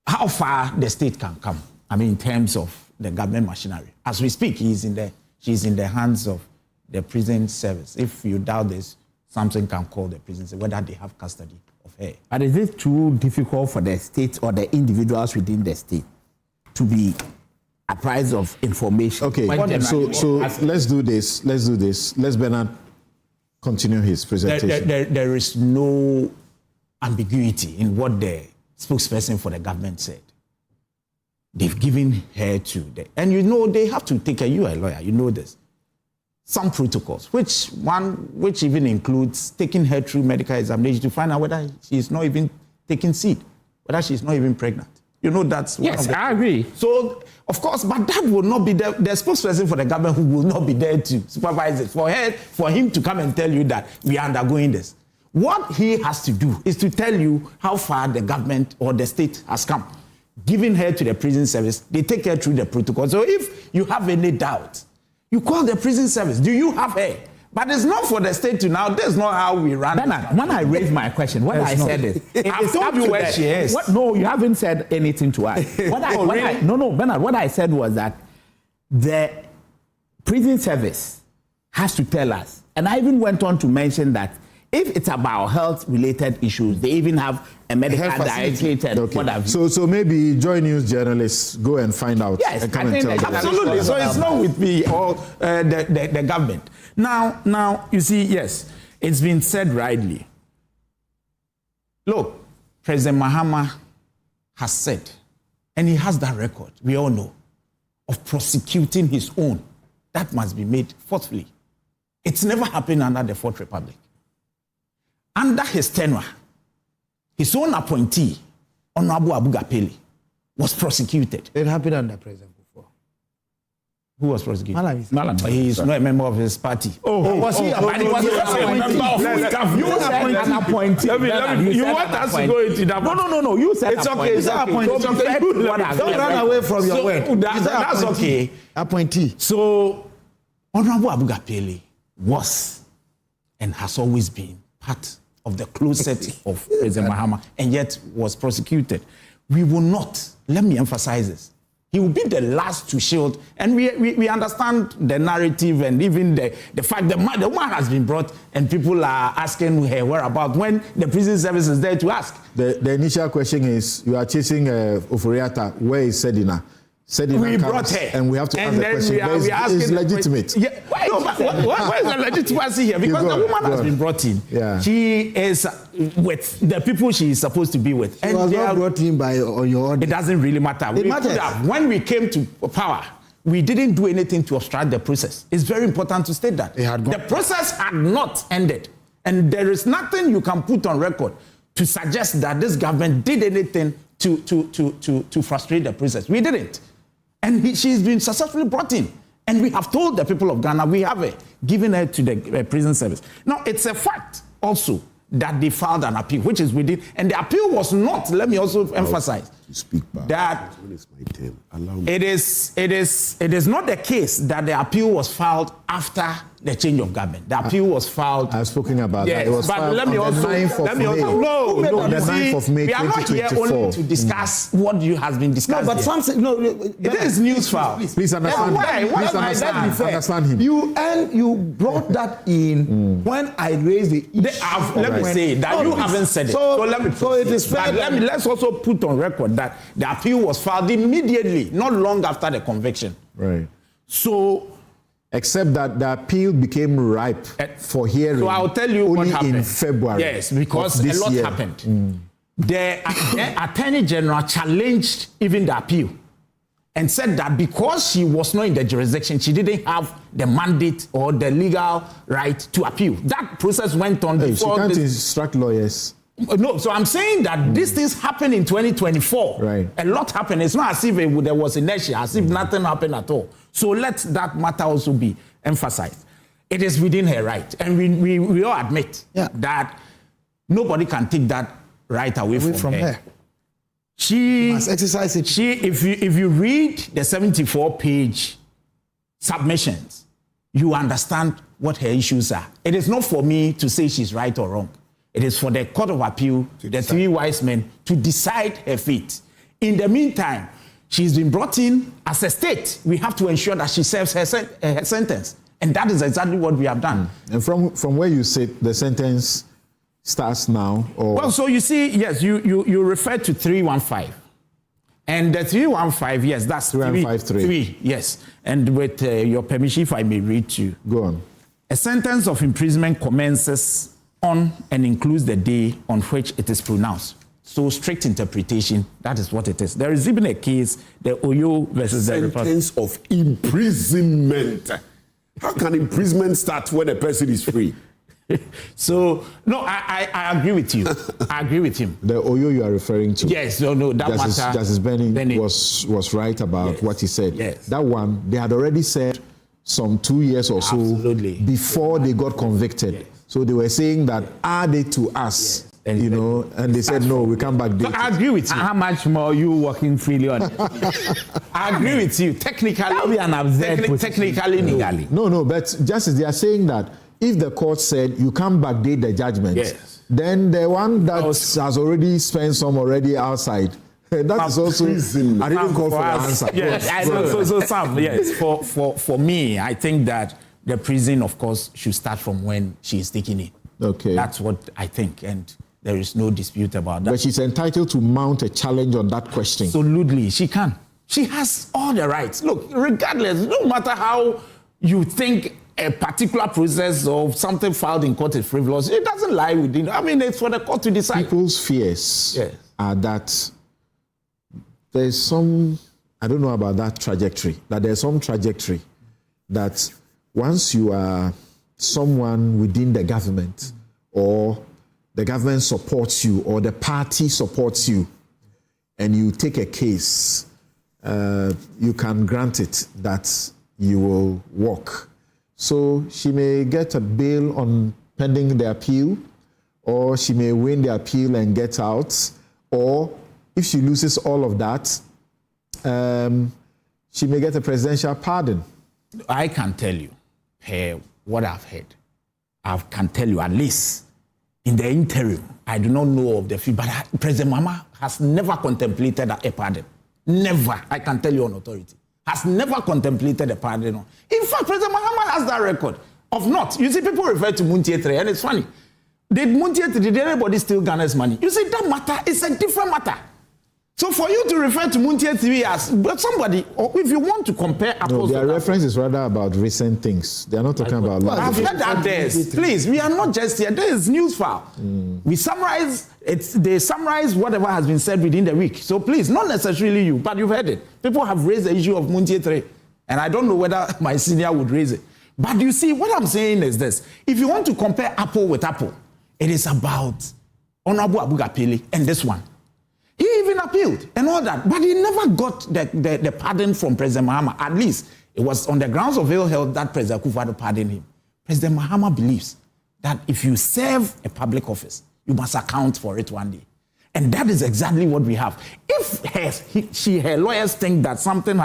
how far the state can come. I mean, in terms of the government machinery. As we speak, she's in the hands of the prison service. If you doubt this, something can call the prison service, whether they have custody of her. But is it too difficult for the state or the individuals within the state to be apprised of information? Okay, so let's do this. Let's Bernard continue his presentation. There is no ambiguity in what the spokesperson for the government said. They've given her to the, and you know they have to take her. You are a lawyer, you know this. Some protocols, which even includes taking her through medical examination to find out whether she is not even taking seed, whether she is not even pregnant. You know that's one yes, I agree. So of course, but that will not be the spokesperson for the government who will not be there to supervise it. For him to come and tell you that we are undergoing this. What he has to do is to tell you how far the government or the state has come. Giving her to the prison service, they take her through the protocol. So if you have any doubt, you call the prison service. Do you have her? But it's not for the state to now. That's not how we run. Bernard, when I raised my question, what I said is, I've told you where she is. No, you haven't said anything to us. Bernard, what I said was that the prison service has to tell us. And I even went on to mention that if it's about health-related issues, they even have a medical directorate and what have you. So maybe Joy News journalists go and find out. Yes, and come and tell absolutely. So it's not with me or the government. Now, you see, yes, it's been said rightly. Look, President Mahama has said, and he has that record, we all know, of prosecuting his own. That must be made forthfully. It's never happened under the Fourth Republic. Under his tenure, his own appointee, Honorable Abuga Pele, was prosecuted. It happened under President Akufo. Who was prosecuted? Malam. He is not a member of his party. Was he? But he was a member of an appointee. You want us to go into that? No. You said it's okay. It's okay. Don't run away from your word. That's okay. Appointee. So, Honorable Abuga Pele was and has always been part of the close set of President Mahama, and yet was prosecuted. We will not, let me emphasize this, he will be the last to shield, and we understand the narrative and even the fact that the woman has been brought and people are asking her whereabouts when the prison service is there to ask. The initial question is, you are chasing Ofori-Atta, where is Sedina? We brought her. And we have to ask the question, we are is legitimate? Yeah. Why is the legitimacy here? Because the woman has been brought in. Yeah. She is with the people she is supposed to be with. She was not brought in on your order. It doesn't really matter. It matters. When we came to power, we didn't do anything to obstruct the process. It's very important to state that. The process had not ended. And there is nothing you can put on record to suggest that this government did anything to frustrate the process. We didn't. And she's been successfully brought in. And we have told the people of Ghana, we have given her to the prison service. Now, it's a fact also that they filed an appeal, which is within, and the appeal was not, let me also emphasize, speak back. That it's my turn. Allow me. it is not the case that the appeal was filed after the change of government. The appeal was filed. I've spoken about yes, that. It was but filed let me on the also 9th of May. No, the 9th of May, we are not here only to discuss what has been discussed. No, but something. No, it is Newsfile. Please understand. Understand him. You brought that in when I raised the issue. Let me say that you haven't said it. So let me. So it is fair. But let's also put on record that the appeal was filed immediately, not long after the conviction. Right. So. Except that the appeal became ripe for hearing. So I'll tell you what happened in February. Yes, because a lot happened. The Attorney General challenged even the appeal and said that because she was not in the jurisdiction, she didn't have the mandate or the legal right to appeal. That process went on before. She can't instruct lawyers No, so I'm saying that these things happen in 2024. Right. A lot happened. It's not as if there was inertia, as if nothing happened at all. So let that matter also be emphasized. It is within her right. And we all admit that nobody can take that right away from her. She must exercise it. If you read the 74-page submissions, you understand what her issues are. It is not for me to say she's right or wrong. It is for the Court of Appeal, the three wise men, to decide her fate. In the meantime, she's been brought in as a state. We have to ensure that she serves her sentence. And that is exactly what we have done. And from where you sit, the sentence starts now? Or? Well, so you see, yes, you refer to 315. And the 315, yes, that's 3, yes. And with your permission, if I may read to you. Go on. A sentence of imprisonment commences on and includes the day on which it is pronounced. So strict interpretation, that is what it is. There is even a case, the Oyo versus the Sentence of imprisonment. How can imprisonment start when a person is free? So, no, I agree with you. I agree with him. The Oyo you are referring to. Yes, no, that matter. Justice Benning was right about what he said. Yes. That one, they had already said some 2 years or so before they got convicted. Yes. So they were saying that add it to us, you know, and they said, no, we come back. So I agree with you. How much more are you working freely on it? I agree with you. Technically, legally. No, but Justice, they are saying that if the court said you can't backdate the judgment, then the one that has already spent some already outside, that is also I didn't call for an answer. Yes, I know. So Sam, yes, for me, I think that the prison, of course, should start from when she is taken in. Okay. That's what I think, and there is no dispute about that. But she's entitled to mount a challenge on that question. Absolutely, she can. She has all the rights. Look, regardless, no matter how you think a particular process of something filed in court is frivolous, it doesn't lie within. I mean, it's for the court to decide. People's fears are that there's some, I don't know about that trajectory, that there's some trajectory that once you are someone within the government or the government supports you or the party supports you and you take a case, you can grant it that you will walk. So she may get a bail on pending the appeal, or she may win the appeal and get out, or if she loses all of that, she may get a presidential pardon. I can tell you, what I've heard, I can tell you at least in the interim, I do not know of the fee, but President Mama has never contemplated a pardon. Never, I can tell you on authority, has never contemplated a pardon. In fact, President Mahama has that record of not. You see, people refer to Muntie 3, and it's funny. Did Muntie 3, did anybody steal Ghana's money? You see, that matter is a different matter. So for you to refer to Muntie 3 as somebody, or if you want to compare apples their reference is rather about recent things. They are not talking about last. I've heard that there's. Please, we are not just here. There is Newsfile. We summarize, they summarize whatever has been said within the week. So please, not necessarily you, but you've heard it. People have raised the issue of Muntie 3. And I don't know whether my senior would raise it. But you see, what I'm saying is this. If you want to compare apple with apple, it is about Honorable Abugapele and this one. He even appealed and all that, but he never got the pardon from President Mahama. At least it was on the grounds of ill health that President Akufo-Addo pardoned him. President Mahama believes that if you serve a public office, you must account for it one day. And that is exactly what we have. If her lawyers think that something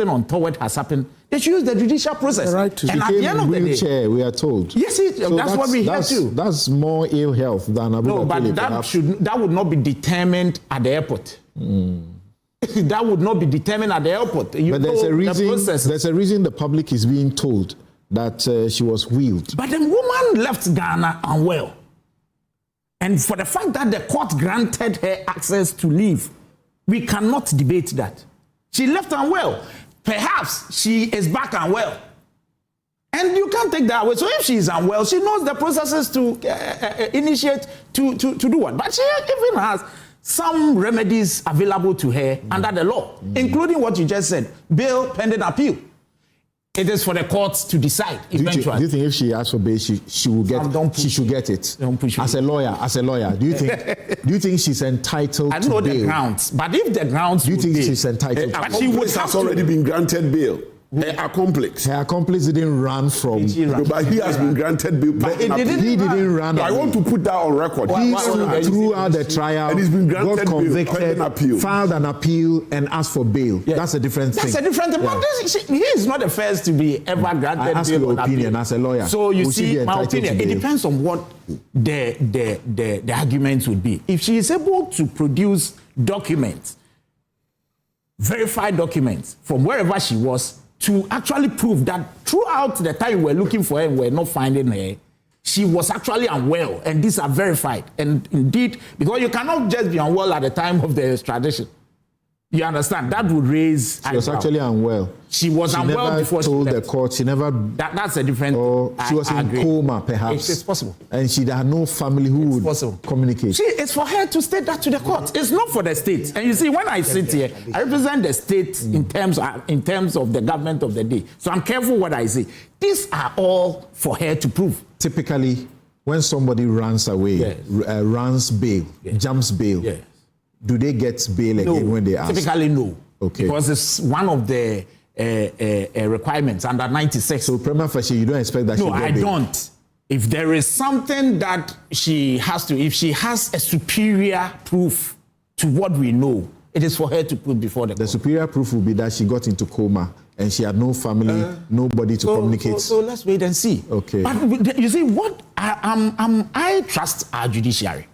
untoward has happened, they should use the judicial process. Right to and at the end of the day, we are told. Yes, that's what we hear too. That's more ill health than Abu No, but that would not be determined at the airport. That would not be determined at the airport. But there's a reason. There's a reason the public is being told that she was wheeled. But the woman left Ghana unwell, and for the fact that the court granted her access to leave, we cannot debate that. She left unwell. Perhaps she is back unwell. And you can't take that away. So if she is unwell, she knows the processes to initiate to do what. But she even has some remedies available to her under the law, including what you just said, bail pending appeal. It is for the courts to decide eventually. Do you think if she asks for bail, she will get? She should get it. As a lawyer, do you think she's entitled? I don't know the grounds, but if the grounds, do you think she's entitled? But she would have already been granted bail. Her accomplice didn't run from. But he has been granted bail. But he didn't run. So I want to put that on record. He throughout the trial, and he's been granted got convicted, filed an appeal, and asked for bail. Yeah. That's a different thing. That's a different thing. But he is not the first to be ever granted bail. I ask your opinion as a lawyer. So you see, my opinion. It depends on what the arguments would be. If she is able to produce documents, verified documents from wherever she was, to actually prove that throughout the time we were looking for her and we're not finding her, she was actually unwell, and these are verified. And indeed, because you cannot just be unwell at the time of the extradition. You understand? That would raise. She was actually unwell. She was unwell before she told the court. She never. That's a different. Or she was in coma, perhaps. It's possible. And she had no family who would communicate. It's for her to state that to the court. It's not for the state. And you see, when I sit here, I represent the state in terms of the government of the day. So I'm careful what I say. These are all for her to prove. Typically, when somebody runs away, runs bail, jumps bail. Yes. Do they get bail again when they ask? Typically, no. Okay. Because it's one of the requirements under 96. So, prima facie, you don't expect that she will get bail? No, I don't. If there is something that she has to, if she has a superior proof to what we know, it is for her to put before the court. The superior proof will be that she got into coma and she had no family, nobody to communicate. So let's wait and see. Okay. But you see, what I trust our judiciary,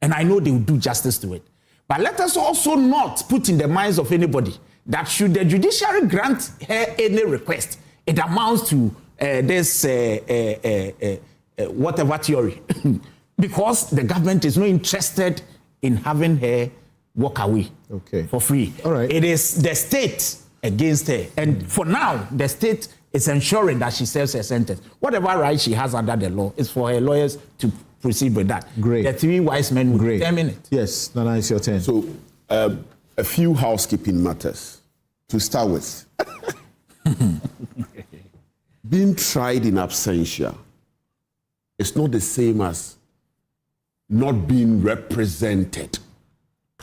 and I know they will do justice to it. But let us also not put in the minds of anybody that should the judiciary grant her any request, it amounts to this whatever theory. Because the government is not interested in having her walk away for free. All right. It is the state against her. And for now, the state is ensuring that she serves her sentence. Whatever right she has under the law is for her lawyers to proceed with that. Great. The three wise men will determine it. Yes, Nana, it's your turn. So, a few housekeeping matters to start with. Being tried in absentia is not the same as not being represented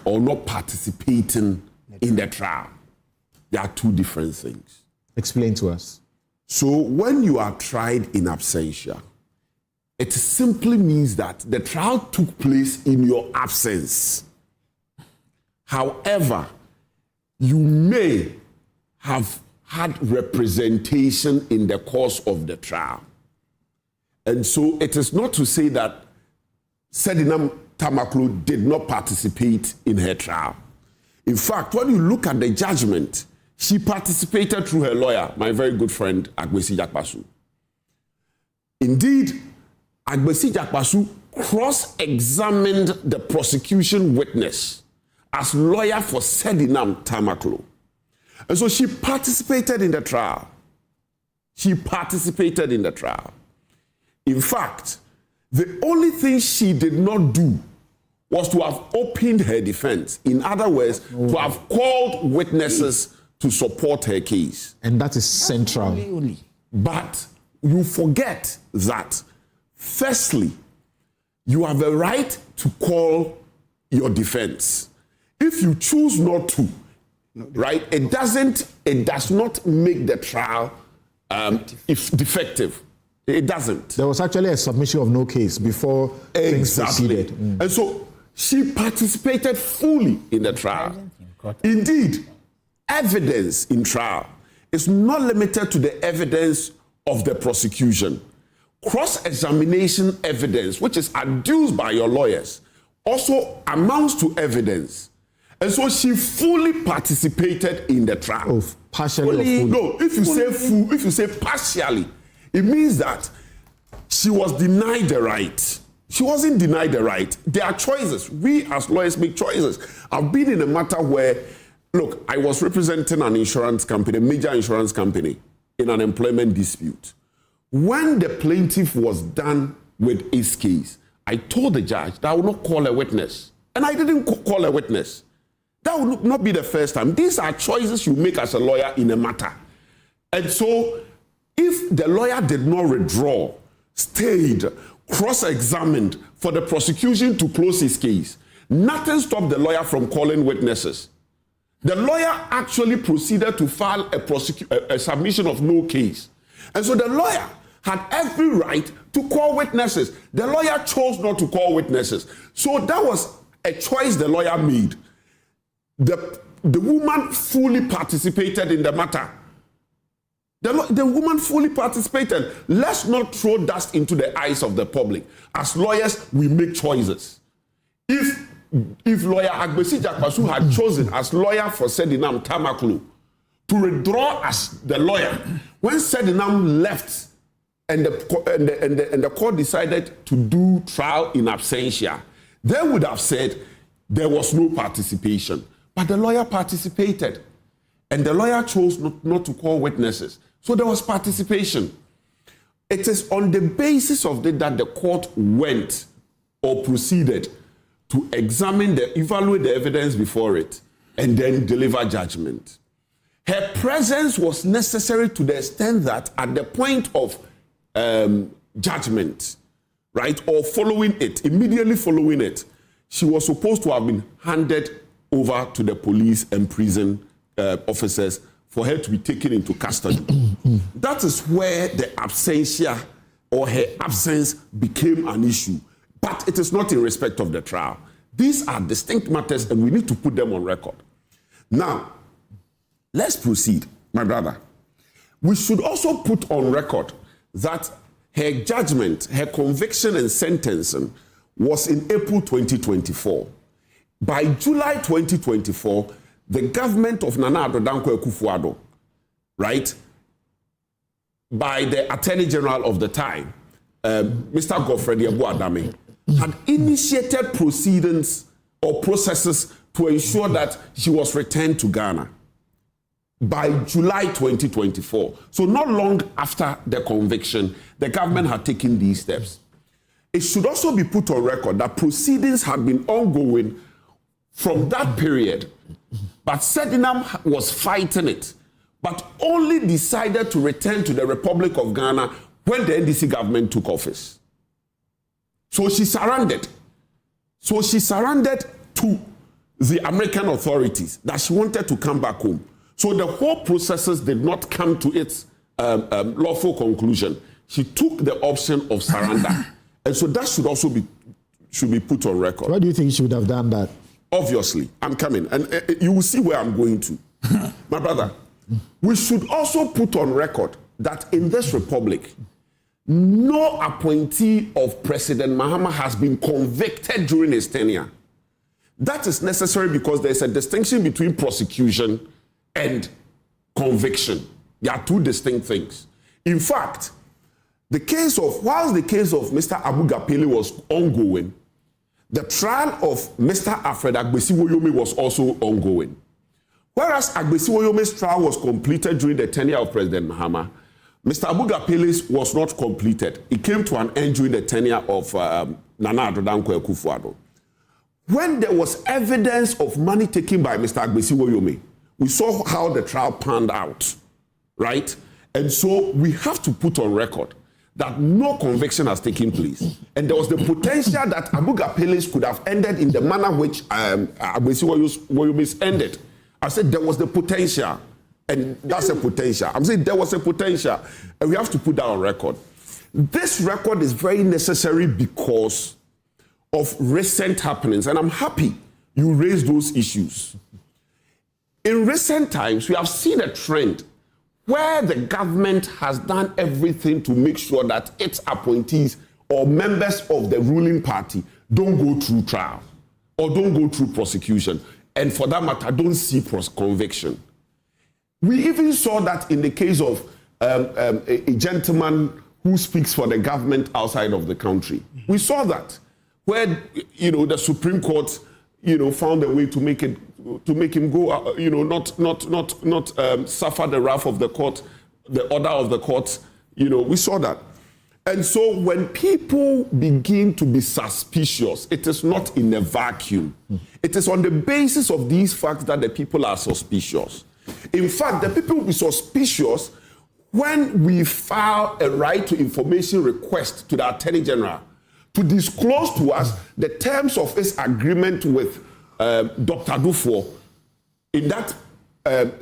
or not participating in the trial. There are two different things. Explain to us. So, when you are tried in absentia, it simply means that the trial took place in your absence. However, you may have had representation in the course of the trial. And so it is not to say that Sedinam Tamaklo did not participate in her trial. In fact, when you look at the judgment, she participated through her lawyer, my very good friend, Agbesi Jakpasu. Indeed, Agbesi Jakpasu cross-examined the prosecution witness as lawyer for Sedinam Tamaklo. And so she participated in the trial. In fact, the only thing she did not do was to have opened her defense. In other words, to have called witnesses to support her case. And that is central. But you forget that, firstly, you have a right to call your defense. If you choose not to, right, it does not make the trial defective. It doesn't. There was actually a submission of no case before things proceeded. And so she participated fully in the trial. Indeed, evidence in trial is not limited to the evidence of the prosecution. Cross-examination evidence, which is adduced by your lawyers, also amounts to evidence. And so she fully participated in the trial. Partially or fully? No, if you say partially, it means that she was denied the right. She wasn't denied the right. There are choices. We as lawyers make choices. I've been in a matter where, look, I was representing an insurance company, a major insurance company, in an employment dispute. When the plaintiff was done with his case, I told the judge that I would not call a witness. And I didn't call a witness. That would not be the first time. These are choices you make as a lawyer in a matter. And so If the lawyer did not withdraw, stayed, cross-examined for the prosecution to close his case, nothing stopped the lawyer from calling witnesses. The lawyer actually proceeded to file a submission of no case. And so the lawyer had every right to call witnesses. The lawyer chose not to call witnesses. So that was a choice the lawyer made. The woman fully participated in the matter. The woman fully participated. Let's not throw dust into the eyes of the public. As lawyers, we make choices. If lawyer Agbesi Jakpasu had chosen as lawyer for Sedinam Tamaklu to withdraw as the lawyer, when Sedinam left and the court decided to do trial in absentia, they would have said there was no participation. But the lawyer participated, and the lawyer chose not to call witnesses. So there was participation. It is on the basis of that the court went or proceeded to evaluate the evidence before it, and then deliver judgment. Her presence was necessary to the extent that at the point of judgment, right, or immediately following it, she was supposed to have been handed over to the police and prison officers for her to be taken into custody. That is where the absentia or her absence became an issue. But it is not in respect of the trial. These are distinct matters and we need to put them on record. Now, let's proceed, my brother. We should also put on record that her judgment, her conviction and sentencing was in April 2024. By July 2024, the government of Nana Addo Dankwa Akufo-Addo, right, by the Attorney General of the time, Mr. Godfrey Adame, had initiated proceedings or processes to ensure that she was returned to Ghana by July 2024. So not long after the conviction, the government had taken these steps. It should also be put on record that proceedings had been ongoing from that period, but Sedinam was fighting it, but only decided to return to the Republic of Ghana when the NDC government took office. So she surrendered. So she surrendered to the American authorities that she wanted to come back home. So the whole processes did not come to its lawful conclusion. She took the option of surrender. And so that should also be put on record. Why do you think she would have done that? Obviously, I'm coming. And you will see where I'm going to. My brother, we should also put on record that in this republic, no appointee of President Mahama has been convicted during his tenure. That is necessary because there's a distinction between prosecution and conviction. They are two distinct things. In fact, whilst the case of Mr. Abu Gapele was ongoing, the trial of Mr. Alfred Agbesi-Woyome was also ongoing. Whereas Agbesi-Woyome's trial was completed during the tenure of President Mahama, Mr. Abu Gapele's was not completed. It came to an end during the tenure of Nana Addo Dankwa Akufo-Addo. When there was evidence of money taken by Mr. Agbesi-Woyome, we saw how the trial panned out, right? And so we have to put on record that no conviction has taken place. And there was the potential that Abu Gapele's could have ended in the manner which Agbesi-Woyome's ended. I said there was the potential. And that's a potential. I'm saying there was a potential. And we have to put that on record. This record is very necessary because of recent happenings. And I'm happy you raised those issues. In recent times, we have seen a trend where the government has done everything to make sure that its appointees or members of the ruling party don't go through trial or don't go through prosecution. And for that matter, don't see conviction. We even saw that in the case of a gentleman who speaks for the government outside of the country. We saw that where, the Supreme Court, found a way to make him go, not suffer the wrath of the court, the order of the court. We saw that. And so when people begin to be suspicious, it is not in a vacuum. It is on the basis of these facts that the people are suspicious. In fact, the people will be suspicious when we file a right to information request to the Attorney General to disclose to us the terms of his agreement with Dr. Dufour in that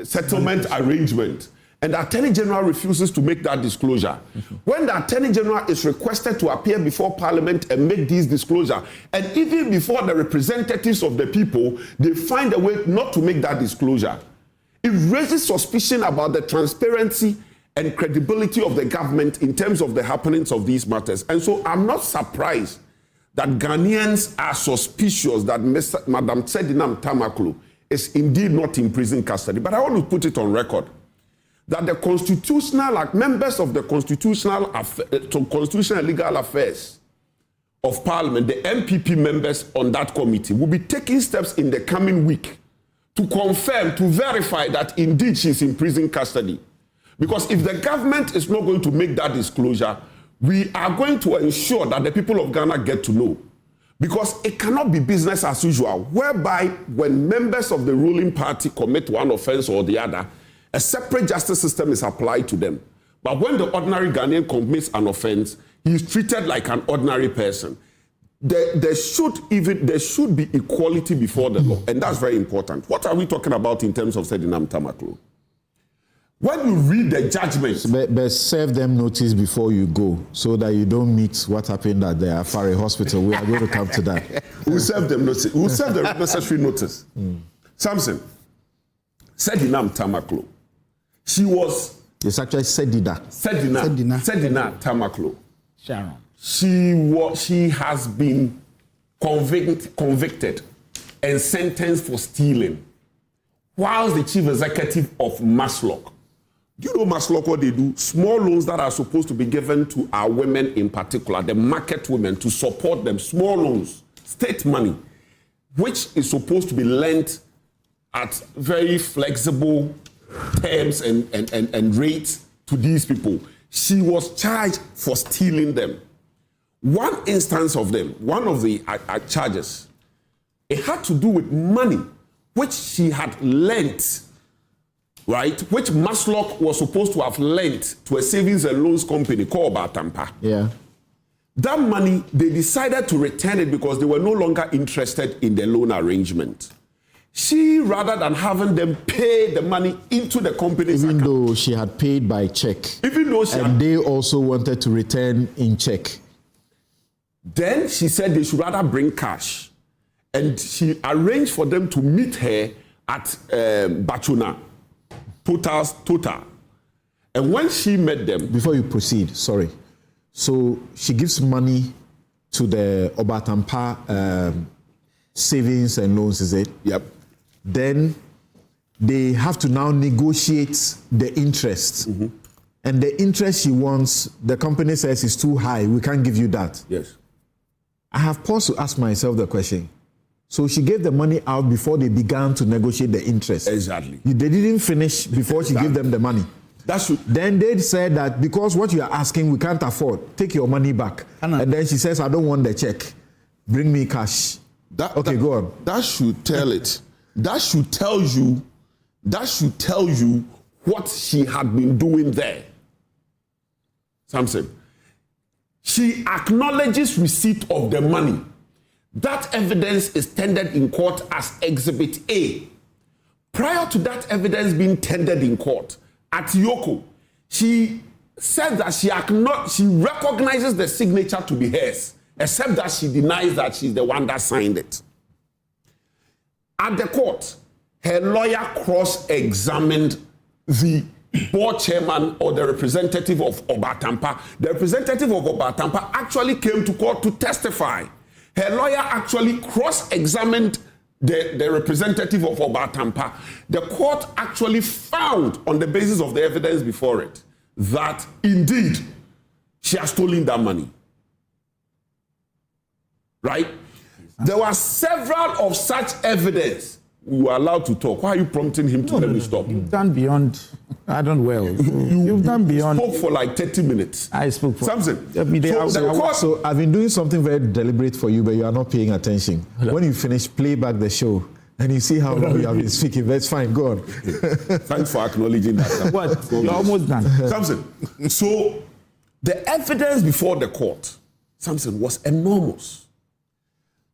settlement arrangement, and the Attorney General refuses to make that disclosure. When the Attorney General is requested to appear before Parliament and make these disclosure, and even before the representatives of the people, they find a way not to make that disclosure. It raises suspicion about the transparency and credibility of the government in terms of the happenings of these matters. And so I'm not surprised that Ghanaians are suspicious that Madam Sedinam Tamaklo is indeed not in prison custody. But I want to put it on record that the constitutional, like members of the constitutional and legal affairs of Parliament, the MPP members on that committee, will be taking steps in the coming week to confirm, to verify that indeed she's in prison custody. Because if the government is not going to make that disclosure, we are going to ensure that the people of Ghana get to know. Because it cannot be business as usual, whereby when members of the ruling party commit one offense or the other, a separate justice system is applied to them. But when the ordinary Ghanaian commits an offense, he is treated like an ordinary person. There should be equality before the law, and that's very important. What are we talking about in terms of Sedinam Tamaklo? When you read the judgment... But serve them notice before you go, so that you don't meet what happened at the Afari hospital. We are going to come to that. We'll serve them notice. We'll serve the necessary notice. Samson, Sedinam Tamaklo. She was... It's actually Sedina Tamaklo. Sharon. She has been convicted and sentenced for stealing, whilst the chief executive of Maslock. Do you know Maslock, what they do? Small loans that are supposed to be given to our women in particular, the market women, to support them. Small loans, state money, which is supposed to be lent at very flexible terms and rates to these people. She was charged for stealing them. One instance of them, one of the charges, it had to do with money which she had lent, right? Which Maslock was supposed to have lent to a savings and loans company called Batampa. Yeah. That money, they decided to return it because they were no longer interested in the loan arrangement. She, rather than having them pay the money into the company's account, though she had paid by check. Even though they also wanted to return in check. Then she said they should rather bring cash. And she arranged for them to meet her at Bachuna, Total. And when she met them... Before you proceed, sorry. So she gives money to the Obatampa savings and loans, is it? Yep. Then they have to now negotiate the interest. Mm-hmm. And the interest she wants, the company says is too high. We can't give you that. Yes. I have paused to ask myself the question. So she gave the money out before they began to negotiate the interest. Exactly. They didn't finish before she gave them the money. Then they said that because what you are asking, we can't afford. Take your money back. And then she says, I don't want the check. Bring me cash. Go on. That should tell it. That should tell you what she had been doing there. Samson. She acknowledges receipt of the money. That evidence is tendered in court as Exhibit A. Prior to that evidence being tendered in court, at Yoko, she said that she recognizes the signature to be hers, except that she denies that she's the one that signed it. At the court, her lawyer cross-examined the board chairman or the representative of Obatampa. The representative of Obatampa actually came to court to testify. Her lawyer actually cross-examined the representative of Obatampa. The court actually found, on the basis of the evidence before it, that indeed she has stolen that money. Right? There were several of such evidence. We were allowed to talk. Why are you prompting him to let me stop? You've done beyond. I don't well. You've done beyond. You spoke for like 30 minutes. I spoke for something. So I've been doing something very deliberate for you, but you are not paying attention. When you finish, play back the show And you see how long you have been speaking. That's fine. Go on. Thanks for acknowledging that. What? You're almost done. Samson, so the evidence before the court, Samson, was enormous.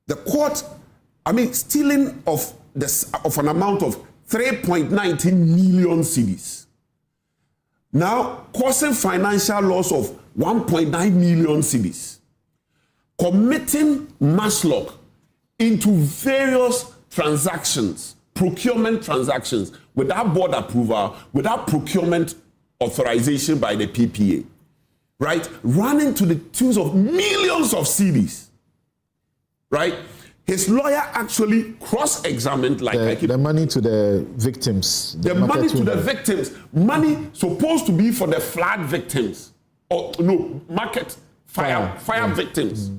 The court, stealing of an amount of 3.19 million cedis. Now, causing financial loss of 1.9 million cedis. Committing manslaughter into various transactions, procurement transactions, without board approval, without procurement authorization by the PPA, right? Running to the tunes of millions of cedis, right? His lawyer actually cross-examined the money to the victims. The money to the victims. Money supposed to be for the flood victims. Or no, fire victims.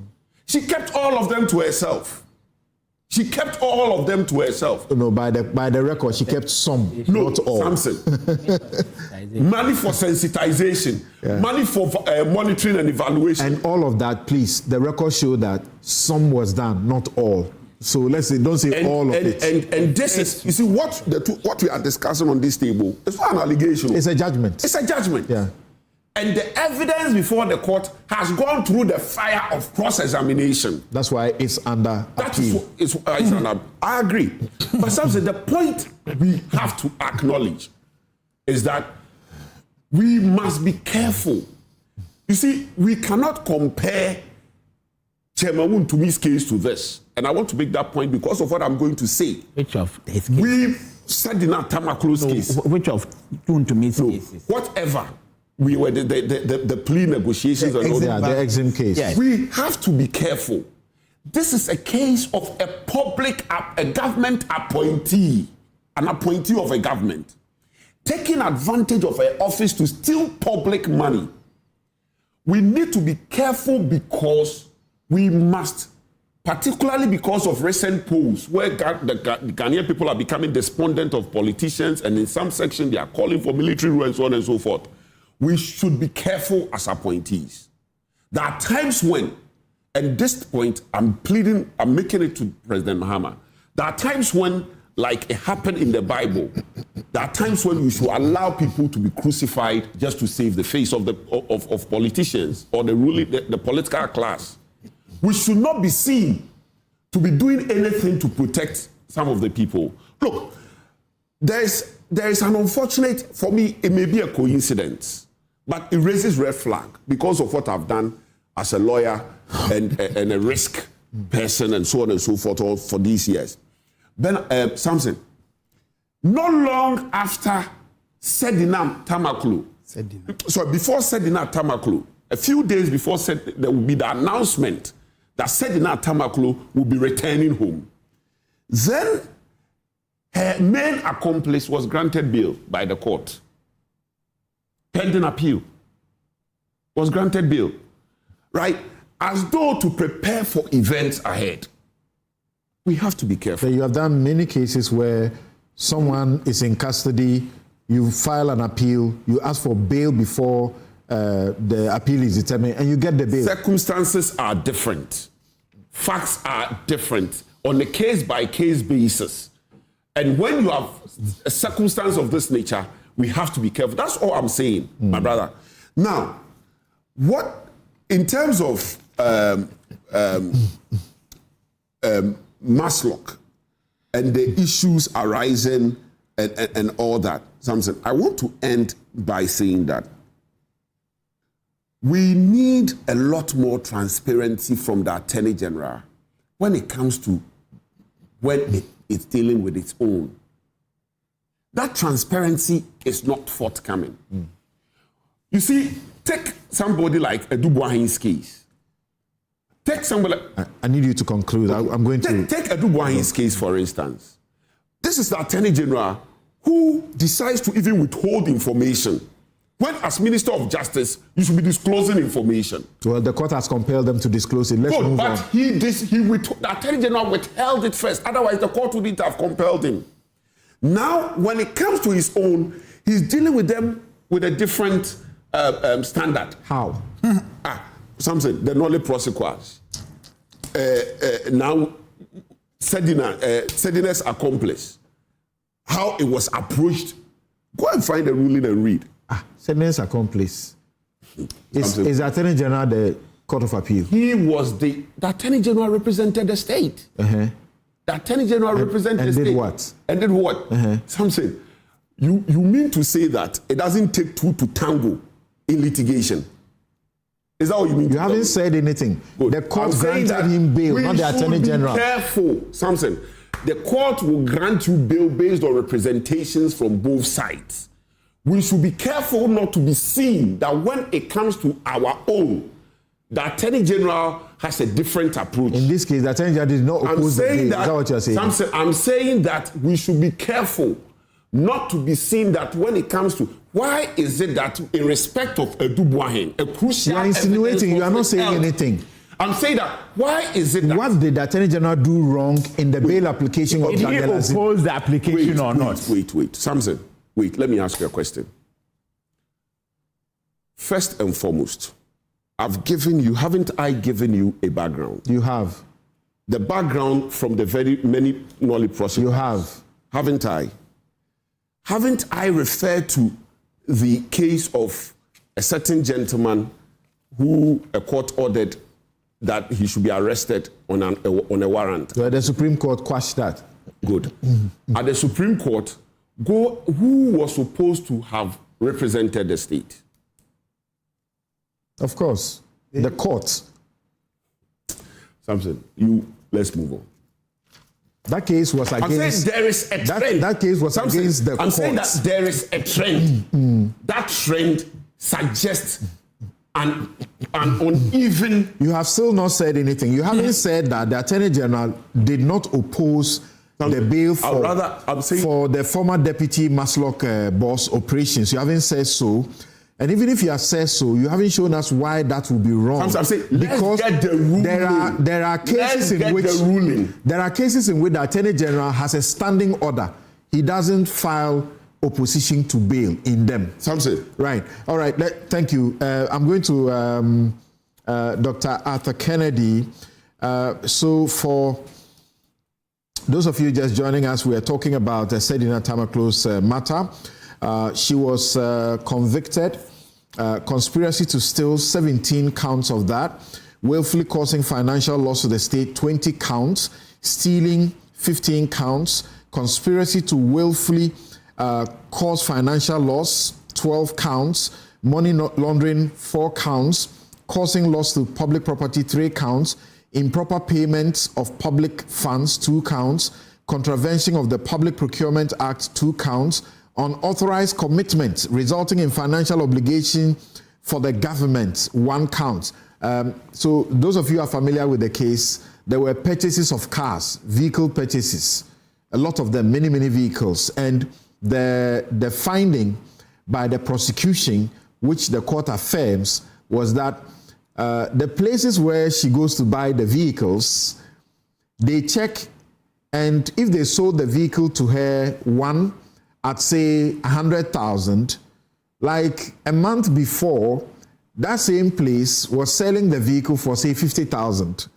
She kept all of them to herself. No, by the record, she kept some, not all. Samson. Money for sensitization, money for monitoring and evaluation. And all of that, please, the record showed that some was done, not all. So don't say all of it. And this is, you see, what we are discussing on this table is not an allegation. It's a judgment. Yeah. And the evidence before the court has gone through the fire of cross-examination. That's why it's under appeal. I agree. But Samson, the point we have to acknowledge is that we must be careful. You see, we cannot compare Chairman Wontumi's case to this. And I want to make that point because of what I'm going to say. Which of his case? We said in our Tamaklo's case. Which of Wontumi's cases? Whatever. We were the plea negotiations and all that. The exim case. Yes. We have to be careful. This is a case of a government appointee, an appointee of a government, taking advantage of an office to steal public money. We need to be careful because we must, particularly because of recent polls where the Ghanaian people are becoming despondent of politicians, and in some section they are calling for military rule and so on and so forth. We should be careful as appointees. There are times when, at this point, I'm making it to President Mahama. There are times when, like it happened in the Bible, there are times when we should allow people to be crucified just to save the face of politicians or the political class. We should not be seen to be doing anything to protect some of the people. Look, there is an unfortunate, for me, it may be a coincidence, but it raises red flag because of what I've done as a lawyer and a risk person and so on and so forth for these years. Samson, not long after Sedinam Tamaklu, before Sedinam Tamaklu, a few days before there will be the announcement that Sedinam Tamaklu will be returning home. Then her main accomplice was granted bail by the court. Pending appeal. Was granted bail. Right? As though to prepare for events ahead. We have to be careful. So you have done many cases where someone is in custody, you file an appeal, you ask for bail before the appeal is determined, and you get the bail. Circumstances are different. Facts are different on a case-by-case basis. And when you have a circumstance of this nature, we have to be careful. That's all I'm saying, my brother. Now, what, in terms of Maslock and the issues arising and all that, Samson, I want to end by saying that we need a lot more transparency from the Attorney General when it comes to when it's dealing with its own. That transparency is not forthcoming. You see, take somebody like Dubois' case. Take somebody. I need you to conclude. Okay. I'm going to take Dubois' case, for instance. This is the Attorney General who decides to even withhold information. When, as Minister of Justice, you should be disclosing information. Well, the court has compelled them to disclose it. Let's move on. The Attorney General withheld it first. Otherwise, the court wouldn't have compelled him. Now, when it comes to his own, he's dealing with them with a different standard. How? Something, the knowledge prosecutors. Now, Sedina's accomplice, how it was approached. Go and find the ruling and read. Sedina's accomplice. Is the Attorney General the Court of Appeal? He was the Attorney General represented the state. The Attorney General represented the state. And did what? Something. You mean to say that it doesn't take two to tango in litigation? Is that what you mean? You haven't said anything. Good. The court granted him bail, not the Attorney General. Be careful, Samson. The court will grant you bail based on representations from both sides. We should be careful not to be seen that when it comes to our own, the Attorney General has a different approach. In this case, the Attorney General did not oppose the bail. Is that what you're saying? Samson, I'm saying that we should be careful not to be seen that when it comes to why is it that in respect of Edubuahin, a crucial... You are insinuating, you are not saying anything. I'm saying that, why is it that... What did the Attorney General do wrong in the bail application of Daniel? Did he oppose the application or not? Wait. Samson, wait, let me ask you a question. First and foremost, haven't I given you a background? You have. The background from the very many knowledge process. You have. Haven't I? Haven't I referred to the case of a certain gentleman who a court ordered that he should be arrested on a warrant? So the Supreme Court quashed that. Good. At the Supreme Court, who was supposed to have represented the state? Of course, the court. Samson, let's move on. That case was against... I'm saying there is a trend. That case was against the court. I'm saying that there is a trend. That trend suggests an uneven... You have still not said anything. You haven't said that the Attorney General did not oppose the bail for the former Deputy Maslock boss operations. You haven't said so. And even if you have said so, you haven't shown us why that would be wrong. I'm saying, because get the ruling. There are cases in which the Attorney General has a standing order. He doesn't file opposition to bail in them. Samson. Right. All right. Thank you. I'm going to Dr. Arthur Kennedy. So for those of you just joining us, we are talking about the Sedina Tamaklo's matter. She was convicted. Conspiracy to steal 17 counts of that, willfully causing financial loss to the state 20 counts, stealing 15 counts, conspiracy to willfully cause financial loss 12 counts, money laundering 4 counts, causing loss to public property 3 counts, improper payment of public funds 2 counts, contravention of the Public Procurement Act 2 counts, unauthorized commitment resulting in financial obligation for the government 1 count. So those of you who are familiar with the case, there were purchases of cars, vehicle purchases, a lot of them, many vehicles, and the finding by the prosecution, which the court affirms, was that the places where she goes to buy the vehicles, they check, and if they sold the vehicle to her at say 100,000, like a month before, that same place was selling the vehicle for say 50,000.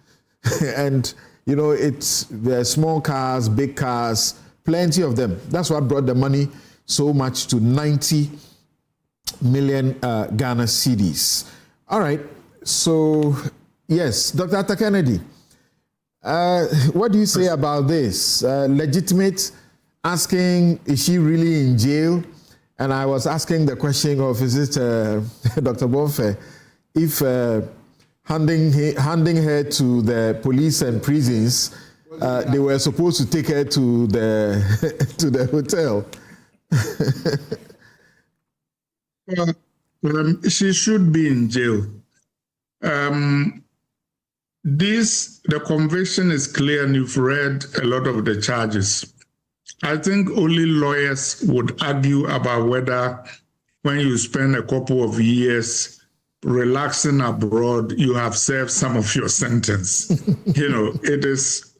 And you know, it's the small cars, big cars, plenty of them. That's what brought the money so much to 90 million Ghana cedis. All right, so yes, Dr. Arthur Kennedy, what do you say about this? Legitimate asking, is she really in jail? And I was asking the question of, is it Dr. Bonfe, if handing her to the police and prisons, they were supposed to take her to the hotel. She should be in jail. The conviction is clear, and you've read a lot of the charges. I think only lawyers would argue about whether when you spend a couple of years relaxing abroad, you have served some of your sentence. You know, it is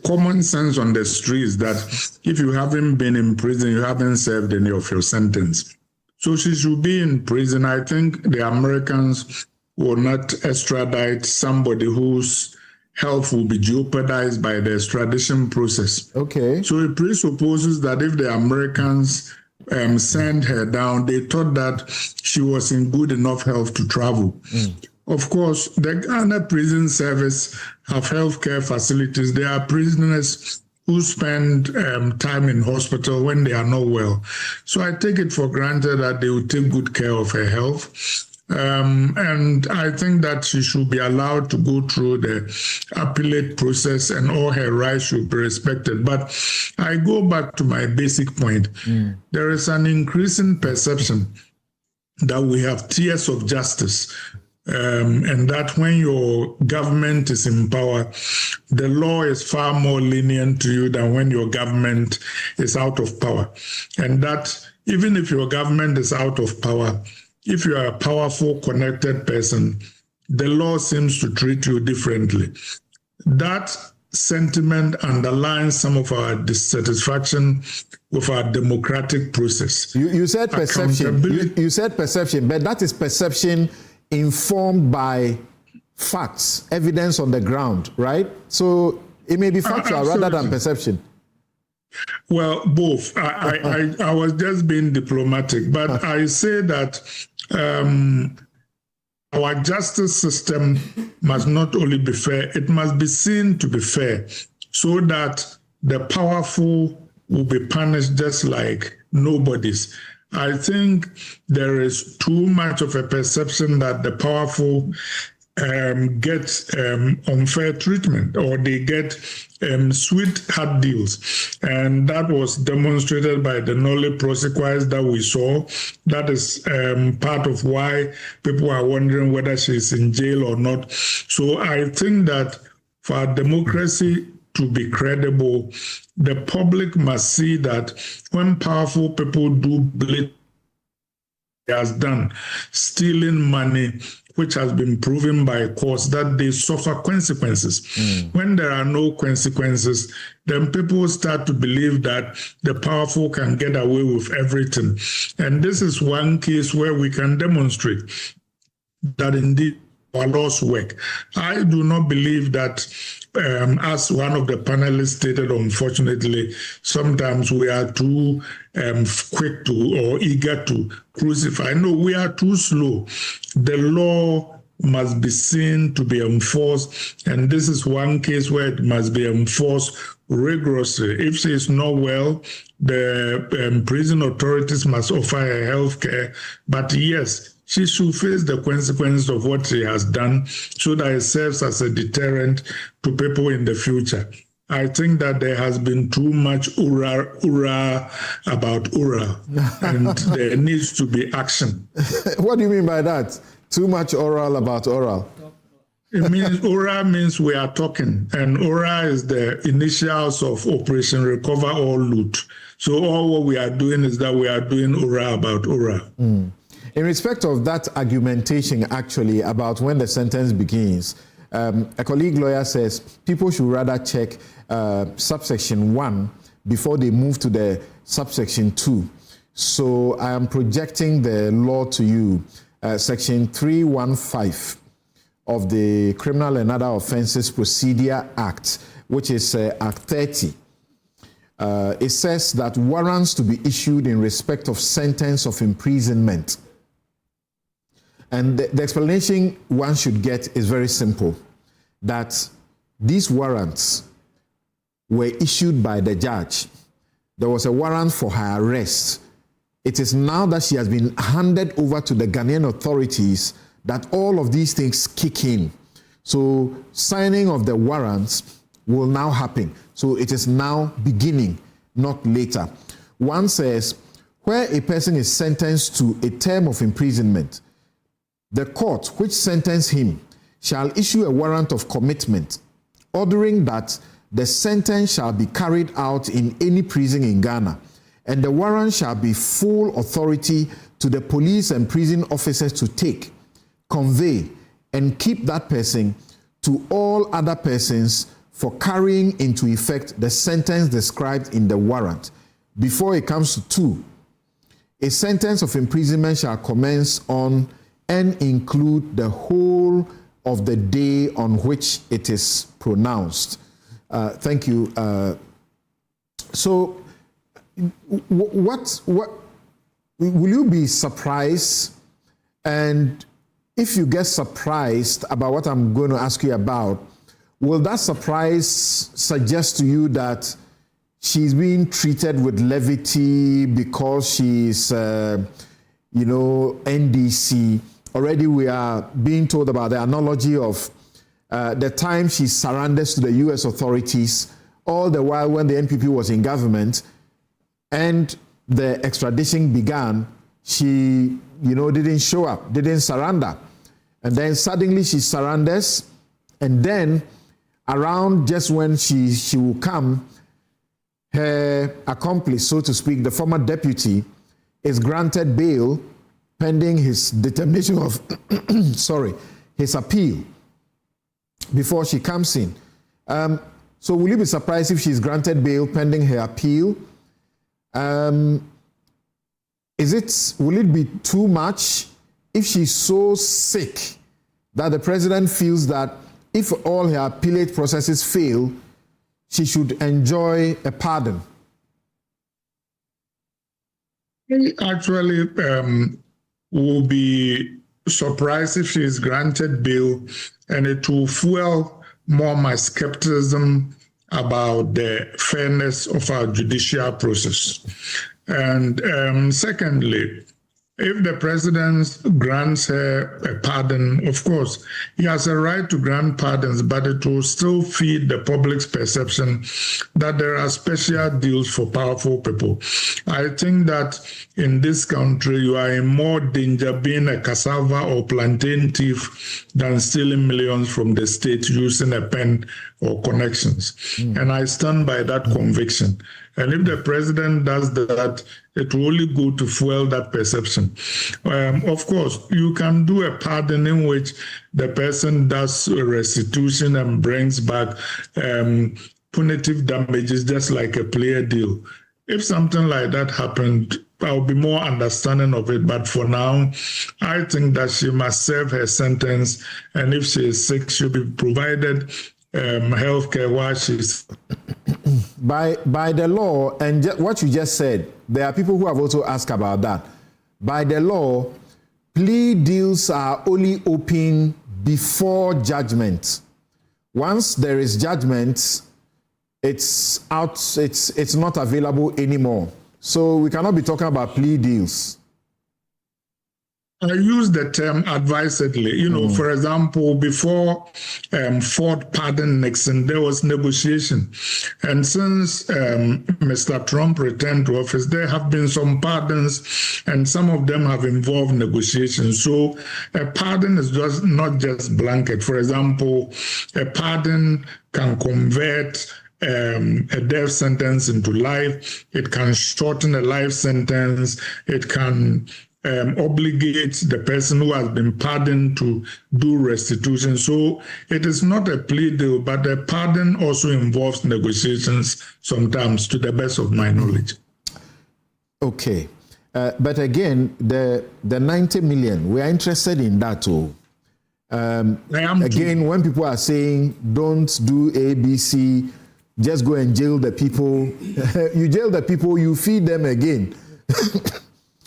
common sense on the streets that if you haven't been in prison, you haven't served any of your sentence. So she should be in prison. I think the Americans will not extradite somebody whose health will be jeopardized by the extradition process. Okay. So it presupposes that if the Americans sent her down, they thought that she was in good enough health to travel. Of course, the Ghana Prison Service have healthcare facilities. There are prisoners who spend time in hospital when they are not well. So I take it for granted that they will take good care of her health. And I think that she should be allowed to go through the appellate process and all her rights should be respected. But I go back to my basic point. There is an increasing perception that we have tiers of justice. And that when your government is in power, the law is far more lenient to you than when your government is out of power. And that even if your government is out of power, if you are a powerful, connected person, the law seems to treat you differently. That sentiment underlines some of our dissatisfaction with our democratic process. You said perception. You said perception, but that is perception informed by facts, evidence on the ground, right? So it may be factual rather than perception. Well, both. I was just being diplomatic, but I say that our justice system must not only be fair, it must be seen to be fair so that the powerful will be punished just like nobody's. I think there is too much of a perception that the powerful get unfair treatment or they get sweetheart deals. And that was demonstrated by the Nolly prosecutions that we saw. That is part of why people are wondering whether she's in jail or not. So I think that for our democracy to be credible, the public must see that when powerful people do blatantly has done, stealing money, which has been proven by courts that they suffer consequences. When there are no consequences, then people start to believe that the powerful can get away with everything. And this is one case where we can demonstrate that indeed our laws work. I do not believe that, as one of the panelists stated, unfortunately, sometimes we are too quick to or eager to crucify. No, we are too slow. The law must be seen to be enforced, and this is one case where it must be enforced rigorously. If she is not well, the prison authorities must offer her health care. But yes, she should face the consequences of what she has done so that it serves as a deterrent to people in the future. I think that there has been too much hurrah about hurrah, and there needs to be action. What do you mean by that? Too much oral about oral? It means hurrah means we are talking, and hurrah is the initials of Operation Recover or Loot. So all what we are doing is that we are doing hurrah about hurrah. In respect of that argumentation, actually, about when the sentence begins, a colleague lawyer says people should rather check subsection 1 before they move to the subsection 2. So I am projecting the law to you, section 315 of the Criminal and Other Offences Procedure Act, which is Act 30. It says that warrants to be issued in respect of sentence of imprisonment. And the explanation one should get is very simple, that these warrants were issued by the judge. There was a warrant for her arrest. It is now that she has been handed over to the Ghanaian authorities that all of these things kick in. So signing of the warrants will now happen. So it is now beginning, not later. One says, where a person is sentenced to a term of imprisonment, the court which sentenced him shall issue a warrant of commitment, ordering that the sentence shall be carried out in any prison in Ghana, and the warrant shall be full authority to the police and prison officers to take, convey, and keep that person to all other persons for carrying into effect the sentence described in the warrant. Before it comes to 2, a sentence of imprisonment shall commence on and include the whole of the day on which it is pronounced. Thank you. So, what will you be surprised? And if you get surprised about what I'm going to ask you about, will that surprise suggest to you that she's being treated with levity because she's, NDC? Already we are being told about the analogy of the time she surrenders to the U.S. authorities, all the while when the NPP was in government and the extradition began, she, didn't show up, didn't surrender. And then suddenly she surrenders, and then around just when she will come, her accomplice, so to speak, the former deputy, is granted bail pending his determination of, his appeal before she comes in. So will you be surprised if she's granted bail pending her appeal? Will it be too much if she's so sick that the president feels that if all her appellate processes fail, she should enjoy a pardon? Actually, will be surprised if she is granted bail, and it will fuel more my skepticism about the fairness of our judicial process. And secondly, if the president grants her a pardon, of course, he has a right to grant pardons, but it will still feed the public's perception that there are special deals for powerful people. I think that in this country, you are in more danger being a cassava or plantain thief than stealing millions from the state using a pen or connections. And I stand by that conviction. And if the president does that, it will only go to fuel that perception. Of course, you can do a pardon in which the person does restitution and brings back punitive damages, just like a plea deal. If something like that happened, I'll be more understanding of it. But for now, I think that she must serve her sentence. And if she is sick, she'll be provided health care while she's... By the law, and what you just said, there are people who have also asked about that. By the law, plea deals are only open before judgment. Once there is judgment, it's out, it's not available anymore. So we cannot be talking about plea deals. I use the term advisedly. For example, before Ford pardoned Nixon, there was negotiation. And since Mr. Trump returned to office, there have been some pardons, and some of them have involved negotiations. So a pardon is just not just blanket. For example, a pardon can convert a death sentence into life. It can shorten a life sentence. It can obligate the person who has been pardoned to do restitution. So it is not a plea deal, but a pardon also involves negotiations sometimes, to the best of my knowledge. Okay. But again, the 90 million, we are interested in that too. Again, when people are saying don't do A, B, C, just go and jail the people. You jail the people, you feed them again.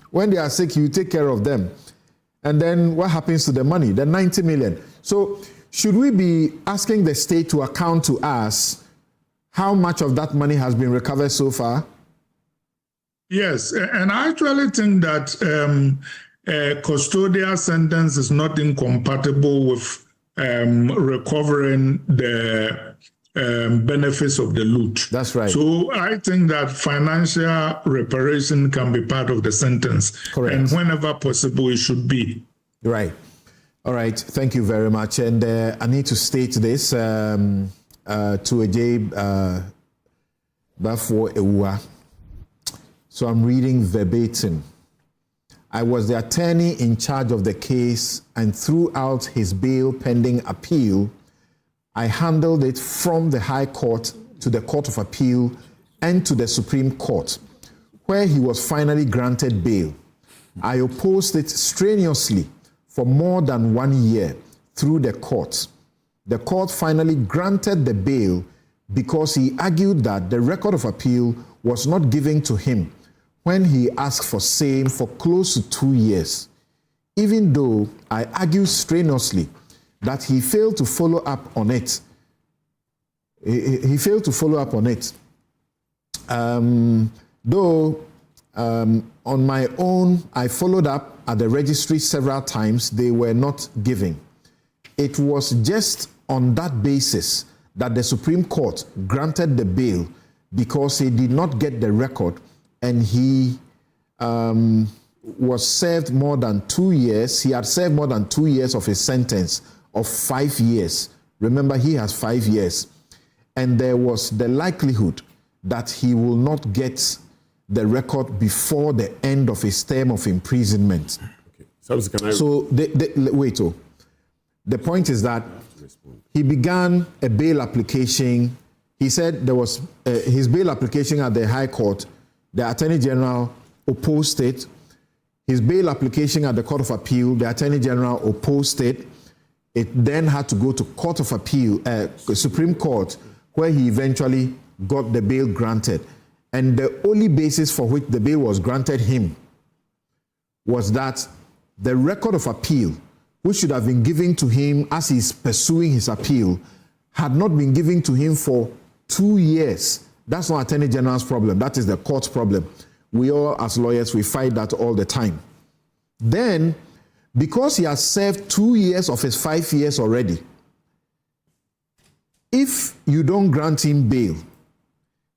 When they are sick, you take care of them. And then what happens to the money? The 90 million. So should we be asking the state to account to us how much of that money has been recovered so far? Yes, and I actually think that a custodial sentence is not incompatible with recovering the benefits of the loot. That's right. So I think that financial reparation can be part of the sentence. Correct. And whenever possible, it should be. Right. All right. Thank you very much. And I need to state this to Ajay Bafo Ewua. So I'm reading verbatim. I was the attorney in charge of the case, and throughout his bail pending appeal, I handled it from the High Court to the Court of Appeal and to the Supreme Court, where he was finally granted bail. I opposed it strenuously for more than 1 year, through the court. The court finally granted the bail because he argued that the record of appeal was not given to him when he asked for same for close to 2 years, even though I argued strenuously that he failed to follow up on it. He failed to follow up on it. Though on my own, I followed up at the registry several times, they were not giving. It was just on that basis that the Supreme Court granted the bail because he did not get the record and he was served more than 2 years. He had served more than 2 years of his sentence of 5 years. Remember, he has 5 years. And there was the likelihood that he will not get the record before the end of his term of imprisonment. Okay. So, wait. The point is that he began a bail application. He said there was his bail application at the High Court. The Attorney General opposed it. His bail application at the Court of Appeal, the Attorney General opposed it. It then had to go to Court of Appeal, Supreme Court, where he eventually got the bail granted. And the only basis for which the bail was granted him was that the record of appeal, which should have been given to him as he's pursuing his appeal, had not been given to him for 2 years. That's not Attorney General's problem. That is the court's problem. We all, as lawyers, we fight that all the time. Then, because he has served 2 years of his 5 years already, if you don't grant him bail,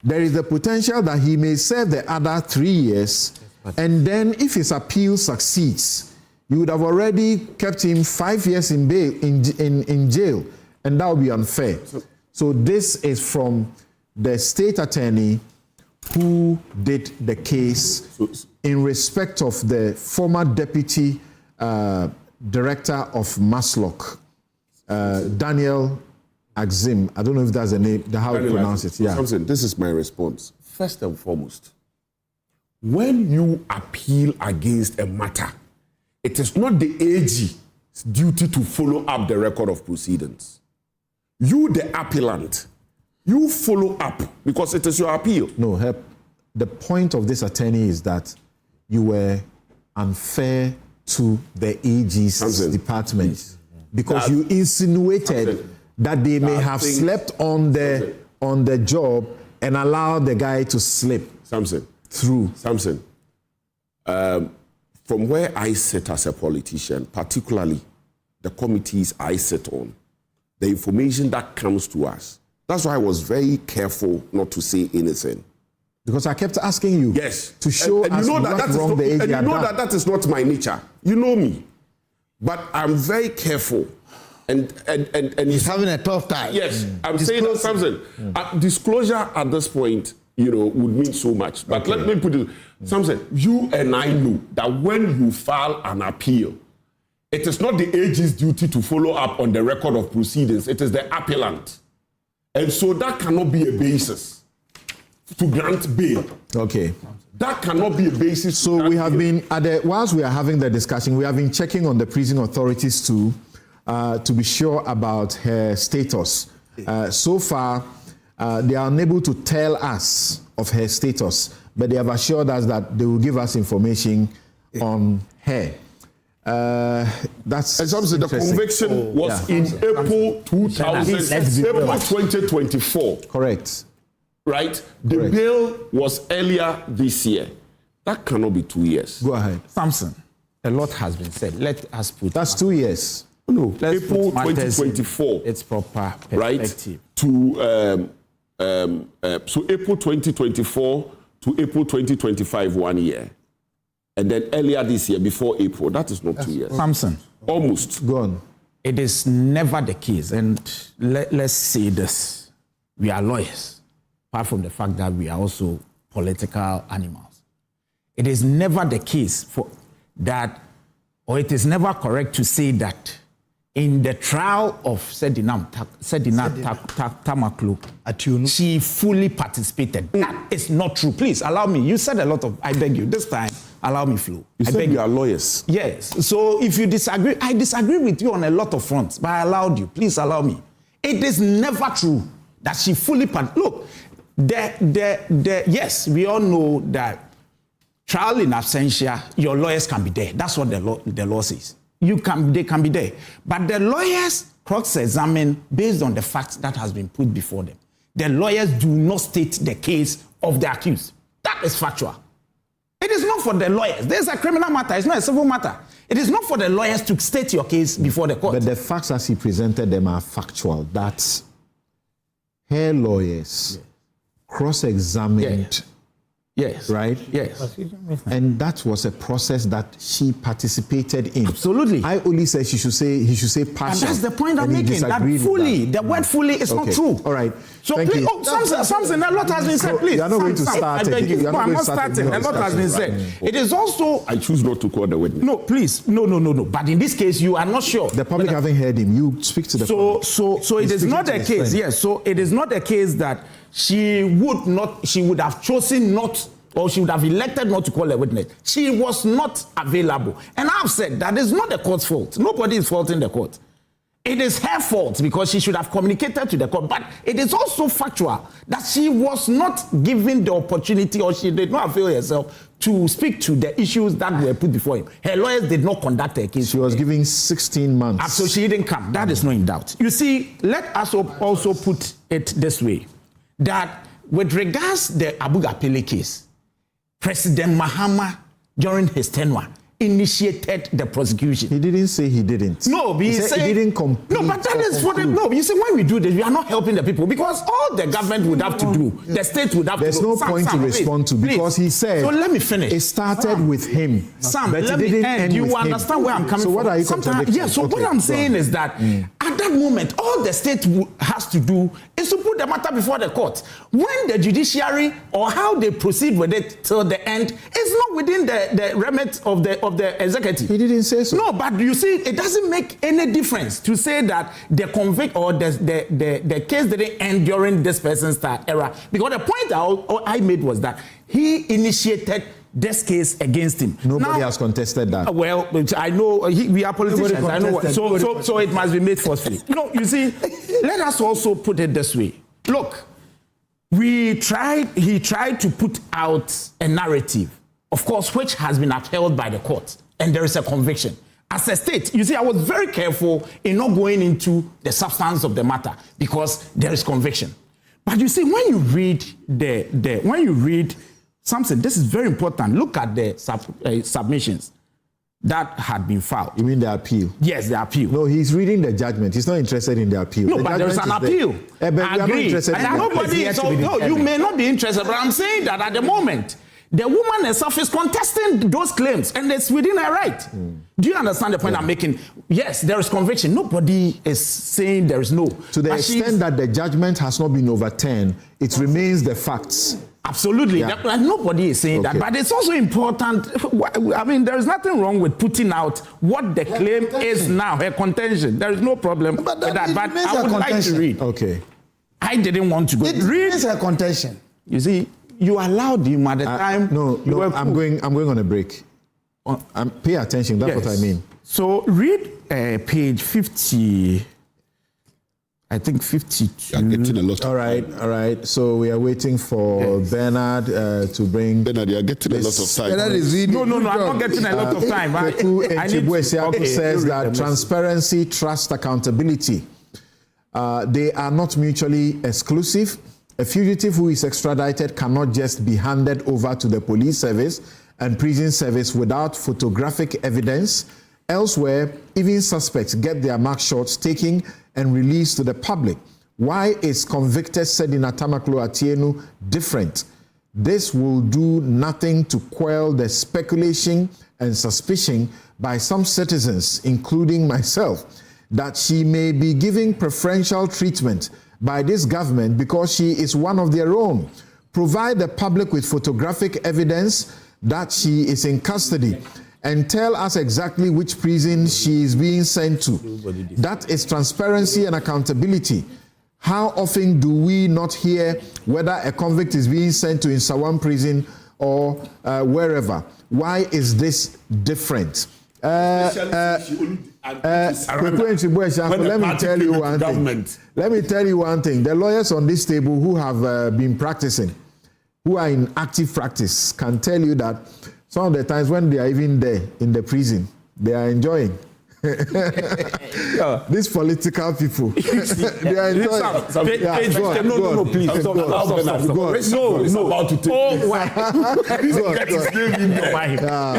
there is the potential that he may serve the other 3 years, and then if his appeal succeeds, you would have already kept him 5 years in bail, in jail, and that would be unfair. So this is from the state attorney who did the case in respect of the former deputy director of Maslock, Daniel Axim. I don't know if that's the name, how you pronounce it. Yeah. Samson, this is my response. First and foremost, when you appeal against a matter, it is not the AG's duty to follow up the record of proceedings. You, the appellant, you follow up because it is your appeal. No, the point of this attorney is that you were unfair to the AG's department because you insinuated that they may have slept on the job and allowed the guy to slip through. Samson, from where I sit as a politician, particularly the committees I sit on, the information that comes to us, that's why I was very careful not to say anything. Because I kept asking you to show us what wrong the AG had done. And you know that is not my nature. You know me. But I'm very careful. And he's having a tough time. Yes, I'm saying that, Samson, disclosure at this point, would mean so much. But let me put it, Samson, you and I know that when you file an appeal, it is not the AG's duty to follow up on the record of proceedings. It is the appellant. And so that cannot be a basis to grant bail. Okay. That cannot be a basis. So we have been, whilst we are having the discussion, we have been checking on the prison authorities too, to be sure about her status. So far, they are unable to tell us of her status, but they have assured us that they will give us information on her. That's the conviction was in April 2024. Correct. Right? The bail was earlier this year. That cannot be 2 years. Go ahead. Samson, a lot has been said. Let us put... That's 2 years. No, April 2024. It's proper perspective. Right? So April 2024 to April 2025, 1 year. And then earlier this year, before April, that is not 2 years. Samson. Almost. Go on. It is never the case, and let's say this. We are lawyers, apart from the fact that we are also political animals. It is never the case it is never correct to say that in the trial of Sedina Tamaklo, she fully participated. That is not true. Please allow me. You said a lot of, I beg you, this time, allow me flow. You said you are lawyers. Yes. So if you disagree, I disagree with you on a lot of fronts, but I allowed you. Please allow me. It is never true that she fully Look, yes, we all know that trial in absentia, your lawyers can be there. That's what the law says. They can be there. But the lawyers cross-examine based on the facts that has been put before them. The lawyers do not state the case of the accused. That is factual. It is not for the lawyers. There's a criminal matter. It's not a civil matter. It is not for the lawyers to state your case before the court. But the facts as he presented them are factual. That her lawyers cross-examined. Yes. Right? Yes. And that was a process that she participated in. Absolutely. I only said he should say partial. And that's the point I'm making. That fully, the word fully is not true. All right. So Thank please, you. Something, a lot has been said, please. You are not going to start. I beg you. No, I'm not starting. A lot has been said. It is also... I choose not to call the witness. No, please. No. But in this case, you are not sure. The public haven't heard him. You speak to the public. So it is not the case. Yes. So it is not the case that she would have chosen not, or she would have elected not to call a witness. She was not available. And I've said that is not the court's fault. Nobody is faulting the court. It is her fault because she should have communicated to the court. But it is also factual that she was not given the opportunity, or she did not avail herself to speak to the issues that were put before him. Her lawyers did not conduct her case. She was given 16 months. So she didn't come. That is not in doubt. You see, let us also put it this way, that with regards to the Abu Gapele case, President Mahama, during his tenure, initiated the prosecution. He didn't say he didn't. No, he said he didn't complete. No, but that is for the... No, you see, when we do this, we are not helping the people, because all the government would have to do, the state would have to do. There's no point to respond to, because he said... So let me finish. It started with him. Sam, let me end. You understand where I'm coming from? So what are you contradicting? Yeah, so what I'm saying is that at that moment, all the state has to do is to put the matter before the court. When the judiciary, or how they proceed with it till the end, is not within the remit of the executive. He didn't say so. No, but you see, it doesn't make any difference to say that the convict or the case didn't end during this person's era. Because the point I made was that he initiated this case against him. Nobody has contested that. Well, I know we are politicians. I know. So it must be made forcefully. No, you see, let us also put it this way. Look, he tried to put out a narrative, of course, which has been upheld by the court, and there is a conviction. As a state, you see, I was very careful in not going into the substance of the matter, because there is conviction. But you see, when you read when you read something, this is very important. Look at the submissions that had been filed. You mean the appeal? Yes, the appeal. No, he's reading the judgment. He's not interested in the appeal. No, but there's an appeal. I agree. You may not be interested, but I'm saying that at the moment, the woman herself is contesting those claims, and it's within her right. Do you understand the point I'm making? Yes, there is conviction. Nobody is saying there is no. To the extent that the judgment has not been overturned, it remains the facts. Absolutely. Yeah. Nobody is saying that. But it's also important. I mean, there is nothing wrong with putting out what the claim is now, her contention. There is no problem with that. But I would like to read. Okay. I didn't want to go. Read her contention. You see, you allowed him at the time. No, I'm going on a break. Pay attention. That's what I mean. So read page 50. I think 52. You're getting a lot of time. All right. So we are waiting for Bernard to bring. Bernard, you're getting a lot of time. Bernard is reading. No, I'm not getting a lot of time. Says that transparency, trust, accountability, they are not mutually exclusive. A fugitive who is extradited cannot just be handed over to the police service and prison service without photographic evidence. Elsewhere, even suspects get their mug shots taken and released to the public. Why is convicted Sedina Tamaklo Atieno different? This will do nothing to quell the speculation and suspicion by some citizens, including myself, that she may be giving preferential treatment by this government because she is one of their own. Provide the public with photographic evidence that she is in custody and tell us exactly which prison she is being sent to. That is transparency and accountability. How often do we not hear whether a convict is being sent to Insawam prison or wherever? Why is this different? Let me tell you one thing. Let me tell you one thing. The lawyers on this table who have been practicing, who are in active practice, can tell you that some of the times when they are even there in the prison, they are enjoying. These political people, they are enjoying. No, please. Stop. You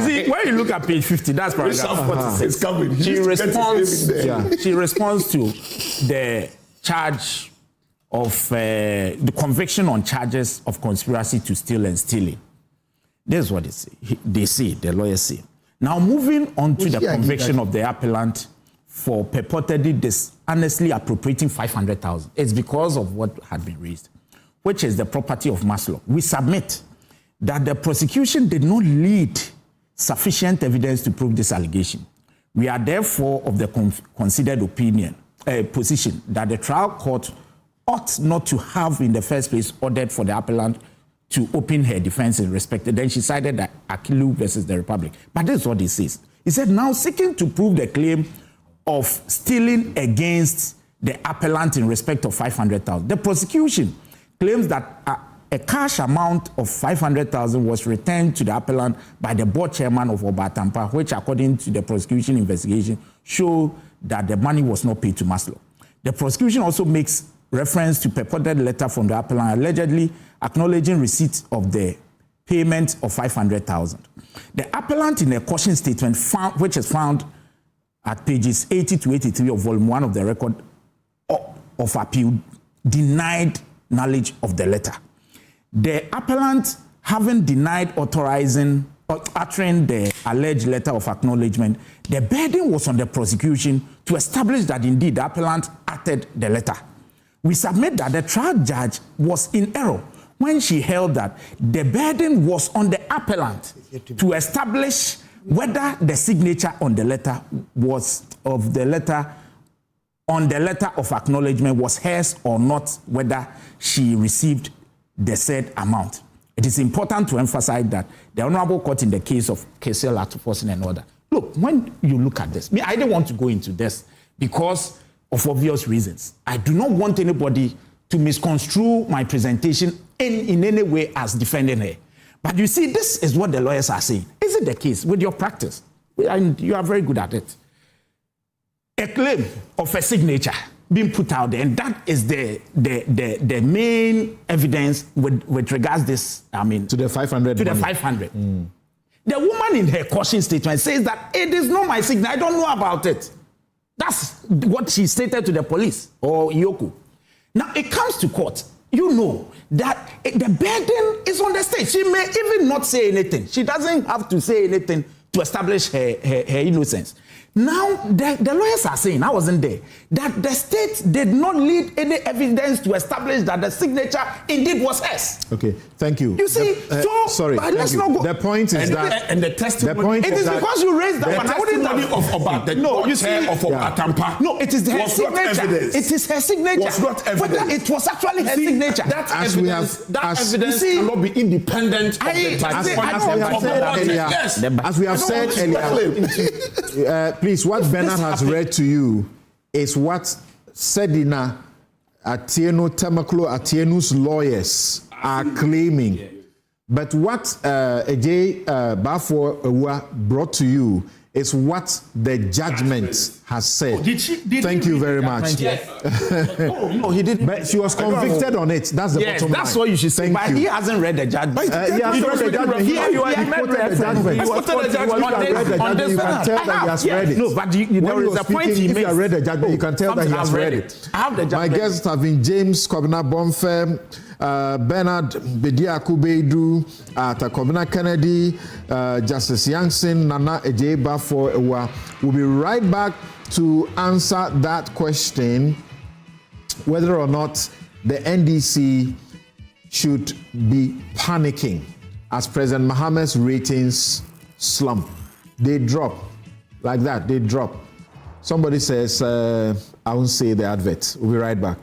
see, when you look at page 50, that's paragraph. It's coming. She responds to the charge of the conviction on charges of conspiracy to steal and stealing. This is what they say, the lawyers say. Now, moving on to the conviction of the appellant for purportedly dishonestly appropriating 500,000. It's because of what had been raised, which is the property of Maslow. We submit that the prosecution did not lead sufficient evidence to prove this allegation. We are therefore of the considered position that the trial court ought not to have in the first place ordered for the appellant to open her defense in respect. Then she cited that Akilu versus the Republic. But this is what he says. He said, now seeking to prove the claim of stealing against the appellant in respect of 500,000. The prosecution claims that a cash amount of 500,000 was returned to the appellant by the board chairman of Obatampa, which according to the prosecution investigation show that the money was not paid to Maslow. The prosecution also makes reference to purported letter from the appellant allegedly acknowledging receipt of the payment of 500,000. The appellant in a caution statement which is found at pages 80 to 83 of volume 1 of the record of appeal denied knowledge of the letter. The appellant, having denied uttering the alleged letter of acknowledgement, the burden was on the prosecution to establish that indeed the appellant uttered the letter. We submit that the trial judge was in error when she held that the burden was on the appellant to establish whether the signature on the letter of acknowledgement was hers or not, whether she received the said amount. It is important to emphasize that the Honorable Court in the case of KCL Act of Forcing and Order. Look, when you look at this, I don't want to go into this because of obvious reasons. I do not want anybody to misconstrue my presentation in any way as defending her. But you see, this is what the lawyers are saying. Is it the case with your practice? And you are very good at it. A claim of a signature being put out there, and that is the main evidence with regards this, to the 500. To the 500. Mm. The woman in her caution statement says that it is not my signature. I don't know about it. That's what she stated to the police or Iyoko. Now it comes to court. You know that the burden is on the state. She may even not say anything. She doesn't have to say anything to establish her innocence. Now, the lawyers are saying, I wasn't there, that the state did not lead any evidence to establish that the signature indeed was hers. Okay, thank you. You see, sorry, let's not go. The point is and the testimony. It is because you raised that one. I wouldn't have. No, you see, of Atampa. No, it is her signature. It is her signature. Was not evidence. It was actually her signature. That evidence cannot be independent of the as we have said earlier. Please, what Bernard has read to you is what Sedina Atieno Temaklo Atienu's lawyers are claiming. But what Ejay Bafo Ewa brought to you is what the judgment has said. Thank you very much. Yes. No, he didn't. But she was convicted on it. That's the bottom line. That's what you should say. But he hasn't read the judgment. He has read the judgment. You can tell that he has read it. No, but there is a point he makes. If you have read the judgment, you can tell that he has read it. I have the judgment. My guests have been James Kobina Bonfe, Bernard Bedia Akufo-Addo, Takobina Kennedy, Justice Yankson, Nana Ejay Bafo Ewa. We'll be right back to answer that question, whether or not the NDC should be panicking as President Mohammed's ratings slump. They drop. Like that, they drop. Somebody says, I won't say the advert. We'll be right back.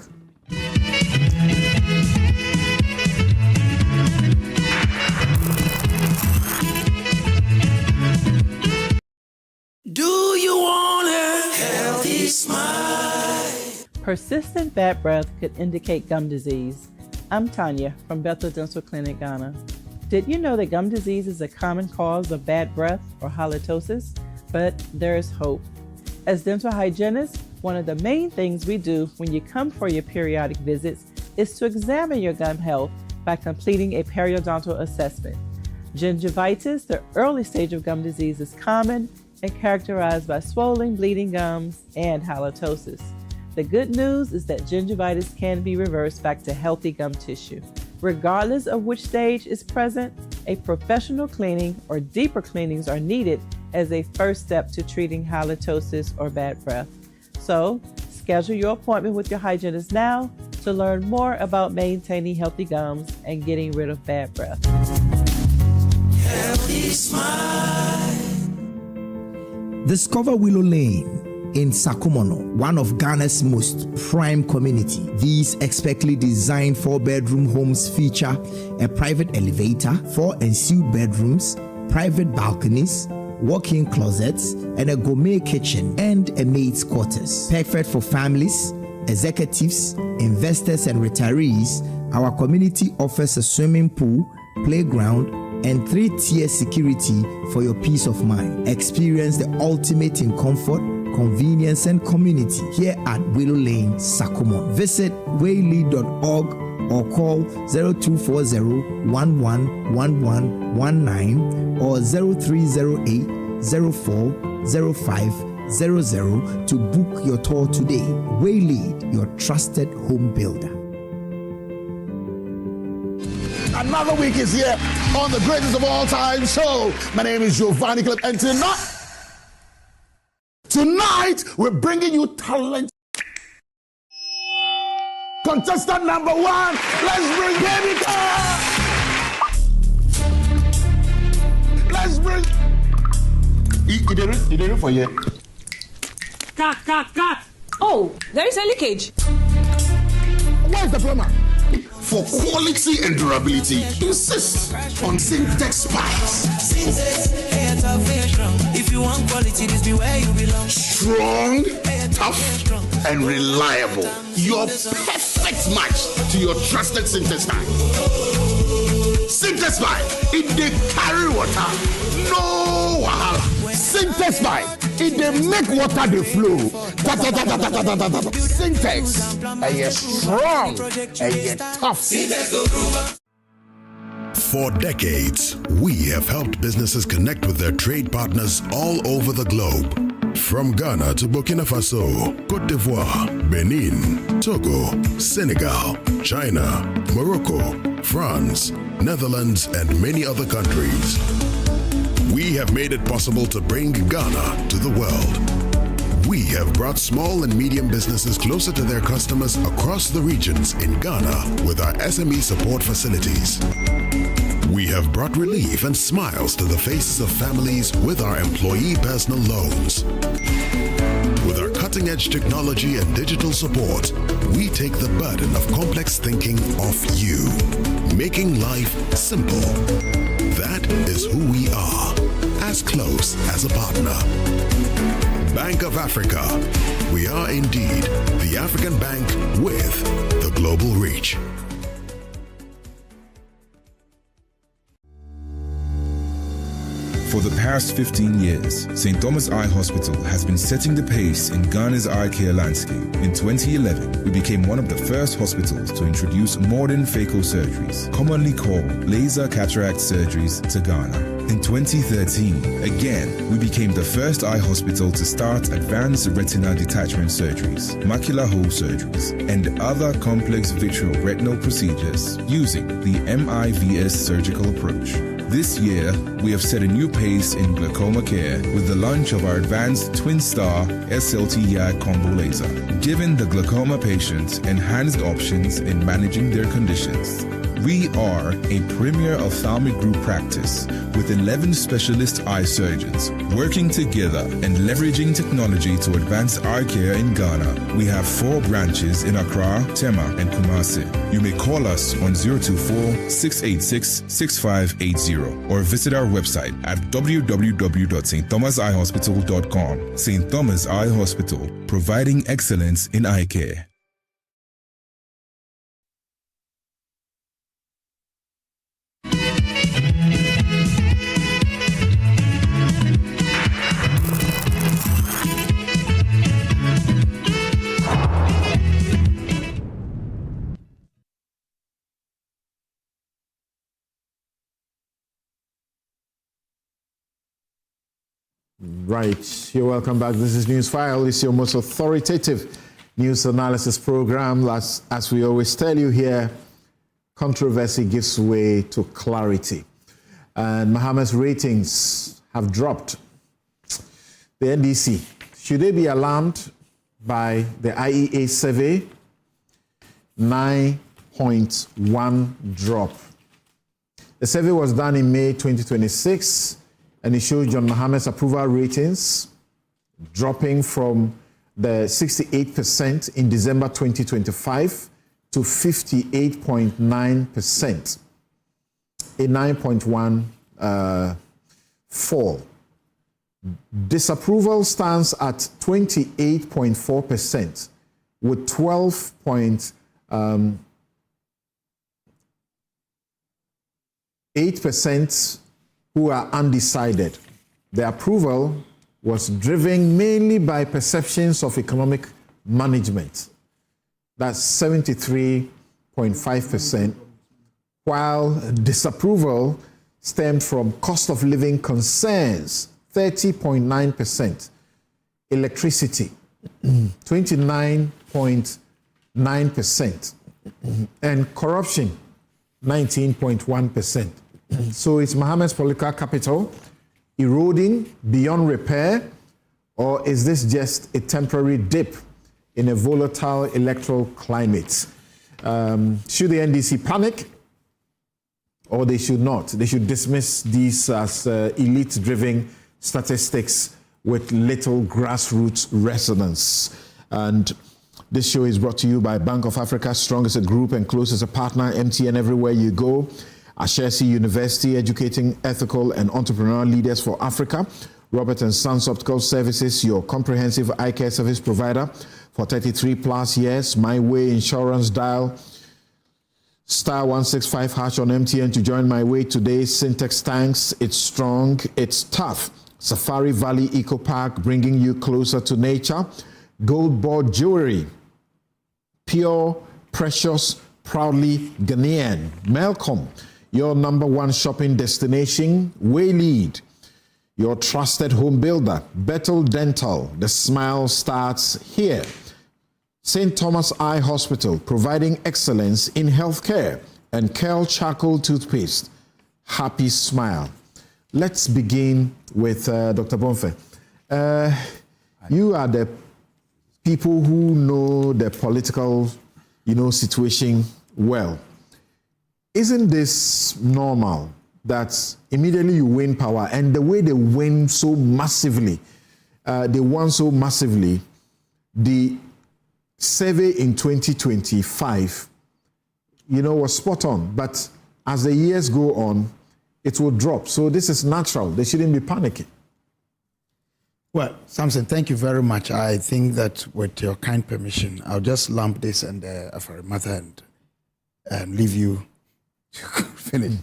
Do you want a healthy smile? Persistent bad breath could indicate gum disease. I'm Tanya from Bethel Dental Clinic, Ghana. Did you know that gum disease is a common cause of bad breath or halitosis? But there is hope. As dental hygienists, one of the main things we do when you come for your periodic visits is to examine your gum health by completing a periodontal assessment. Gingivitis, the early stage of gum disease, is common and characterized by swollen, bleeding gums and halitosis. The good news is that gingivitis can be reversed back to healthy gum tissue. Regardless of which stage is present, a professional cleaning or deeper cleanings are needed as a first step to treating halitosis or bad breath. So, schedule your appointment with your hygienist now to learn more about maintaining healthy gums and getting rid of bad breath. Healthy smile. Discover Willow Lane in Sakumono, one of Ghana's most prime community. These expertly designed 4-bedroom homes feature a private elevator, 4 ensuite bedrooms, private balconies, walk-in closets, and a gourmet kitchen and a maid's quarters. Perfect for families, executives, investors, and retirees. Our community offers a swimming pool, playground, and 3-tier security for your peace of mind. Experience the ultimate in comfort, convenience, and community here at Willow Lane, Sakumon. Visit waylead.org or call 0240-111119 or 0308-040500 to book your tour today. Waylead, your trusted home builder. Another week is here on the greatest of all time show. My name is Giovanni Clip, and tonight we're bringing you talent. Contestant number 1, let's bring Baby Car. Let's bring. You did it for you. Cut. Oh, there is a leakage. Where's the plumber? For quality and durability, insist on Syntex pipes. If you want quality, this be where you belong. Strong, tough, and reliable. Your perfect match to your trusted Syntex pipe. Syntex pipe, it dey carry water, no wahala. Syntex pipe, it dey make water dey flow. Syntex, and you're strong, and you're tough. For decades, we have helped businesses connect with their trade partners all over the globe. From Ghana to Burkina Faso, Côte d'Ivoire, Benin, Togo, Senegal, China, Morocco, France, Netherlands, and many other countries. We have made it possible to bring Ghana to the world. We have brought small and medium businesses closer to their customers across the regions in Ghana with our SME support facilities. We have brought relief and smiles to the faces of families with our employee personal loans. With our cutting-edge technology and digital support, we take the burden of complex thinking off you, making life simple. That is who we are, as close as a partner. Bank of Africa. We are indeed the African bank with the global reach. For the past 15 years, St. Thomas Eye Hospital has been setting the pace in Ghana's eye care landscape. In 2011, we became one of the first hospitals to introduce modern phaco surgeries, commonly called laser cataract surgeries, to Ghana. In 2013, again, we became the first eye hospital to start advanced retina detachment surgeries, macular hole surgeries, and other complex vitreoretinal procedures using the MIVS surgical approach. This year, we have set a new pace in glaucoma care with the launch of our advanced Twin Star SLT-YAG combo laser, giving the glaucoma patients enhanced options in managing their conditions. We are a premier ophthalmic group practice with 11 specialist eye surgeons working together and leveraging technology to advance eye care in Ghana. We have 4 branches in Accra, Tema, and Kumasi. You may call us on 024-686-6580 or visit our website at www.stthomaseyehospital.com. St. Thomas Eye Hospital, providing excellence in eye care. Right, you're welcome back. This is Newsfile. It's your most authoritative news analysis program. As we always tell you here, controversy gives way to clarity. And Mohammed's ratings have dropped. The NDC, should they be alarmed by the IEA survey? 9.1 drop. The survey was done in May 2026. And it showed John Mohammed's approval ratings dropping from the 68% in December 2025 to 58.9%, a 9.1 fall. Disapproval stands at 28.4%, with 12.8% who are undecided. The approval was driven mainly by perceptions of economic management. That's 73.5%, while disapproval stemmed from cost of living concerns, 30.9%, electricity, 29.9%, and corruption, 19.1%. So is Mohammed's political capital eroding beyond repair, or is this just a temporary dip in a volatile electoral climate? Should the NDC panic, or they should not? They should dismiss these as elite-driven statistics with little grassroots resonance. And this show is brought to you by Bank of Africa, strong as a group and close as a partner, MTN everywhere you go. Ashesi University, educating ethical and entrepreneurial leaders for Africa. Robert & Sons Optical Services, your comprehensive eye care service provider for 33 plus years. My Way Insurance, dial *165# on MTN to join My Way today. Syntex Tanks, it's strong, it's tough. Safari Valley Eco Park, bringing you closer to nature. Gold Board Jewelry, pure, precious, proudly Ghanaian. Malcolm, your #1 shopping destination. Waylead, your trusted home builder. Bethel Dental, the smile starts here. St. Thomas Eye Hospital, providing excellence in healthcare. And Curl Charcoal Toothpaste, happy smile. Let's begin with Dr. Bonfe. You are the people who know the political, situation well. Isn't this normal that immediately you win power, and the way they win so massively, they won so massively, the survey in 2025, was spot on. But as the years go on, it will drop. So this is natural. They shouldn't be panicking. Well, Samson, thank you very much. I think that with your kind permission, I'll just lump this and Afari Matter and leave you to finish.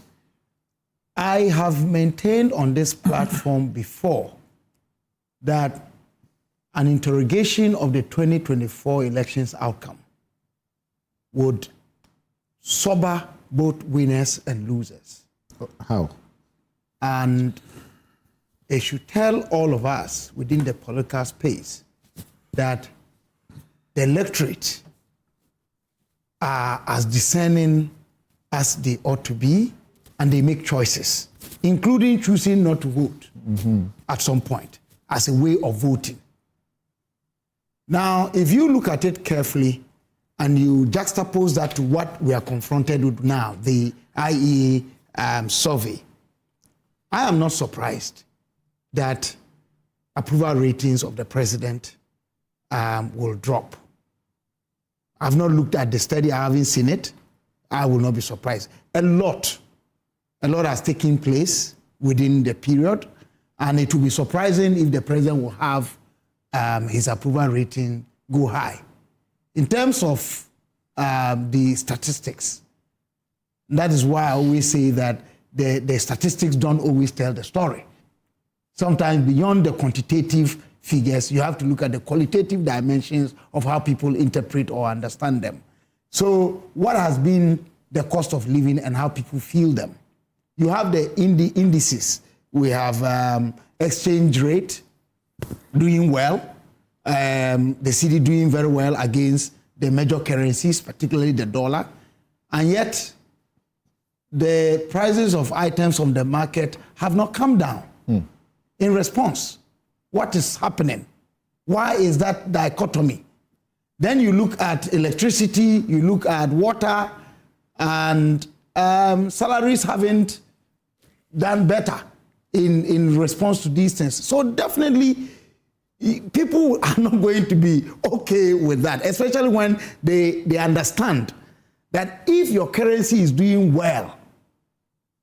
I have maintained on this platform before that an interrogation of the 2024 elections outcome would sober both winners and losers. How? And it should tell all of us within the political space that the electorate are as discerning as they ought to be, and they make choices, including choosing not to vote at some point as a way of voting. Now, if you look at it carefully, and you juxtapose that to what we are confronted with now, the IEA survey, I am not surprised that approval ratings of the president will drop. I've not looked at the study, I haven't seen it. I will not be surprised. A lot has taken place within the period, and it will be surprising if the president will have his approval rating go high. In terms of the statistics, that is why I always say that the statistics don't always tell the story. Sometimes beyond the quantitative figures, you have to look at the qualitative dimensions of how people interpret or understand them. So what has been the cost of living and how people feel them? You have the indices. We have exchange rate doing well, the cedi doing very well against the major currencies, particularly the dollar, and yet the prices of items on the market have not come down. In response, what is happening? Why is that dichotomy? Then you look at electricity, you look at water, and salaries haven't done better in response to these things. So definitely, people are not going to be okay with that, especially when they understand that if your currency is doing well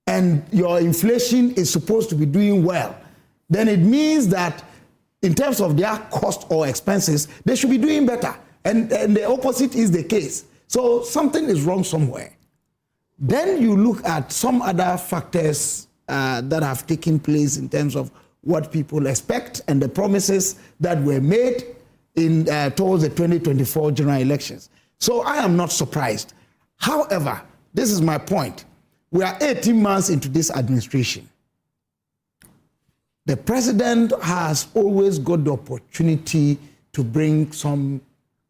and your inflation is supposed to be doing well, then it means that in terms of their cost or expenses, they should be doing better. And the opposite is the case. So something is wrong somewhere. Then you look at some other factors that have taken place in terms of what people expect and the promises that were made in towards the 2024 general elections. So I am not surprised. However, this is my point. We are 18 months into this administration. The president has always got the opportunity to bring some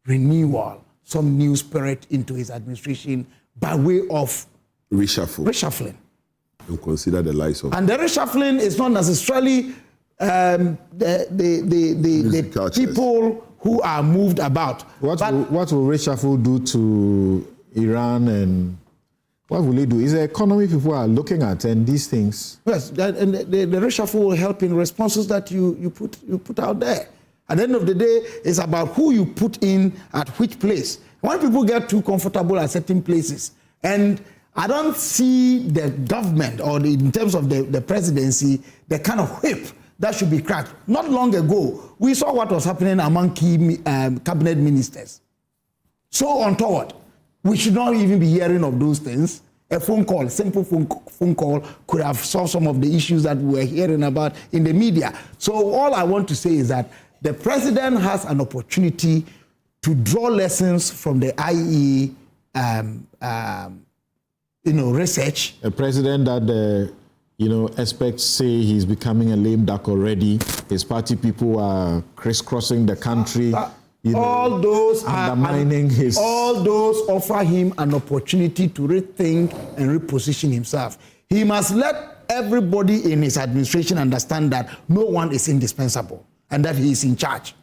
renewal, some new spirit into his administration by way of reshuffling. You consider the lies of... And the reshuffling is not necessarily the people who are moved about. What will reshuffle do to Iran, and what will it do? Is the economy people are looking at and these things? Yes, and the reshuffle will help in responses that you put out there. At the end of the day, it's about who you put in at which place. When people get too comfortable at certain places, and I don't see the government or in terms of the presidency, the kind of whip that should be cracked. Not long ago, we saw what was happening among key cabinet ministers. So untoward. We should not even be hearing of those things. A phone call, simple phone call could have solved some of the issues that we were hearing about in the media. So all I want to say is that the president has an opportunity to draw lessons from the IE research. A president that experts say he's becoming a lame duck already. His party people are crisscrossing the country. All those undermining his. All those offer him an opportunity to rethink and reposition himself. He must let everybody in his administration understand that no one is indispensable and that he is in charge.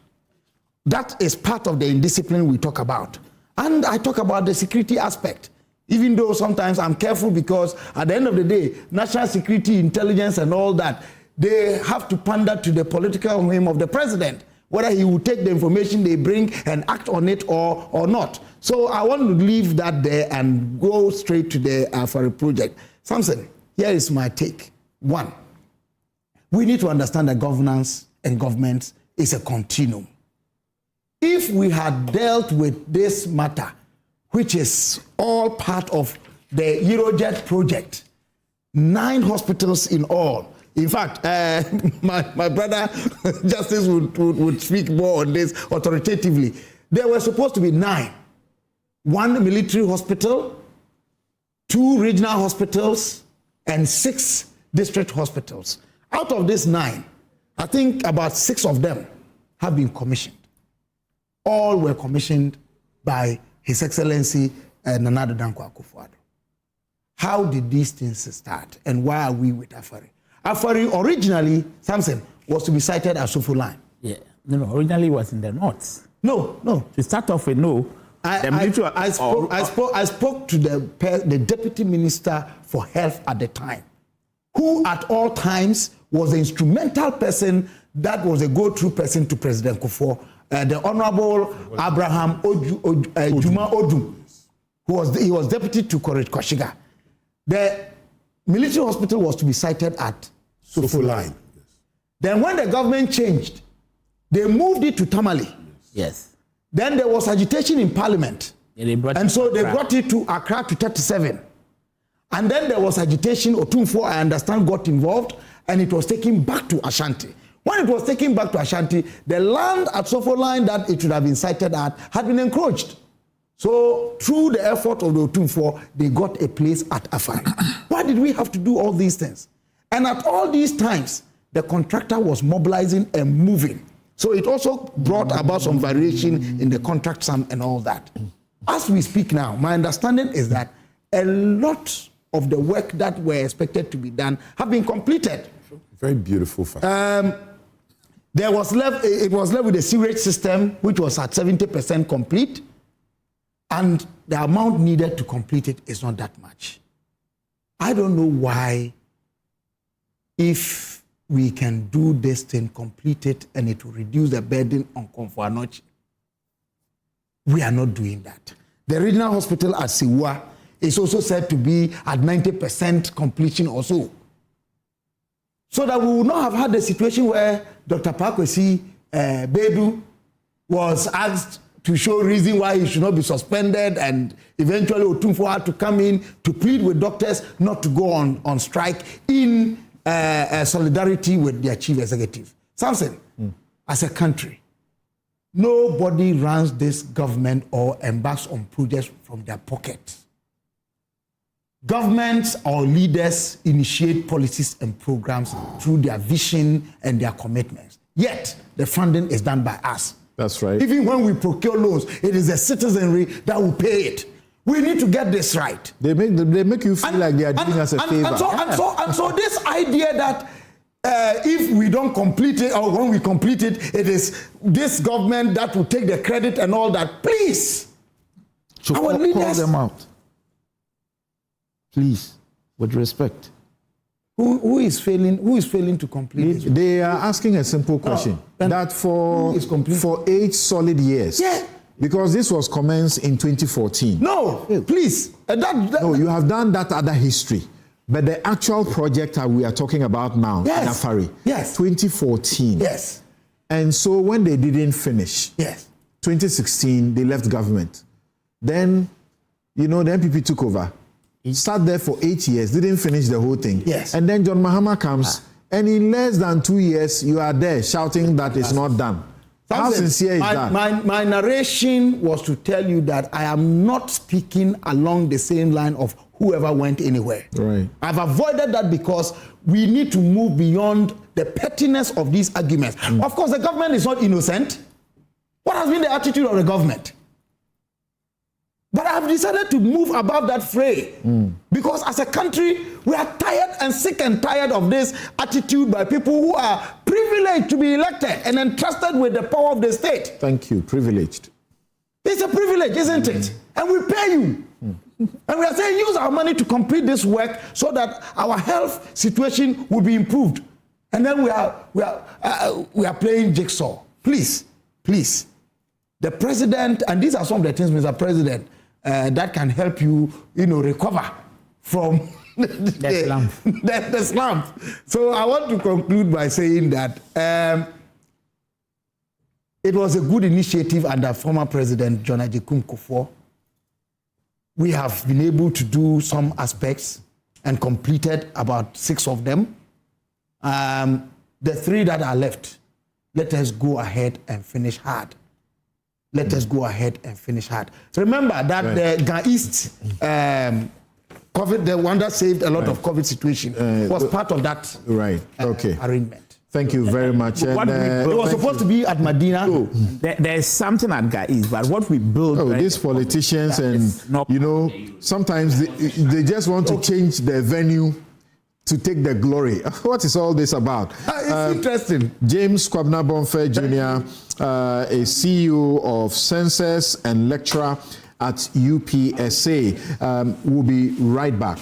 That is part of the indiscipline we talk about. And I talk about the security aspect. Even though sometimes I'm careful because at the end of the day, national security, intelligence and all that, they have to pander to the political whim of the president, whether he will take the information they bring and act on it or not. So I want to leave that there and go straight to the Afari project. Samson, here is my take. One, we need to understand that governance and government is a continuum. If we had dealt with this matter, which is all part of the Eurojet project, 9 hospitals in all. In fact, my brother Justice would speak more on this authoritatively. There were supposed to be 9. 1 military hospital, 2 regional hospitals, and 6 district hospitals. Out of these 9, I think about 6 of them have been commissioned. All were commissioned by His Excellency Nana Addo Dankwa Akufo-Addo. How did these things start, and why are we with Afari? Afari originally, Samson, was to be sited at Sofu Line. Yeah, no, originally it was in the north. No. To start off with, no, I spoke to the deputy minister for health at the time, who at all times was the instrumental person that was a go-to person to President Kufuor, the Honorable Abraham Juma Odum, he was deputy to Koret Kwashiga. The military hospital was to be sited at Sofo Line. Yes. Then when the government changed, they moved it to Tamale. Yes. Then there was agitation in Parliament. Yeah, they brought it to Accra to 37. And then there was agitation. Otumfuo, I understand, got involved, and it was taken back to Ashanti. When it was taken back to Ashanti, the land at Sofo Line that it should have been sited at had been encroached. So through the effort of the Otumfuo, they got a place at Afari. Why did we have to do all these things? And at all these times, the contractor was mobilizing and moving. So it also brought about some variation in the contract sum and all that. As we speak now, my understanding is that a lot of the work that were expected to be done have been completed. Very beautiful fact. It was left with the sewage system, which was at 70% complete. And the amount needed to complete it is not that much. I don't know why, if we can do this thing, complete it, and it will reduce the burden on Akufo-Addo, we are not doing that. The regional hospital at Siwa is also said to be at 90% completion or so. So that we would not have had the situation where Dr. Pakwesi Bedu was asked to show reason why he should not be suspended, and eventually Otumfuo had to come in to plead with doctors not to go on strike in solidarity with their chief executive. Samson, as a country, nobody runs this government or embarks on projects from their pockets. Governments or leaders initiate policies and programs through their vision and their commitments. Yet, the funding is done by us. That's right. Even when we procure loans, it is the citizenry that will pay it. We need to get this right. They make you feel like they are doing us a favor. And so this idea that if we don't complete it, or when we complete it, it is this government that will take the credit and all that. Please, so call them out. Please, with respect. Who is failing to complete it? They are asking a simple question. That for 8 solid years. Yeah. Because this was commenced in 2014. No, please. No, you have done that other history. But the actual project that we are talking about now, in Afari, 2014. Yes. And so when they didn't finish, 2016, they left government. Then, the NPP took over. He sat there for 8 years, didn't finish the whole thing. Yes. And then John Mahama comes, and in less than 2 years, you are there shouting that it's not done. How sincere is that? My narration was to tell you that I am not speaking along the same line of whoever went anywhere. Right. I've avoided that because we need to move beyond the pettiness of these arguments. Of course, the government is not innocent. What has been the attitude of the government? But I've decided to move above that fray because as a country, we are tired and sick and tired of this attitude by people who are privileged to be elected and entrusted with the power of the state. Thank you, privileged. It's a privilege, isn't it? And we pay you. And we are saying use our money to complete this work so that our health situation will be improved. And then we are playing jigsaw. Please, the president, and these are some of the things, Mr. President, that can help you, recover from the slump. So I want to conclude by saying that it was a good initiative under former President John Agyekum Kufuor. We have been able to do some aspects and completed about 6 of them. The 3 that are left, let us go ahead and finish hard. Let us go ahead and finish hard. So remember that the Ga East COVID, the one that saved a lot of COVID situation, was part of that arrangement. Thank you very much. It was supposed to be at Medina. There's something at Ga East, but what we build... these politicians and, sometimes they just want to change the venue to take the glory. What is all this about? It's interesting. James Kwabena Bonfair Jr., a CEO of Census and lecturer at UPSA. We'll be right back.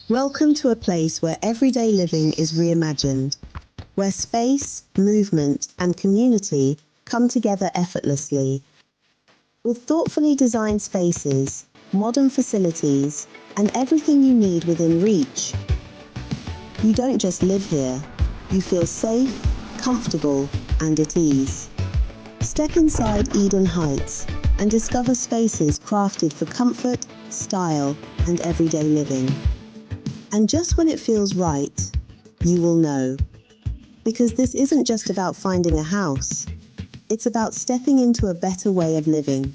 Welcome to a place where everyday living is reimagined, where space, movement, and community come together effortlessly. With thoughtfully designed spaces, modern facilities, and everything you need within reach. You don't just live here, you feel safe, comfortable, and at ease. Step inside Eden Heights and discover spaces crafted for comfort, style, and everyday living. And just when it feels right, you will know. Because this isn't just about finding a house. It's about stepping into a better way of living.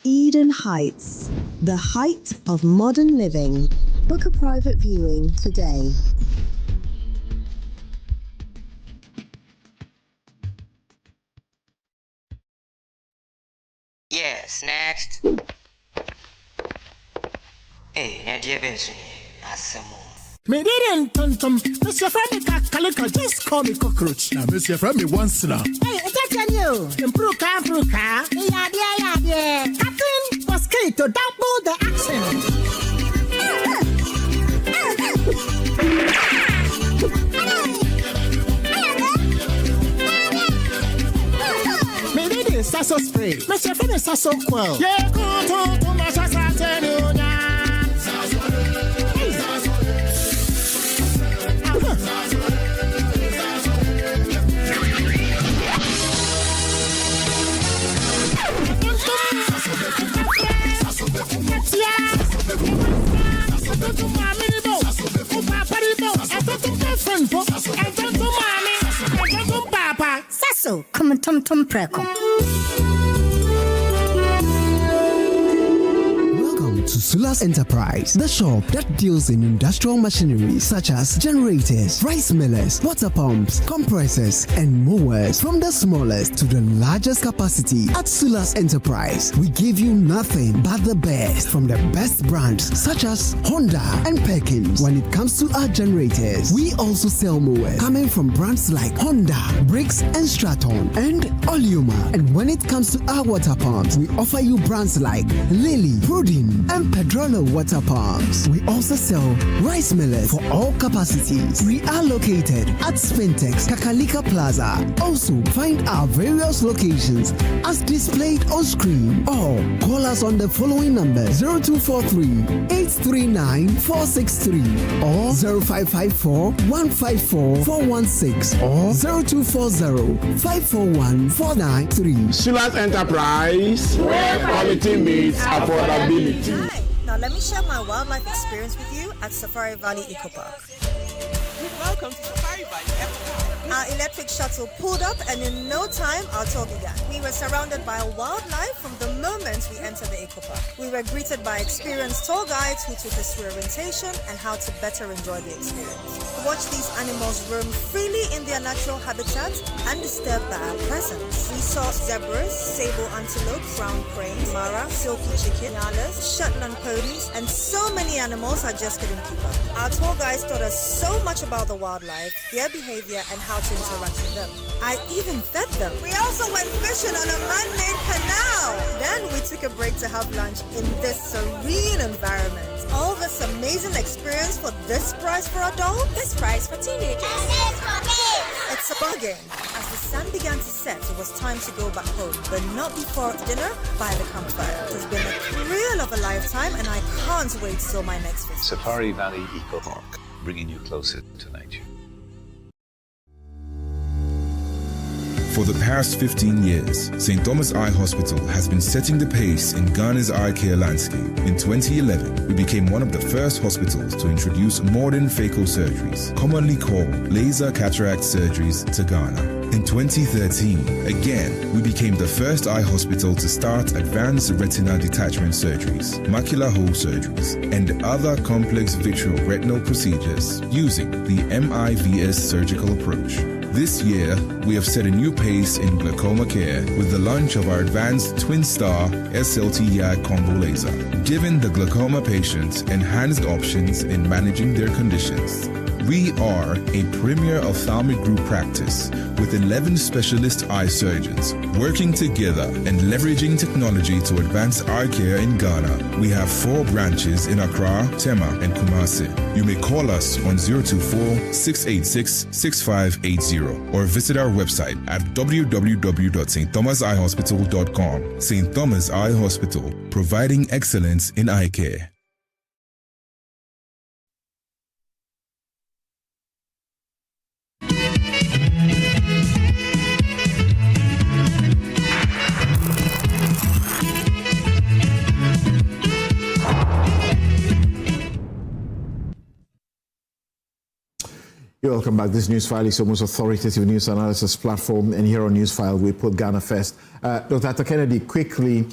Eden Heights, the height of modern living. Book a private viewing today. Yes, next. Hey, Nadia Benson. Me didn't tum. Mr. Femi Kakalika, just call me cockroach. Now, Mr. Femi once now. Hey, attention you. Impruka. Yeah. Captain was key to double the action. Me did it, Sasso spray. Mr. Femi Sasso quell. Yeah, go to my Sasso. Sasso, come tum preko. To Sulas Enterprise, the shop that deals in industrial machinery such as generators, rice millers, water pumps, compressors, and mowers. From the smallest to the largest capacity, at Sulas Enterprise, we give you nothing but the best from the best brands such as Honda and Perkins. When it comes to our generators, we also sell mowers coming from brands like Honda, Briggs and Straton, and Oleoma. And when it comes to our water pumps, we offer you brands like Lily, Prudin, and Pedrolo water pumps. We also sell rice millers for all capacities. We are located at Spintex, Kakalika Plaza. Also, find our various locations as displayed on screen. Or call us on the following numbers: 0243-839-463 or 0554-154-416 or 0240-541-493. Sulas Enterprise, where quality meets affordability. Hi. Now let me share my wildlife experience with you at Safari Valley Eco Park. Welcome to Afari Standoff. Our electric shuttle pulled up, and in no time, our tour began. We were surrounded by wildlife from the moment we entered the eco park. We were greeted by experienced tour guides who took us through orientation and how to better enjoy the experience. Watch these animals roam freely in their natural habitat, undisturbed by our presence. We saw zebras, sable antelope, brown cranes, mara, silky chicken, nyalas, Shetland ponies, and so many animals I just couldn't keep up. Our tour guides taught us so much about the wildlife, their behavior, and how to interact with them. I even fed them. We also went fishing on a man-made canal. Then we took a break to have lunch in this serene environment. All this amazing experience for this price for adults, this price for teenagers. It's a bargain. As the sun began to set, it was time to go back home, but not before dinner by the campfire. It has been a thrill of a lifetime, and I can't wait till my next visit. Safari Valley Eco Park, bringing you closer to nature. For the past 15 years, St. Thomas Eye Hospital has been setting the pace in Ghana's eye care landscape. In 2011, we became one of the first hospitals to introduce modern phaco surgeries, commonly called laser cataract surgeries, to Ghana. In 2013, again, we became the first eye hospital to start advanced retina detachment surgeries, macular hole surgeries, and other complex vitreoretinal procedures using the MIVS surgical approach. This year, we have set a new pace in glaucoma care with the launch of our advanced Twin Star SLT-YAG combo laser, giving the glaucoma patients enhanced options in managing their conditions. We are a premier ophthalmic group practice with 11 specialist eye surgeons working together and leveraging technology to advance eye care in Ghana. We have 4 branches in Accra, Tema, and Kumasi. You may call us on 024-686-6580 or visit our website at www.stthomaseyehospital.com. St. Thomas Eye Hospital, providing excellence in eye care. You're welcome back. This Newsfile is your most authoritative news analysis platform, and here on Newsfile, we put Ghana first. Dr. Kennedy, quickly,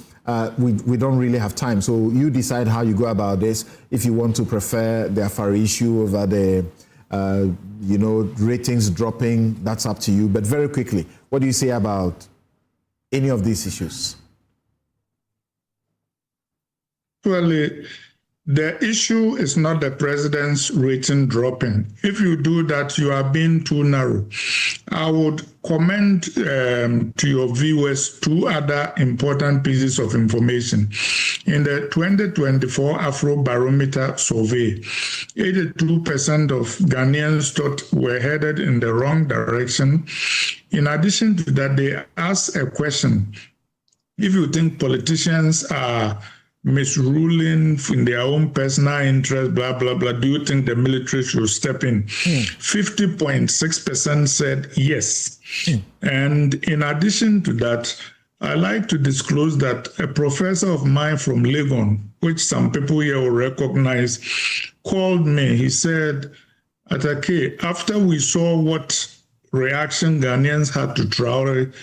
we don't really have time, so you decide how you go about this. If you want to prefer the Afari issue over the, ratings dropping, that's up to you. But very quickly, what do you say about any of these issues? Well, the issue is not the president's rating dropping. If you do that, you are being too narrow. I would commend to your viewers 2 other important pieces of information. In the 2024 Afrobarometer survey, 82% of Ghanaians thought were headed in the wrong direction. In addition to that, they asked a question: if you think politicians are misruling in their own personal interest, blah, blah, blah, do you think the military should step in? 50.6% said yes. And in addition to that, I like to disclose that a professor of mine from Legon, which some people here will recognize, called me. He said, Atake, after we saw what reaction Ghanaians had to Traore,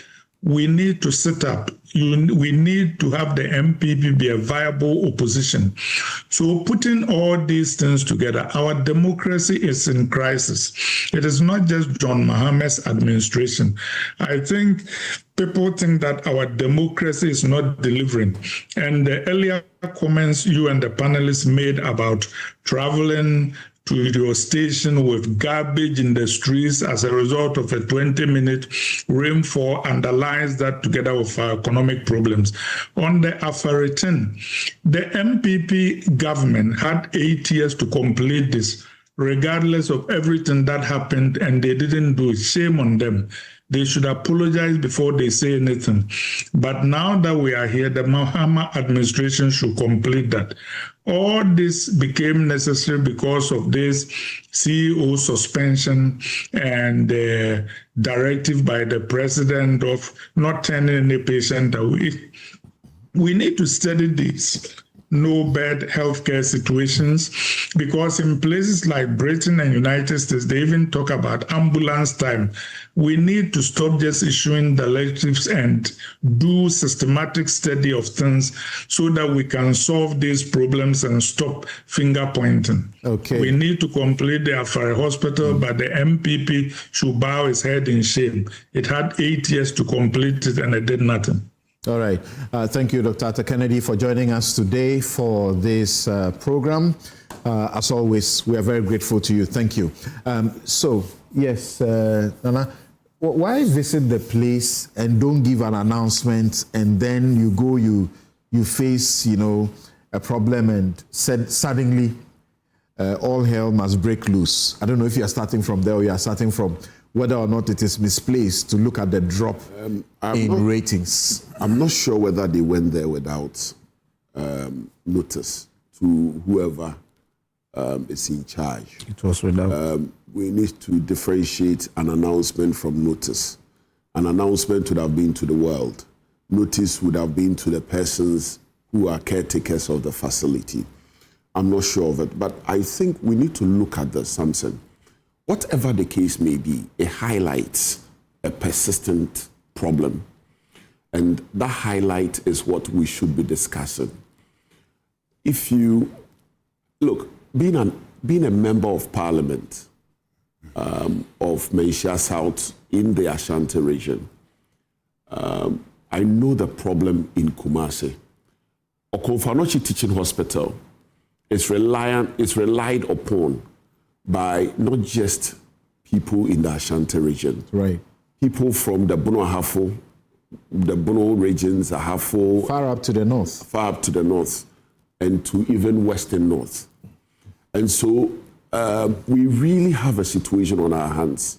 we need to sit up. We need to have the MPP be a viable opposition. So putting all these things together, our democracy is in crisis. It is not just John Mohammed's administration. I think people think that our democracy is not delivering. And the earlier comments you and the panelists made about traveling to your station with garbage in the streets as a result of a 20-minute rainfall underlines that, together with our economic problems. On the Afari thing, the MPP government had 8 years to complete this, regardless of everything that happened, and they didn't do it. Shame on them. They should apologize before they say anything. But now that we are here, the Mahama administration should complete that. All this became necessary because of this CEO suspension and the directive by the president of not turning any patient away. We need to study this no-bed healthcare situations, because in places like Britain and United States, they even talk about ambulance time. We need to stop just issuing directives and do systematic study of things so that we can solve these problems and stop finger pointing. Okay. We need to complete the Afari Hospital, but the MPP should bow its head in shame. It had 8 years to complete it and it did nothing. All right. Thank you, Dr. Kennedy, for joining us today for this program. As always, we are very grateful to you. Thank you. Yes, Nana, why visit the place and don't give an announcement, and then you go, you face, a problem, and suddenly all hell must break loose? I don't know if you are starting from there or you are starting from whether or not it is misplaced to look at the drop in ratings. I'm not sure whether they went there without notice to whoever is in charge. It was without. We need to differentiate an announcement from notice. an announcement would have been to the world. Notice would have been to the persons who are caretakers of the facility. I'm not sure of it, but I think we need to look at the Samson. Whatever the case may be, it highlights a persistent problem. And that highlight is what we should be discussing. If you look, being a member of parliament of Menchia South in the Ashanti region, I know the problem in Kumasi. Akufo-Addo Teaching Hospital is relied upon by not just people in the Ashanti region. Right. People from the Bono Ahafo, the Bono regions, Ahafo. Far up to the north. Far up to the north, and to even western north. And so we really have a situation on our hands.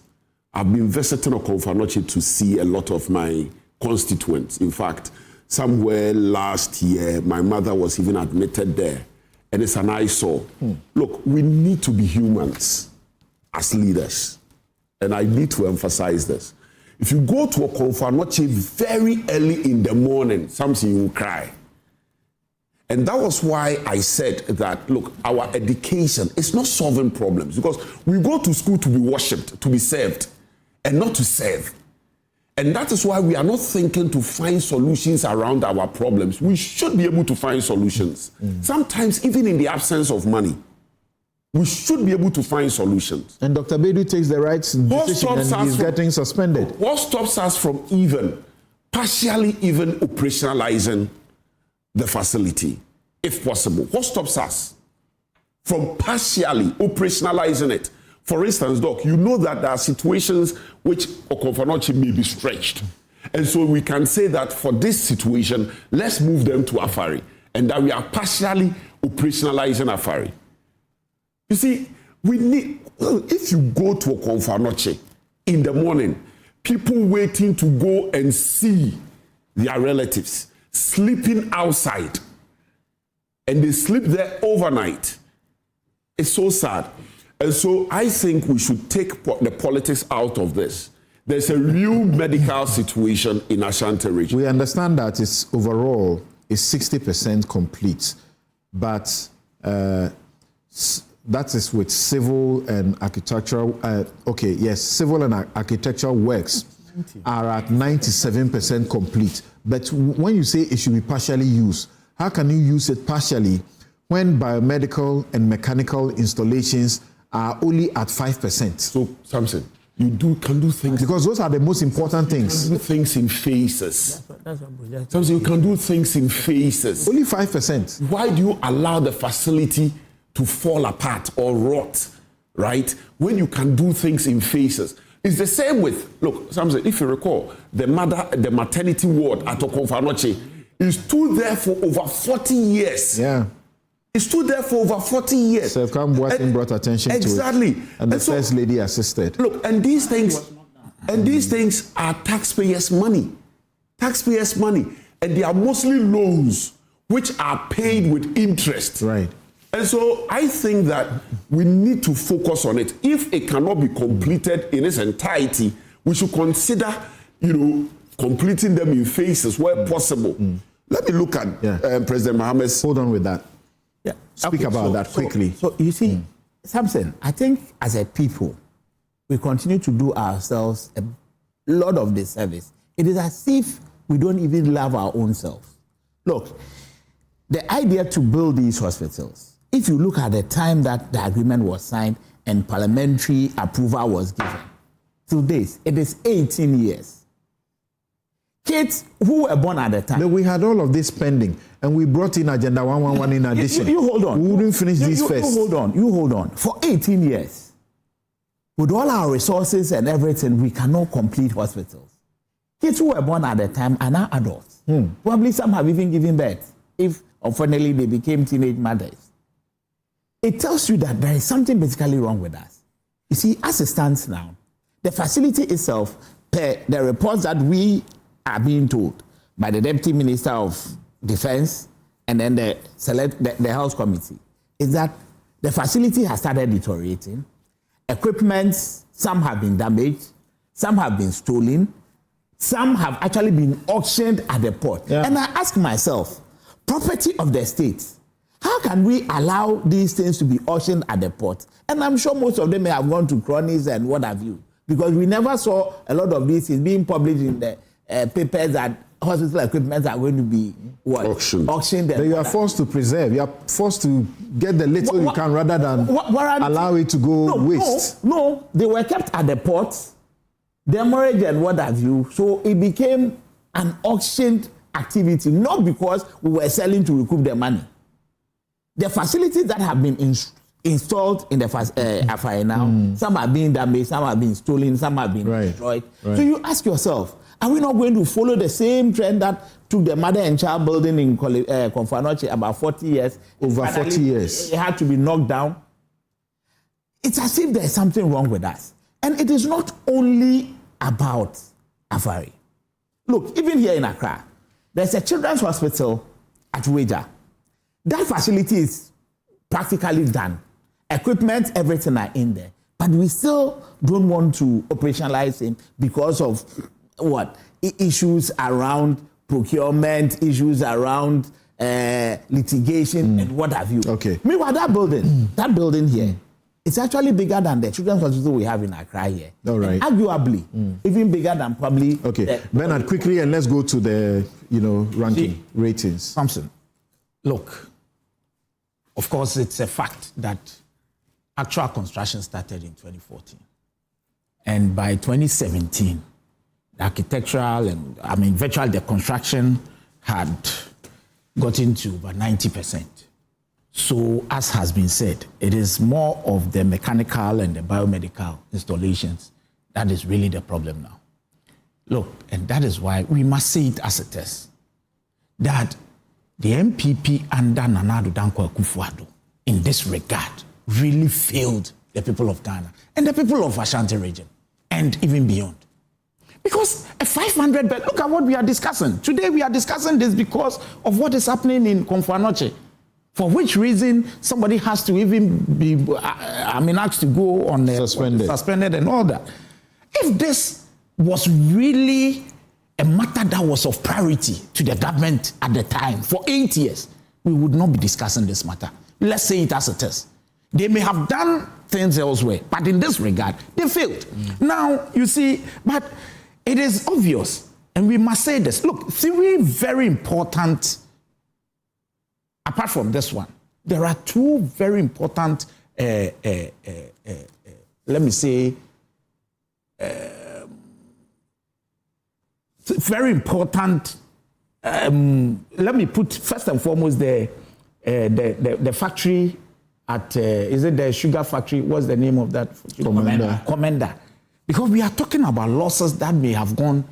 I've been visiting Akufo-Addo to see a lot of my constituents. In fact, somewhere last year, my mother was even admitted there. And it's an eyesore. Look, we need to be humans as leaders. And I need to emphasize this. If you go to Akufo-Addo very early in the morning, something you will cry. And that was why I said that, look, our education is not solving problems, because we go to school to be worshipped, to be served, and not to serve. And that is why we are not thinking to find solutions around our problems. We should be able to find solutions. Sometimes, even in the absence of money, we should be able to find solutions. And Dr. Bedu takes the right decision and he's getting suspended. What stops us from even partially even operationalizing the facility, if possible? What stops us from partially operationalizing it? For instance, Doc, you know that there are situations which Akufo-Addo may be stretched. And so we can say that for this situation, let's move them to Afari, and that we are partially operationalizing Afari. You see, we need, if you go to Akufo-Addo in the morning, people waiting to go and see their relatives, sleeping outside, and they sleep there overnight. It's so sad. And so I think we should take the politics out of this. There's a real medical situation in Ashanti region. We understand that it's overall is 60% complete, but that is with civil and architectural. Civil and architectural works are at 97% complete. But when you say it should be partially used, how can you use it partially when biomedical and mechanical installations are only at 5%? So, Samson, you can do things. Because those are the most important things. You can do things in phases. Samson, you can do things in phases. Only 5%. Why do you allow the facility to fall apart or rot, right? When you can do things in phases. It's the same with, look, Samson, if you recall, the maternity ward at Akufo-Addo is stood there for over 40 years. Yeah. It stood there for over 40 years. So Kambuatin brought attention to it. Exactly. And the first lady assisted. Look, and these things are taxpayers' money. Taxpayers' money. And they are mostly loans which are paid with interest. Right. And so I think that we need to focus on it. If it cannot be completed in its entirety, we should consider, completing them in phases where possible. Let me look at President Mohammed's. Hold on with that. Yeah. Speak about that quickly. So you see, Samson, I think as a people, we continue to do ourselves a lot of disservice. It is as if we don't even love our own selves. Look, the idea to build these hospitals, if you look at the time that the agreement was signed and parliamentary approval was given, to this, it is 18 years. Kids who were born at the time. We had all of this pending, and we brought in Agenda 111 in addition. You hold on. We wouldn't finish this first. You hold on. For 18 years, with all our resources and everything, we cannot complete hospitals. Kids who were born at the time are now adults. Probably some have even given birth, if unfortunately they became teenage mothers. It tells you that there is something basically wrong with us. You see, as it stands now, the facility itself, per the reports that we are being told by the Deputy Minister of Defense and then the Health Committee, is that the facility has started deteriorating. Equipment, some have been damaged, some have been stolen. Some have actually been auctioned at the port. Yeah. And I ask myself, property of the state, how can we allow these things to be auctioned at the port? And I'm sure most of them may have gone to cronies and what have you, because we never saw a lot of these things being published in the papers that hospital equipment are going to be auctioned. But you are forced to preserve. You are forced to get the little you can rather than allow it to go waste. No, they were kept at the port, demurraged and what have you. So it became an auctioned activity, not because we were selling to recoup the money. The facilities that have been installed in the Afari now, some are being damaged, some are being stolen, some are being destroyed. Right. So you ask yourself, are we not going to follow the same trend that took the mother and child building in Akufo-Addo about 40 years? Over 40 years. It had to be knocked down. It's as if there's something wrong with us. And it is not only about Afari. Look, even here in Accra, there's a children's hospital at Weja. That facility is practically done. Equipment, everything are in there. But we still don't want to operationalize it because of what? Issues around procurement, issues around litigation, and what have you. Okay. Meanwhile, that building here, it's actually bigger than the children's hospital we have in Accra here. All right. And arguably, even bigger than probably. Okay. Bernard, quickly, and let's go to the ranking ratings. Samson, look, of course, it's a fact that actual construction started in 2014, and by 2017, the architectural and virtually the construction had gotten to about 90%. So, as has been said, it is more of the mechanical and the biomedical installations that is really the problem now. Look, and that is why we must see it as it is, that the MPP under Nana Addo Dankwa Akufo-Addo in this regard really failed the people of Ghana and the people of Ashanti region and even beyond. Because a 500 bed, look at what we are discussing. Today we are discussing this because of what is happening in Konfo-Anokye. For which reason somebody has to even be, asked to go on suspended and all that. If this was really a matter that was of priority to the government at the time for 8 years, we would not be discussing this matter. Let's say it as it is. They may have done things elsewhere, but in this regard, they failed. Now, you see, but it is obvious, and we must say this. Look, three very important, apart from this one, there are two very important, let me say, very important, let me put first and foremost the factory at, is it the sugar factory? What's the name of that? Commander. Because we are talking about losses that may have gone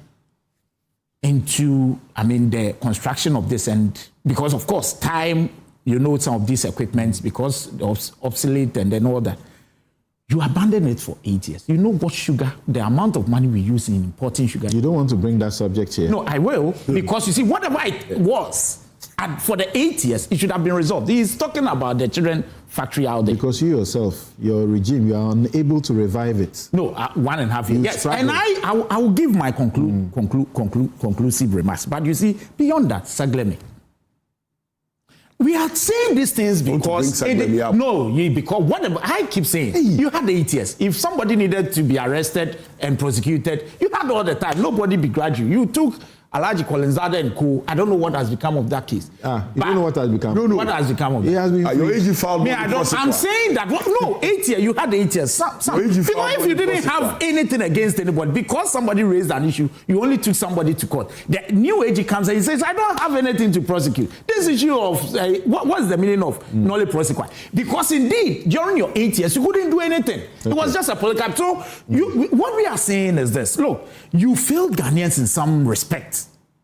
into, the construction of this, and because of course time, some of these equipments, because of obsolete and then all that. You abandon it for 8 years. You know what sugar, the amount of money we use in importing sugar. You don't want to bring that subject here. No, I will, because you see, whatever it was, and for the 8 years, it should have been resolved. He's talking about the children factory out there. Because you yourself, your regime, you are unable to revive it. No, 1.5 years. Yes, and I will give my conclusive remarks. But you see, beyond that, Saglemi, we are saying these things because because whatever I keep saying, you had 8 years. If somebody needed to be arrested and prosecuted, you had all the time. Nobody begrudged you. You took Alhaji Kolinzade and co. I don't know what has become of that case. You don't know what has become. No. What has become of that? He has been your AG filed. I'm saying that. 8 years. You had 8 years. If you didn't have anything against anybody, because somebody raised an issue, you only took somebody to court. The new AG comes and he says, "I don't have anything to prosecute." This issue of what's the meaning of nolly prosecute? Because indeed, during your 8 years, you couldn't do anything. Okay. It was just a political. So what we are saying is this: look, you failed Ghanaians in some respect.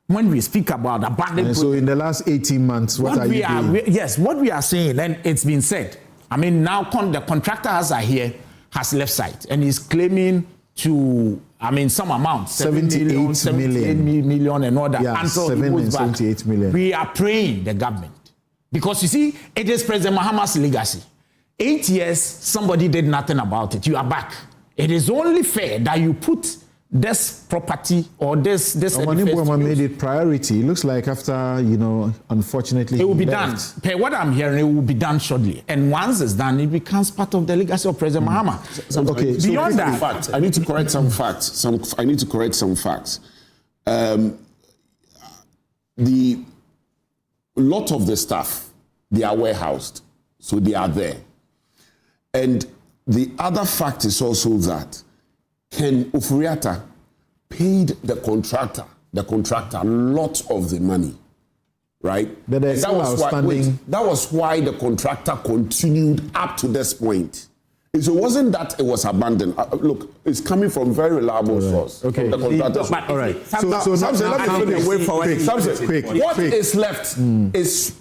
When we speak about abandoned, so in the last 18 months, what are you doing? Yes, what we are saying, and it's been said. Now the contractors are here, has left site, and he's claiming to, some amount, 78 million and all that. Yeah, until 78 million. We are praying the government, because you see, it is President Mahama's legacy. 8 years, somebody did nothing about it. You are back. It is only fair that you put this property or this Manibwama made it priority. It looks like after, unfortunately, it will be done. Per what I'm hearing, it will be done shortly. And once it's done, it becomes part of the legacy of President Mahama. Okay. Beyond so that, fact, I need to correct some facts. I need to correct some facts. The lot of the staff, they are warehoused, so they are there. And the other fact is also that Ken Ofuriatta paid the contractor a lot of the money, right? But that was why the contractor continued up to this point. So it wasn't that it was abandoned. Look, it's coming from very reliable source. Okay. From the contractor. All right. So Samson, let me finish. What is left is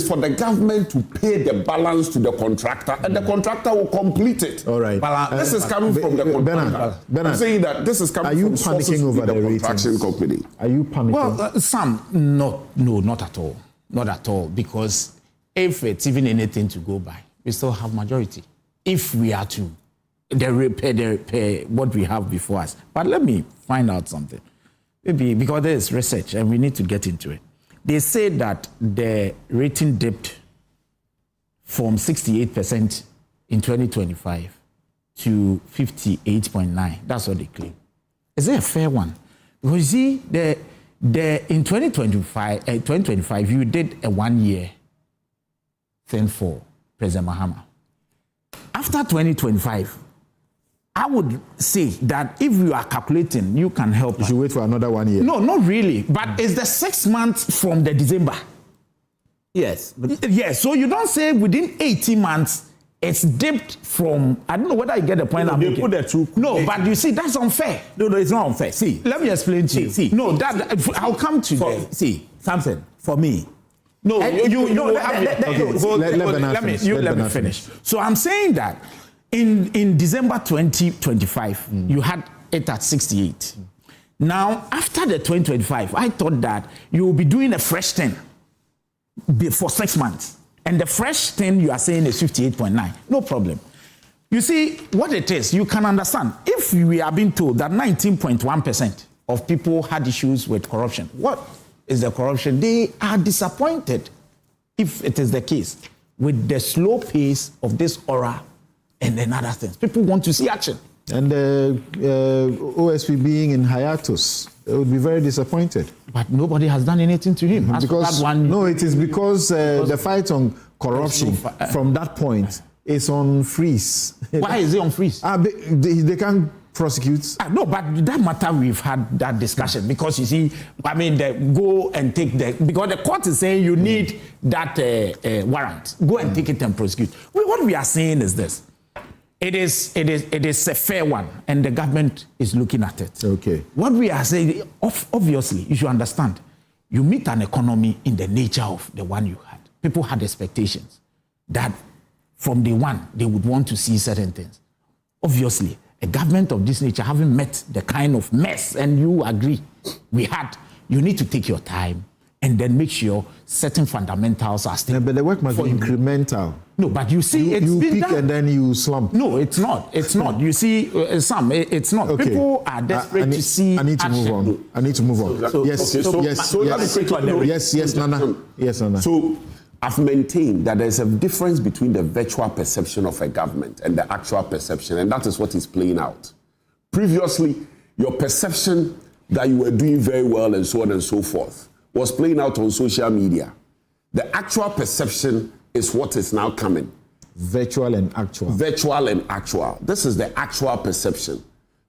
for the government to pay the balance to the contractor, and the contractor will complete it. All right. This is coming from the contractor. Bernard, I'm saying that this is coming from sources over the construction company. Are you panicking? Well, no, not at all. Not at all. Because if it's even anything to go by, we still have majority. If we are to repair what we have before us. But let me find out something. Maybe because there is research and we need to get into it. They say that the rating dipped from 68% in 2025 to 58.9%. That's what they claim. Is it a fair one? Because you see, in 2025, you did a 1 year thing for President Mahama. After 2025, I would say that if you are calculating, you can help. You should wait for another 1 year. No, not really. But it's the 6 months from the December. Yes. Yes. So you don't say within 18 months, it's dipped from, I don't know whether you get the point I'm making. Put the true. No, but you see, that's unfair. No, it's not unfair. See. Let me explain to you. See. No, I'll come to that. See, Samson, for me. No, let me finish. So I'm saying that in December 2025, you had it at 68. Now, after the 2025, I thought that you will be doing a fresh thing for 6 months. And the fresh thing you are saying is 58.9. No problem. You see, what it is, you can understand. If we are being told that 19.1% of people had issues with corruption, what is the corruption? They are disappointed, if it is the case, with the slow pace of this aura and then other things. People want to see action. And OSP being in hiatus, they would be very disappointed. But nobody has done anything to him. It is because the fight on corruption from that point is on freeze. Why is it on freeze? They can't prosecute. No, but that matter, we've had that discussion because you see, I mean, go and take because the court is saying you need that warrant. Go and take it and prosecute. What we are saying is this. It is a fair one, and the government is looking at it. Okay. What we are saying, obviously, you should understand, you meet an economy in the nature of the one you had. People had expectations that from day one, they would want to see certain things. Obviously, a government of this nature having met the kind of mess, and you agree, we had, you need to take your time and then make sure certain fundamentals are still. Yeah, but the work must be incremental. No, but you see, you peak and then you slump. No, it's not. It's not. You see, it's not. Okay. People are desperate to see. I need to move on. Yes, Nana. Yes, Nana. So I've maintained that there's a difference between the virtual perception of a government and the actual perception, and that is what is playing out. Previously, your perception that you were doing very well and so on and so forth was playing out on social media. The actual perception is what is now coming. Virtual and actual. Virtual and actual. This is the actual perception.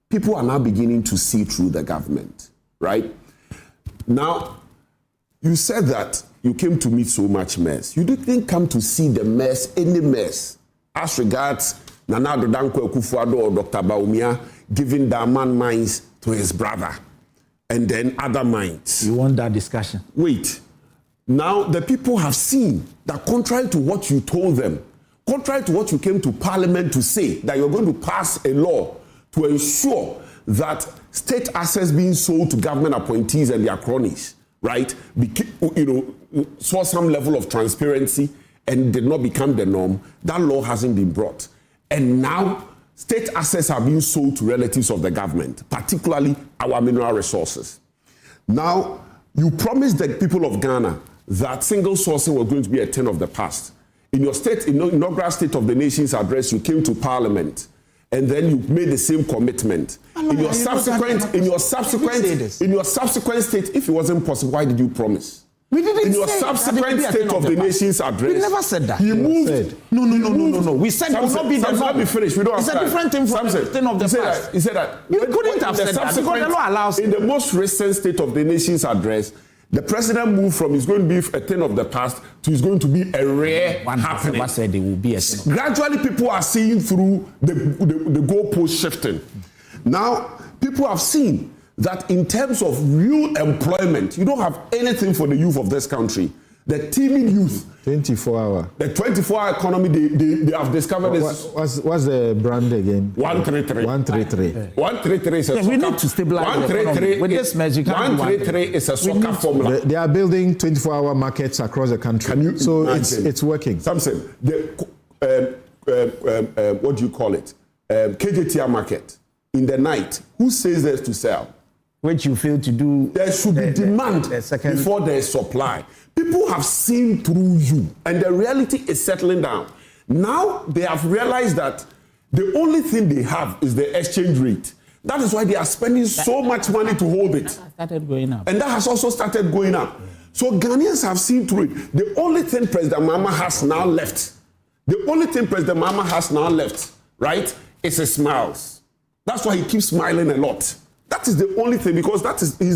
People are now beginning to see through the government, right? Now, you said that you came to meet so much mess. You didn't come to see the mess, any mess, as regards Nana Addo Akufo-Addo or Dr. Bawumia giving the man mines to his brother and then other mines. You want that discussion? Wait. Now, the people have seen that contrary to what you told them, contrary to what you came to Parliament to say, that you're going to pass a law to ensure that state assets being sold to government appointees and their cronies, right, saw some level of transparency and did not become the norm, that law hasn't been brought. And now state assets are being sold to relatives of the government, particularly our mineral resources. Now, you promised the people of Ghana that single sourcing was going to be a thing of the past. In your inaugural State of the Nation's address, you came to Parliament, and then you made the same commitment. In your subsequent state, if it wasn't possible, why did you promise? We didn't in your say subsequent State of the Nation's address. We never said that. He moved. No. We said it will not be the norm. Let me finish. We don't it's have a different thing from the thing of the past. He said that. You couldn't have said that because the law allows. In the most recent State of the Nation's address, the president moved from it's going to be a thing of the past to it's going to be a rare happening. What said it will be a thing. Gradually, people are seeing through the goalpost shifting. Now, people have seen that in terms of real employment, you don't have anything for the youth of this country. The teeming youth. 24 hour. The 24-hour economy they have discovered is... What's the brand again? 133. 133. 133 is a soccer... We need to stabilize the economy. With this magic... 133 is a soccer formula. They are building 24-hour markets across the country. Can you so imagine? it's working. Samson, what do you call it? KJTR market. In the night, who says there's to sell? Which you fail to do. There should be demand before there is supply. People have seen through you, and the reality is settling down. Now they have realized that the only thing they have is the exchange rate. That is why they are spending so much money to hold it. Started going up. And that has also started going up. So Ghanaians have seen through it. The only thing President Mahama has now left, right, is his smiles. That's why he keeps smiling a lot. That is the only thing, because he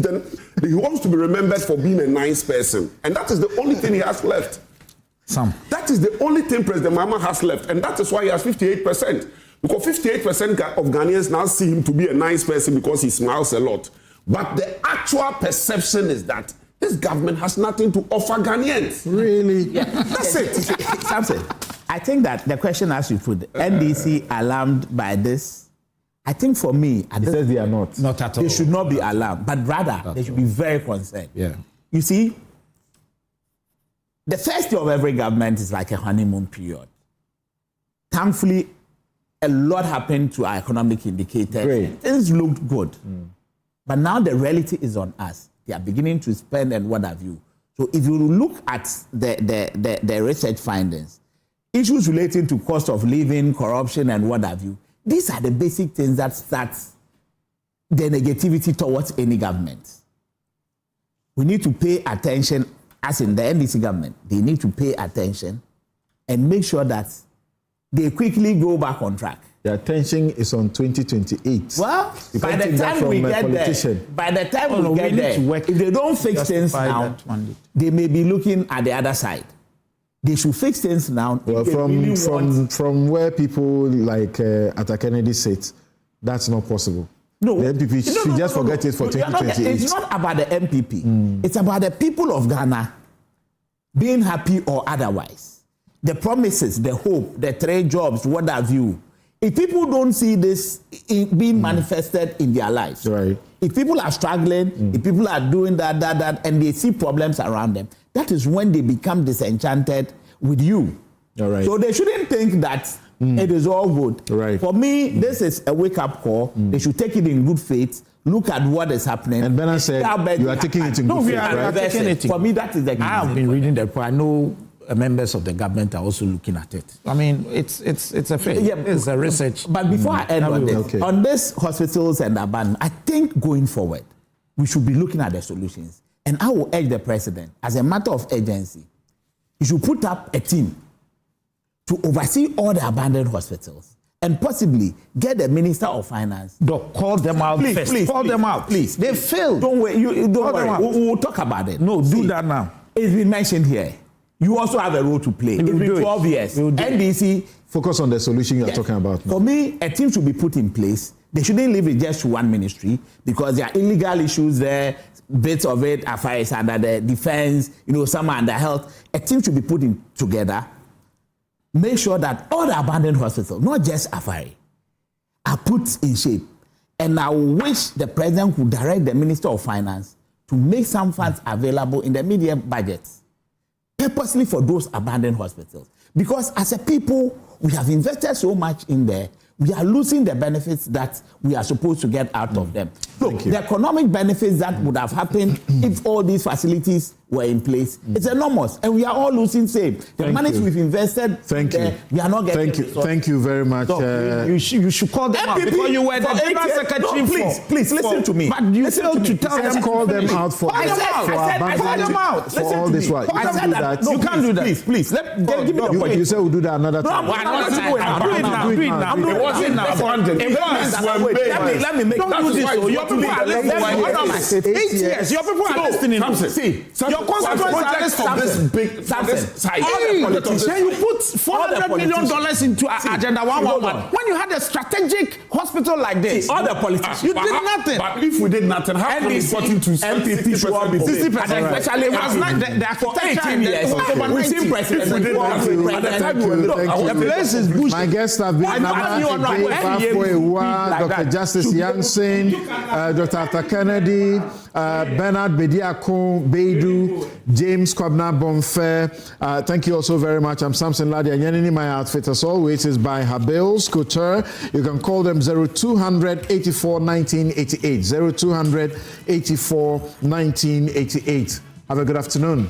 wants to be remembered for being a nice person. And that is the only thing he has left. That is the only thing President Mahama has left. And that is why he has 58%. Because 58% of Ghanaians now see him to be a nice person because he smiles a lot. But the actual perception is that this government has nothing to offer Ghanaians. Really? Yeah. That's it. Samson, I think that the question as you put, NDC alarmed by this. I think for me, he says they are not. Not at all. They should not be alarmed, but rather they should be very concerned. Yeah. You see, the first year of every government is like a honeymoon period. Thankfully, a lot happened to our economic indicators. Great. Things looked good. But now the reality is on us. They are beginning to spend and what have you. So if you look at the research findings, issues relating to cost of living, corruption, and what have you, these are the basic things that start the negativity towards any government. We need to pay attention, as in the NDC government, they need to pay attention and make sure that they quickly go back on track. The attention is on 2028. Well, by the time we get there, if they don't fix things now, they may be looking at the other side. They should fix things now. Well, from where people like Atta Kennedy sit, that's not possible. No, the MPP should just forget it for 2028. It's not about the MPP. It's about the people of Ghana being happy or otherwise. The promises, the hope, the 3 jobs, what have you. If people don't see this being manifested in their lives, right. If people are struggling, if people are doing that, and they see problems around them, that is when they become disenchanted with you. All right. So they shouldn't think that it is all good. Right. For me, this is a wake-up call. They should take it in good faith. Look at what is happening. And Bernard said you are taking it in good faith, right? For me, that is the I have been reading the report. I know members of the government are also looking at it. I mean, it's a fact. Yeah, it's a research. But before I end on this hospitals and abandonment, I think going forward, we should be looking at the solutions. And I will urge the president, as a matter of urgency, he should put up a team to oversee all the abandoned hospitals and possibly get the Minister of Finance. Call them out first. Please, call them out. Please. They failed. Don't wait. Don't worry. We'll talk about it. No, do that now. It's been mentioned here. You also have a role to play. It's been 12 years. NDC. Focus on the solution you are talking about now. For me, a team should be put in place. They shouldn't leave it just to one ministry because there are illegal issues there. Bits of it, Afari is under the defense, some are under health. A team should be put in together. Make sure that all the abandoned hospitals, not just Afari, are put in shape. And I wish the president could direct the Minister of Finance to make some funds available in the medium budgets, purposely for those abandoned hospitals. Because as a people, we have invested so much in there. we are losing the benefits that we are supposed to get out of them. Look, the economic benefits that would have happened if all these facilities were in place, it's enormous, and we are all losing same. The money we've invested, we are not getting. Thank you very much. So, you should call them out because you were the general secretary. Please listen to me. But you failed to tell them. Call them out for all this. You can't do that. Please. Give me the point. You said we'll do that another time. No, I'm doing it now. It wasn't now. Let me make. Don't do this. Your people are listening. 8 years. Your people are listening. See. Your constituents are this big side. Then you put $400 million into Agenda 111 when you had a strategic hospital like this. All the politicians. You did nothing. But if we did nothing, how come we got into MPP should all be 60%? Especially for 18 years. We've seen presidents. The place is bush. My guests have been Dr. Justice Jansen, Dr. Arthur Kennedy, Bernard Bediako Beidu, James Kwabna Bonfe. Thank you also very much. I'm Samson Ladia Yenini. My outfit, as always, is by Habil Scooter. You can call them 0200 84 1988. 0200 84 1988. Have a good afternoon.